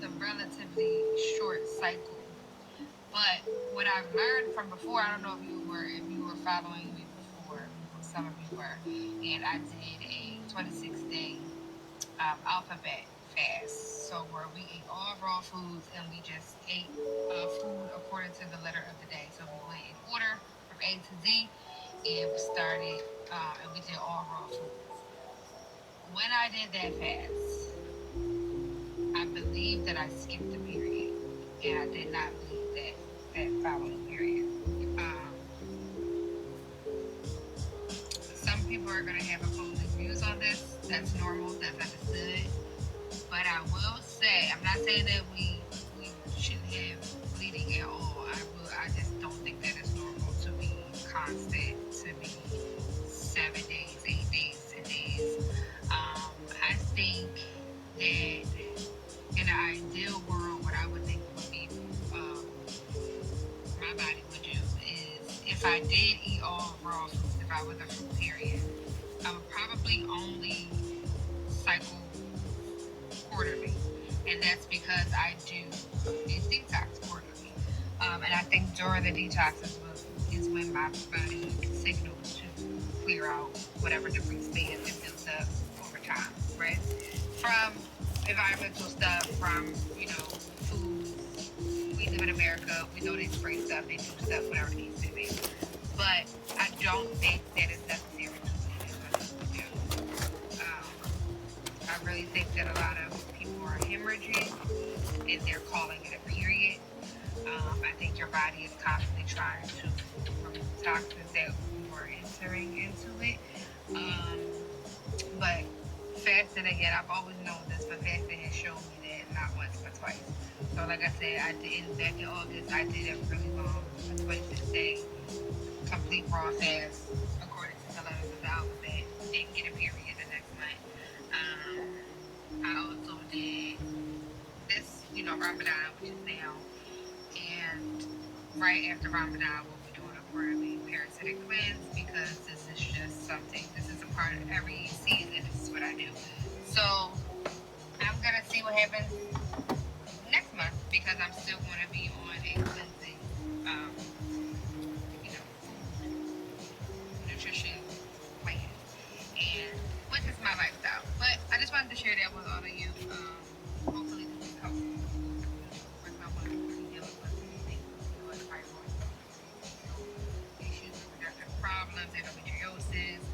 a relatively short cycle. But what I've learned from before, I don't know if you were following me before, some of you were, and I did a 26-day alphabet fast. So where we ate all raw foods and we just ate food according to the letter of the day. So we went in order from A to Z, and we started and we did all raw foods. When I did that fast, I believe that I skipped the period, and I did not bleed that following period. Some people are going to have opposing views on this. That's normal. That's understood. But I will say, I'm not saying that we shouldn't have bleeding at all. I just don't think that it's normal to be constant, to be 7 days, 8 days, 10 days. I think that in an ideal world, what I would think would be my body would do is, if I did eat all raw foods, if I was a fruit period, I would probably only cycle quarterly, and that's because I do a detox quarterly. And I think during the detox is when my body signals to clear out whatever debris space it builds up over time, right? From environmental stuff, from food. We live in America. We know they spray stuff, they do stuff, whatever it needs to be. But I don't think that it's necessary to bleed as much as we do. I really think that a lot of people are hemorrhaging and they're calling it a period. I think your body is constantly trying to remove toxins that are entering into it. But fasting, again, I've always known this, but fasting has shown me that not once but twice. So like I said, back in August, I did a really long 26-day complete raw fast according to the letters of the alphabet. Didn't get a period the next month. I also did this, Ramadan, which is now, and right after Ramadan, we'll be doing a quarterly parasitic cleanse, because this is just something, this is a part of every season, this is what I do. So I gonna see what happens next month because I'm still gonna be on a cleansing, um, you know, nutrition plan, and which is my lifestyle. But I just wanted to share that with all of you. Hopefully this is helpful. With my one dealing with things, the thyroid, issues, reproductive problems, endometriosis.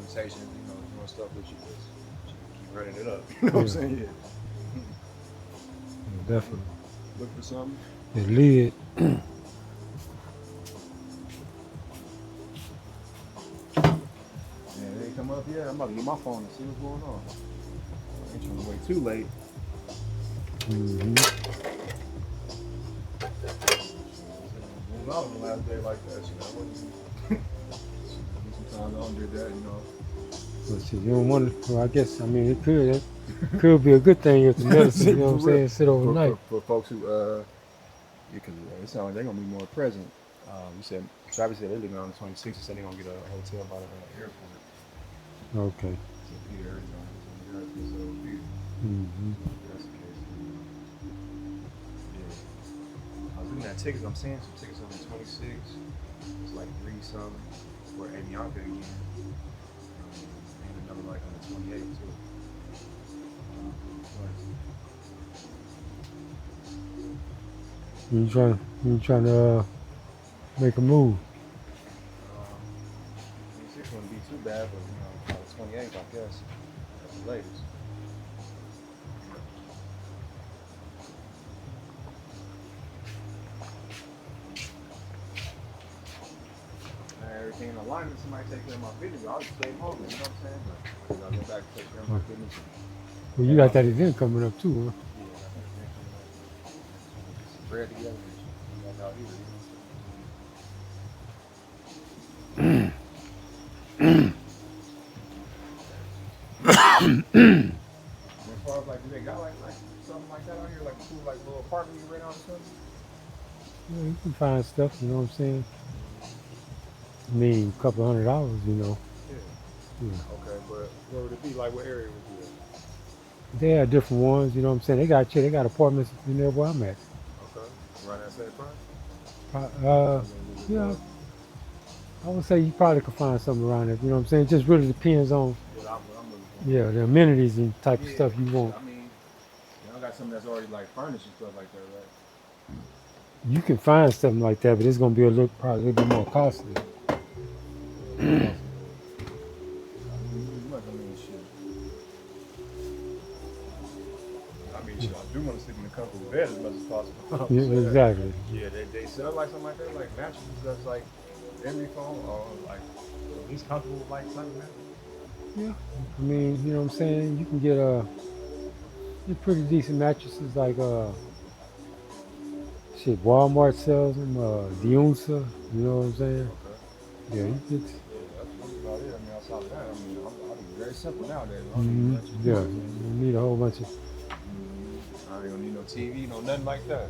temptation, doing stuff that you just keep running it up. You know what I'm saying? Yeah. Definitely. Look for something. The lid. Yeah, they ain't come up yet. I'm about to get my phone and see what's going on. I ain't trying to wait too late. Mm-hmm. I was the last day like that, sometimes I don't do that, But shit, you don't want to. Well, I guess it could be a good thing if the medicine, you know what I'm saying, sit overnight. For folks who, because it sounds like they're gonna be more present. You said Travis said they're leaving on the 26th. He said they're gonna get a hotel by the airport. Okay. So Peter, Arizona, so Peter. Mm-hmm. That's the case. Yeah. I was looking at tickets. I'm seeing some tickets on the 26th. It's like 3 something for Avianca again. And another like on the 28th too. You trying to make a move? 26 wouldn't be too bad, but by the 28th, I guess that's the latest. Everything in alignment, somebody take care of my business. I'll just stay home, you know what I'm saying? But I gotta go back and take care of my business. Well, you got that event coming up too, huh? Yeah, I got some bread together. Out here, as far as like, do they got like something like that out here, like a cool like little apartment you rent out or something? Yeah, you can find stuff, you know what I'm saying? A couple $100, Yeah. Yeah. Okay, but where would it be? Like, what area would it be? They have different ones, you know what I'm saying? They got apartments in there where I'm at. Okay. Around that same price? Yeah, I would say you probably could find something around there, you know what I'm saying? It just really depends on, Yeah, I'm looking for. yeah, the amenities and type of stuff you want. I mean, y'all got something that's already like furnished and stuff like that, right? You can find something like that, but it's gonna be probably a little bit more costly. Shit, I do want to sleep in a comfortable bed as much as possible. Yeah, exactly. Yeah, they sell like something like that, like mattresses that's like memory foam or like at least comfortable like type of mattress. Yeah, you know what I'm saying? You can get pretty decent mattresses like shit. Walmart sells them. Diunsa, you know what I'm saying? Okay. Yeah, you get. Yeah, that's about it. Outside of that, I'll be very simple nowadays. Yeah, you need a whole bunch of. I ain't gonna need no TV, no nothing like that.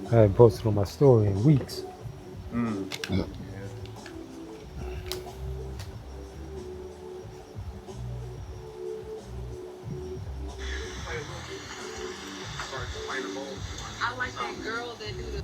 I haven't posted on my story in weeks. Yeah. I like that girl that do the.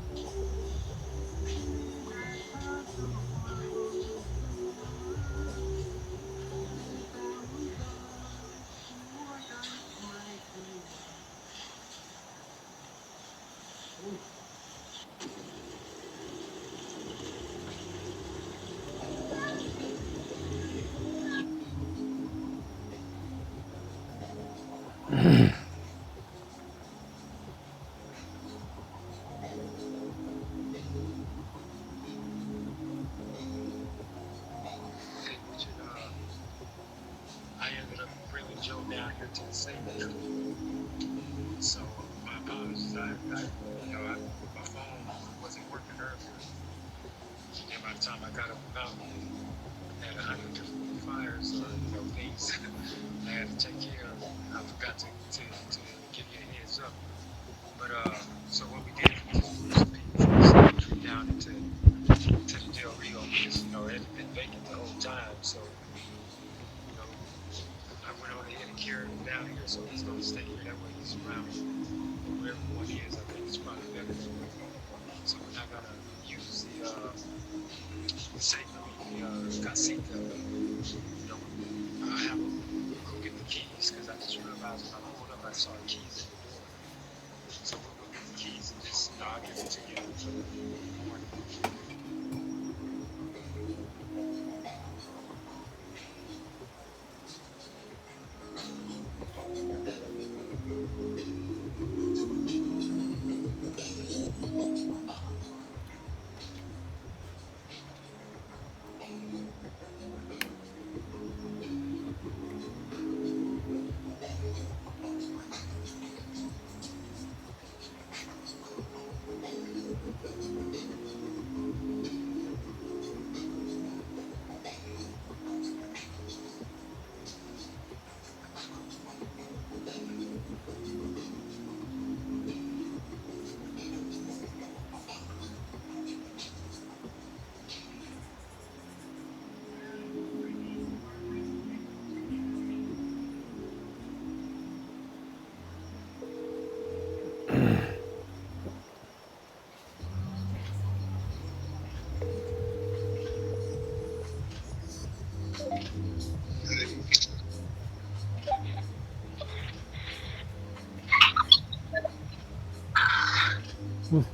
I ended up bringing Joe down here to the same tree. So my apologies. My phone wasn't working earlier. And by the time I got up and out, I had 100 different fires or things I had to take care of. And I forgot to give you a heads up. But so what we did was just move some people from the same tree down into the Del Rio because it had been vacant the whole time. So I went on ahead and carried them down here, so he's gonna stay here. That way he's around where everyone is. I think it's probably better that way. So we're not gonna use the safe, the casita. You know, I have him go get the keys because I just realized when I pulled up, I saw keys in the door. So we'll go get the keys and just, I'll give it to you in the morning.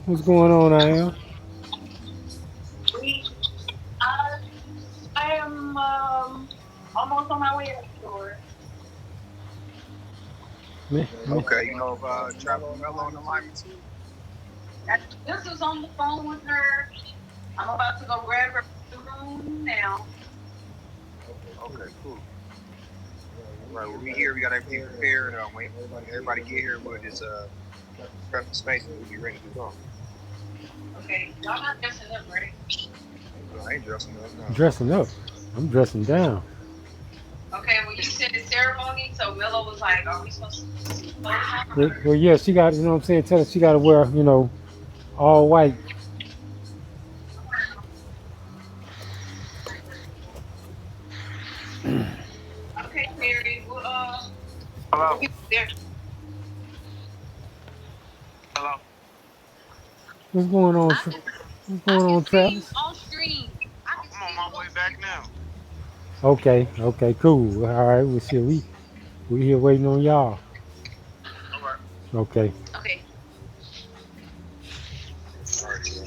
What's going on, I am? I am almost on my way to the store. Okay, you know if Travel Mello on the line too? This is on the phone with her. I'm about to go grab her room now. Okay, cool. All right, well, we here. We got everything prepared. Wait, everybody get here. We'll just prep the space and we'll be ready to go. Okay, y'all not dressing up, right? No, I ain't dressing up. No. Dressing up. I'm dressing down. Okay, well, you said the ceremony, so Willow was like, are we supposed to Well, yeah, she got, you know what I'm saying? Tell her she got to wear, all white. Okay, Mary, Hello. we'll get there. Hello. What's going on? What's I going can on, see you Travis? on stream. I'm on my way back now. Okay, cool. All right, we'll see. We here waiting on y'all. All right. Okay. Okay. All right, yeah.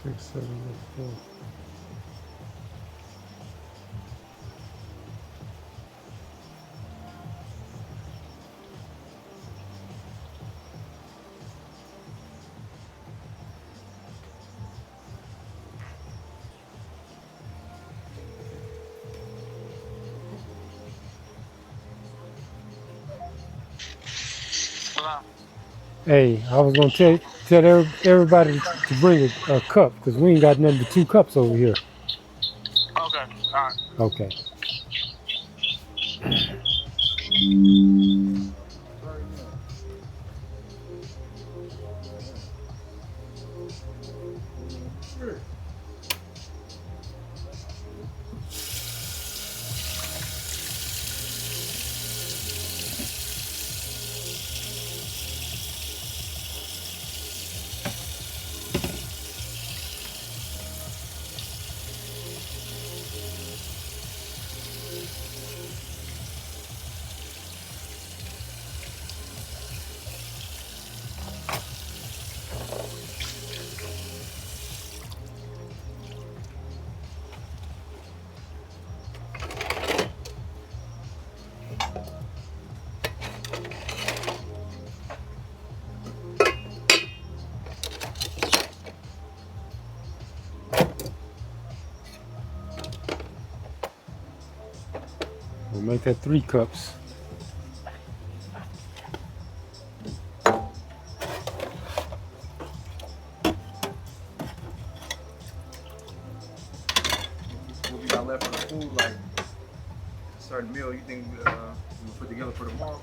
6, 7, 4. Hey, I was gonna tell everybody to bring a cup because we ain't got nothing but 2 cups over here. Okay. All right. Okay. We'll make that 3 cups. What we got left on the food, like a certain meal you think we'll put together for tomorrow?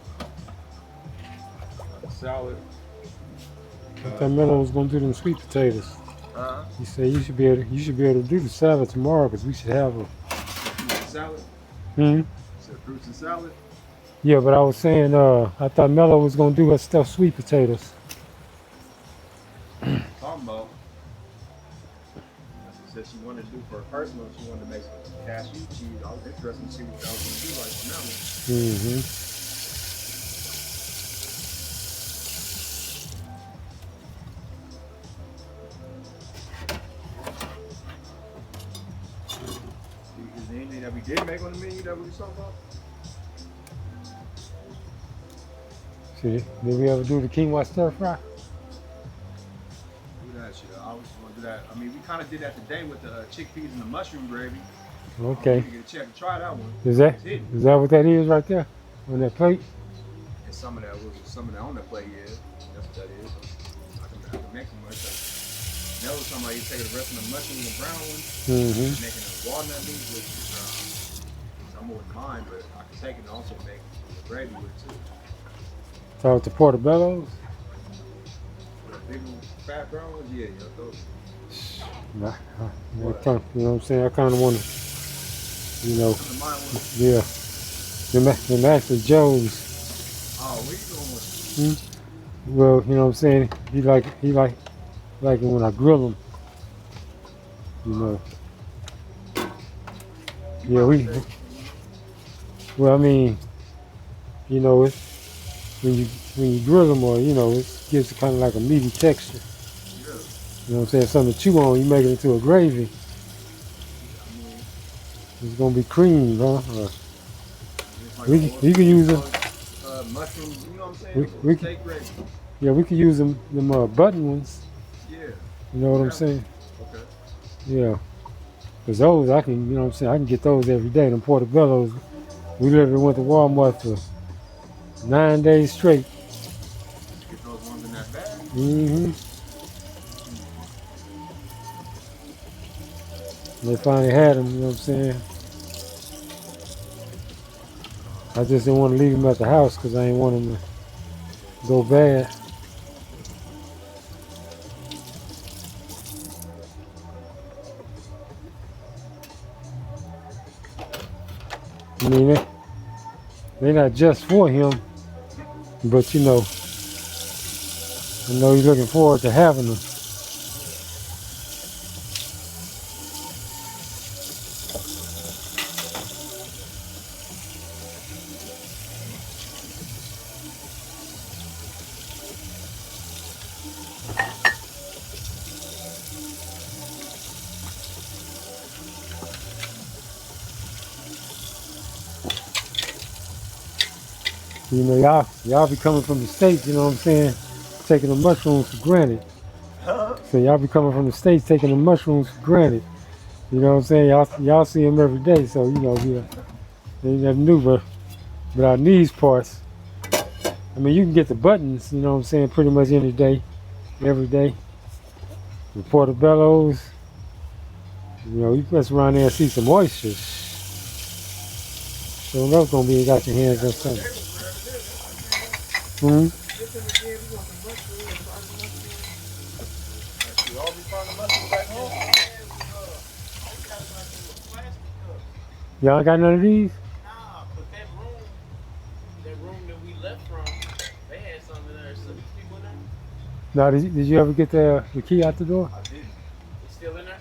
Like a salad. I thought Mello was gonna do them sweet potatoes. He said you should be able to do the salad tomorrow because we should have a Fruits and salad. So fruits and salad. Yeah, but I was saying I thought Mello was gonna do her stuffed sweet potatoes. Talking about. She said she wanted to do for her personal. She wanted to make some cashew cheese. I was interested to see what that was gonna do like on that one. Is there anything that we did make on the menu that we was talking about? See, did we ever do the quinoa stir fry? Do that shit. I always want to do that. I mean, we kind of did that today with the chickpeas and the mushroom gravy. Okay. Get a check and try that one. Is that what that is right there on that plate? And some of that on that plate, yeah. That's what that is. I can make some like that. That was something like you take the rest of the mushroom and brown one, making a walnut meat with some with mine, but I can take it and also make the gravy with it too. Talk to portobellos. The big fat brown ones, yeah, those. Nah, you know what I'm saying? I kind of want to, yeah. Them actually Joe's. Oh, where you going with it? Well, you know what I'm saying? He like it when I grill them. Yeah, well, I mean, it's when you grill them, or it gives it kind of like a meaty texture. You know what I'm saying? Something to chew on. You make it into a gravy. It's gonna be cream, huh? We can use them. Mushrooms, you know what I'm saying? We can, yeah, we can use them button ones. Yeah. You know what I'm saying? Okay. Yeah. Cause those I can, you know what I'm saying? I can get those every day. Them portobellos. We literally went to Walmart for 9 days straight. Get those ones in that bag. They finally had them, you know what I'm saying? I just didn't want to leave them at the house because I didn't want them to go bad. I mean, they're not just for him, but I know he's looking forward to having them. You know, y'all be coming from the States, you know what I'm saying? Taking the mushrooms for granted. So y'all be coming from the States taking the mushrooms for granted. You know what I'm saying? Y'all see them every day, so you know, ain't nothing new, but our knees parts. I mean, you can get the buttons, you know what I'm saying, pretty much any day, every day. The portobellos, you know, you mess around there and see some oysters. So that's gonna be got your hands on something. Hmm? Listen again, we want some mushrooms, fried mushrooms. You all be finding mushrooms back home? Y'all got none of these? Nah, but that room that we left from, they had something in there. So these people in there, No, did you ever get the key out the door? I didn't. it's still in there.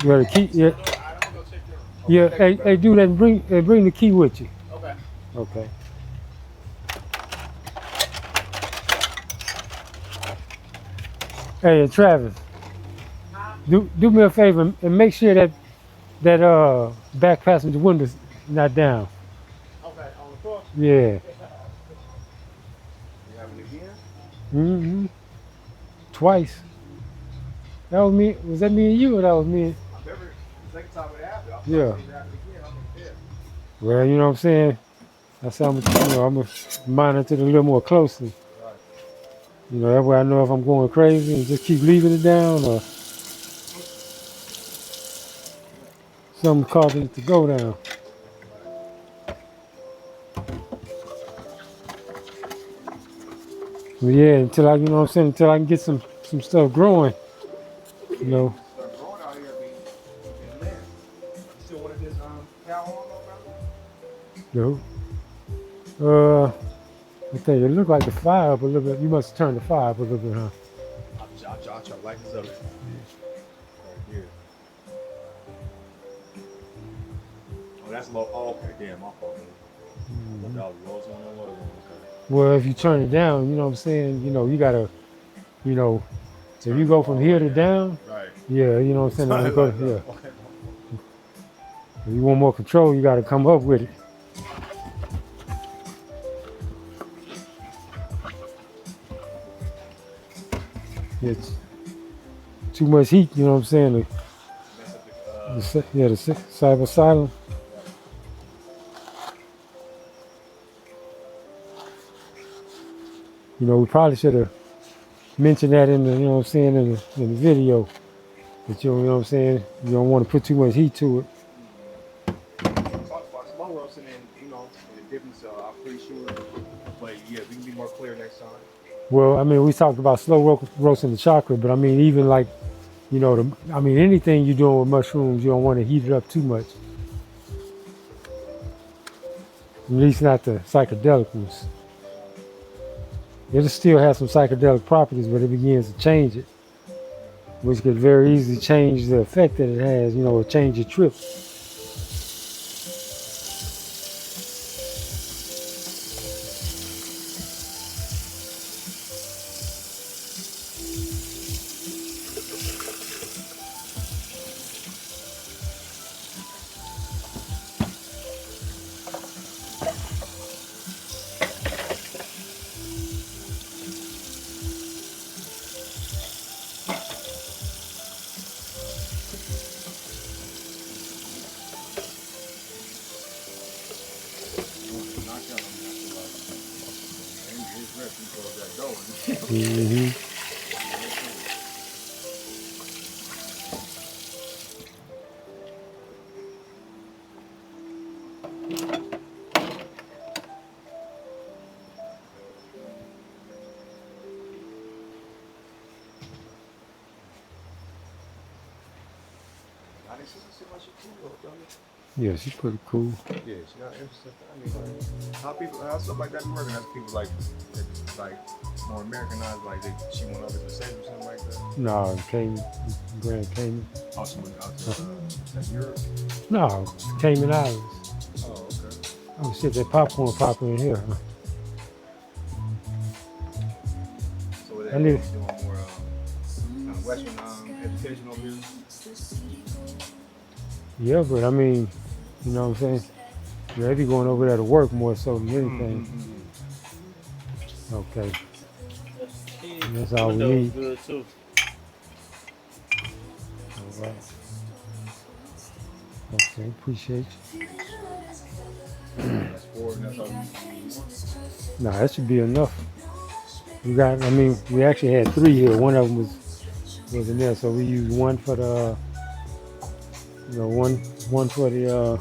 Yeah, the key. Yeah, I'm gonna go check them. yeah. Hey, do that. And bring the key with you. Okay. Okay. Hey, Travis, do me a favor and make sure that back passenger window's not down. Okay, on the floor. Yeah. You having it again? Mm-hmm. Twice. That was me. Was that me and you, or that was me? I remember the second time it happened. I Yeah. thought it happened again. I'm like, yeah. Well, you know what I'm saying. I said I'm gonna monitor it a little more closely. Right. You know, that way I know if I'm going crazy and just keep leaving it down, or something causing it to go down. But yeah, until you know what I'm saying, until I can get some stuff growing, you know. Start growing out here, been lit. You still wanted this cow horn though, No. I think it looked like the fire up a little bit. You must have turned the fire up a little bit, huh? I'll try to light this up. Right here. Oh, that's low. Oh, okay. Damn, my fault. That was lowest one on low. Okay. Well, if you turn it down, you know what I'm saying, you know, you gotta, you know, if you go from here to down, Right. yeah, you know what I'm saying, yeah. If you want more control, you gotta come up with it. It's too much heat, you know what I'm saying? The cyber silent. You know, we probably should have mentioned that in the, you know what I'm saying, in the video. But you know what I'm saying, you don't want to put too much heat to it. Talk about slow roasting and, you know, and the difference, I'm pretty sure. But yeah, we can be more clear next time. Well, I mean, we talked about slow roasting the chocolate, but I mean, even like, you know, anything you're doing with mushrooms, you don't want to heat it up too much. At least not the psychedelic ones. It'll still have some psychedelic properties, but it begins to change it, which could very easily change the effect that it has, you know, or change your trip. Mm-hmm. Yeah, she's pretty cool. Yeah, she got interesting. I mean, how stuff like that be working? How people like more Americanized, like she went over to the States or something like that? No, Grand Cayman. Oh, she went out to Europe? No, Cayman Islands. Oh, okay. Oh shit, that popcorn popping in here, huh? So I they're need- doing more kind of Western education over here? Yeah, but I mean, you know what I'm saying? Yeah, they be going over there to work more so than anything. Okay. Hey, That's all we window is need. good too. All right. Okay, appreciate you. That's four, and that's all you want. No, that should be enough. We got. I mean, we actually had 3 here. One of them was in there, so we used one for the, one for the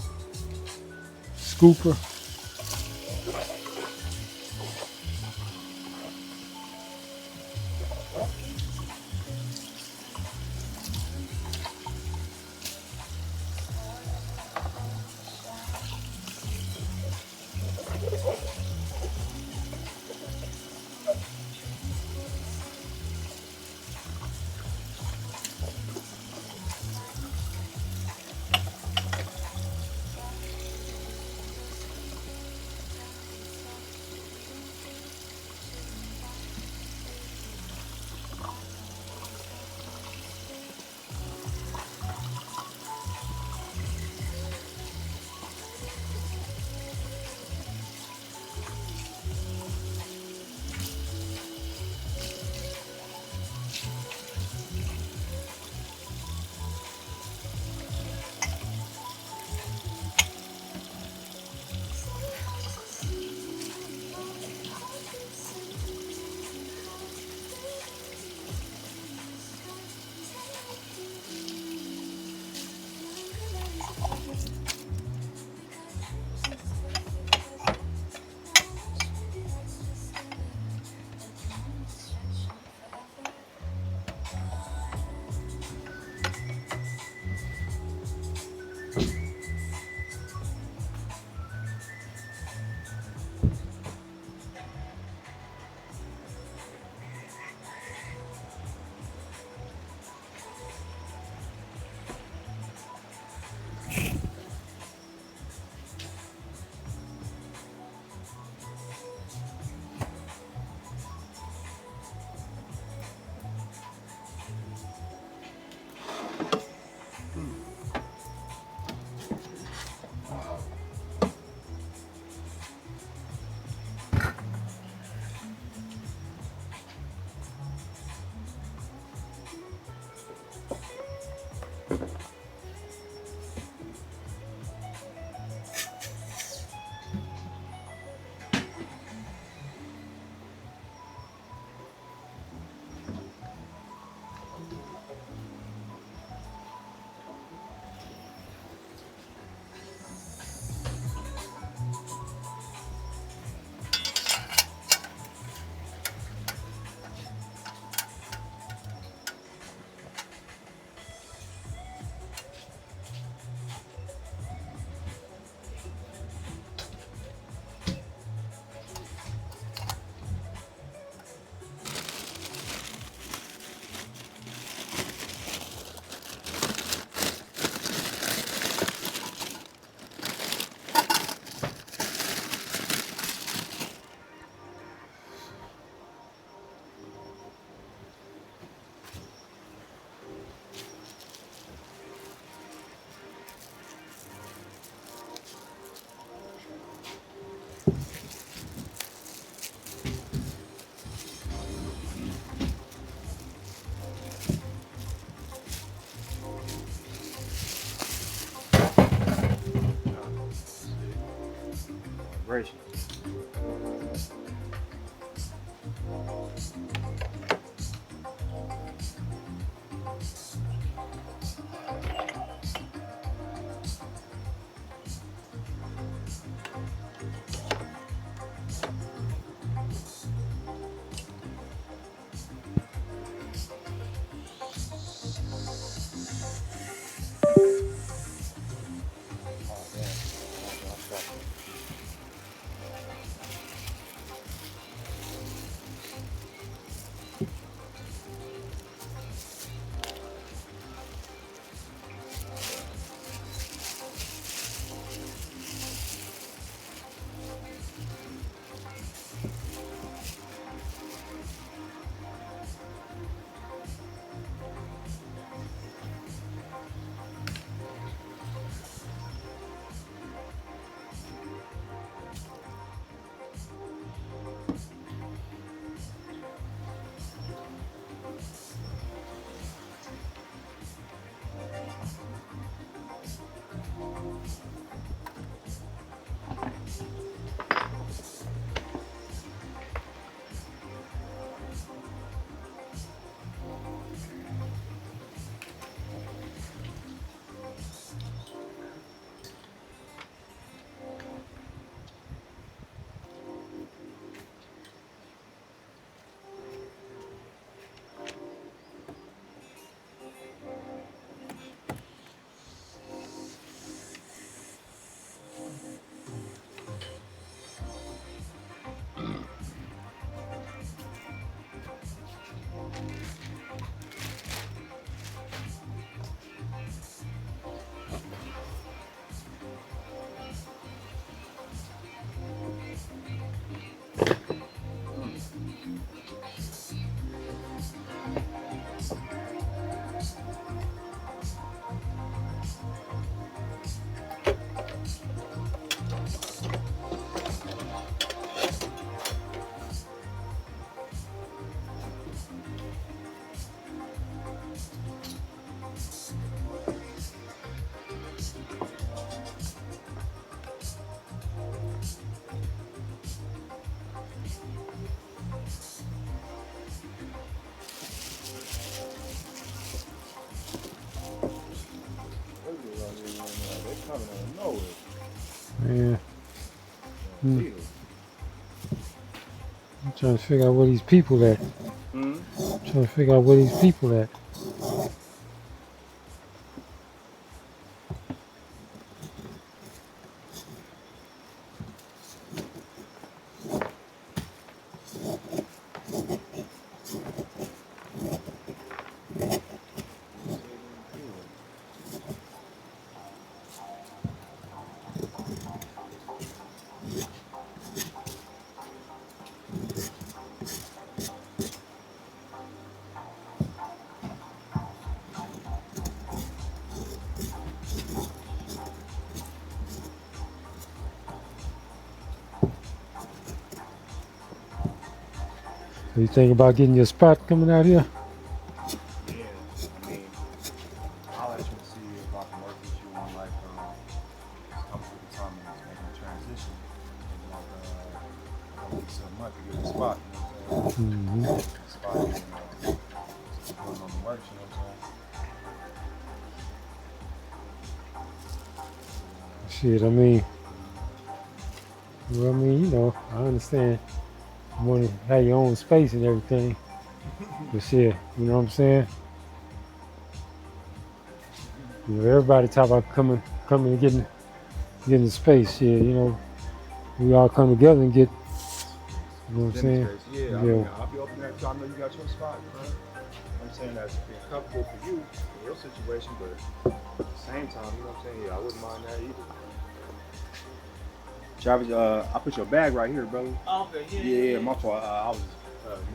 scooper. Perperation. Oh, damn. coming out of nowhere. Man, Beetle. I'm trying to figure out where these people at. Hmm? Trying to figure out where these people at. So you think about getting your spot coming out here? Yeah, I mean, I'll let you see if I can work with you on like come to the time and making a transition. Maybe like a week or a month to get the spot, you know what I'm saying? Mm-hmm. Get the spot and keep going on the work, you know what I'm saying? Shit, I mean, well, I mean, you know, I understand you want to have your own space and everything, but shit, you know what I'm saying? You know, everybody talk about coming and getting the space. Shit, you know, we all come together and get, you know what I'm saying? Demonstrates, yeah. I mean, I'll be open there. I know you got your spot, bro. I'm saying that's being comfortable for you, in your situation, but at the same time, you know what I'm saying? Yeah, I wouldn't mind that either. Travis, I put your bag right here, brother. Oh, okay, Yeah, my fault. I was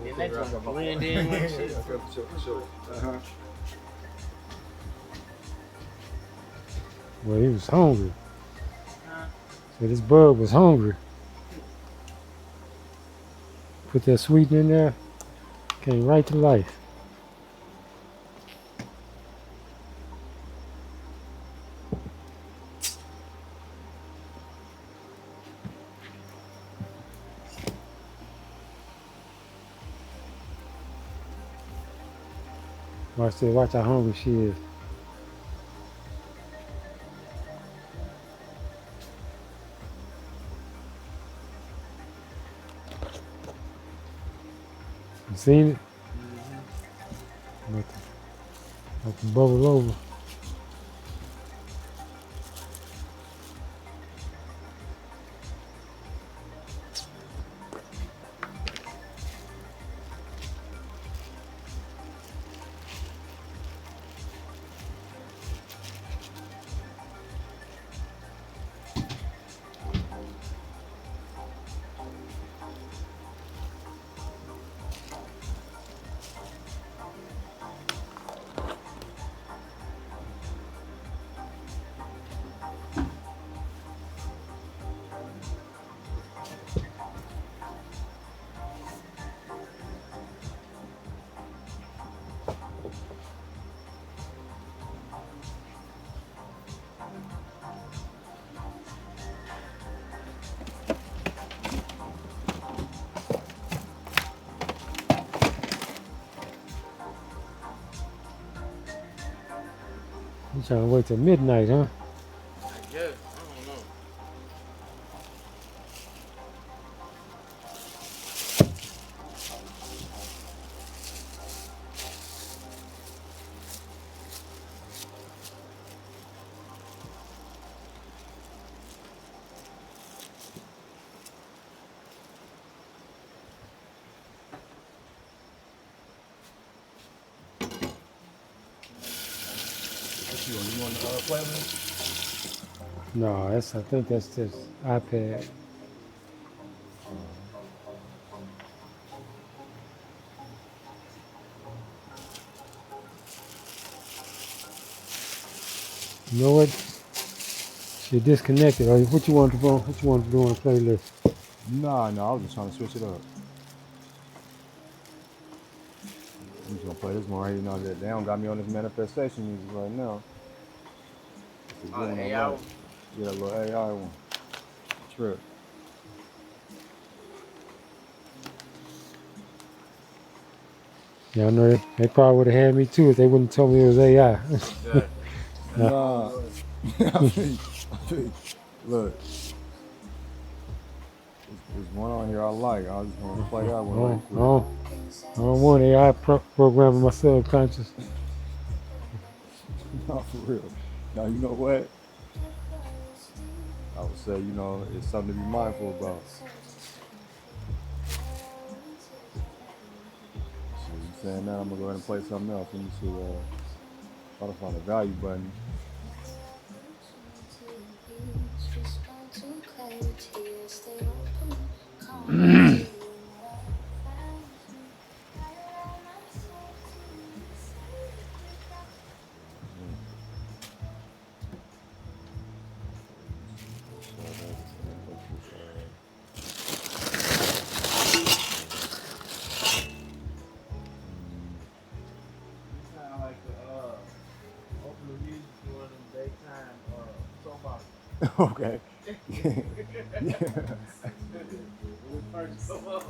And that joint blend in like shit. Okay, for sure. Uh-huh. Well, he was hungry. Huh? So this bug was hungry. Put that sweetener in there, came right to life. Watch how hungry she is. You seen it? About to bubble over. You trying to wait till midnight, huh? I guess. I don't know. What you on the playlist? No, I think that's just iPad. You know what? She disconnected. Or what you want to do? What you want to do on the playlist? No, I was just trying to switch it up. I'm just gonna play this one right here. Now that they don't got me on this manifestation music right now. It's Oh, doing the all AI right. Yeah, that little AI one. Trip. Yeah, I know they probably would have had me too if they wouldn't tell me it was AI. Nah. Look, there's one on here I like. I just want to play that one right quick. I don't want AI programming my subconscious. No, for real. Now, you know what? I would say, you know, it's something to be mindful about. So you saying now, I'm going to go ahead and play something else. Let me see. Try to find a value button. Sound like the open the music for one of them daytime soap operas. Okay. When it first come on.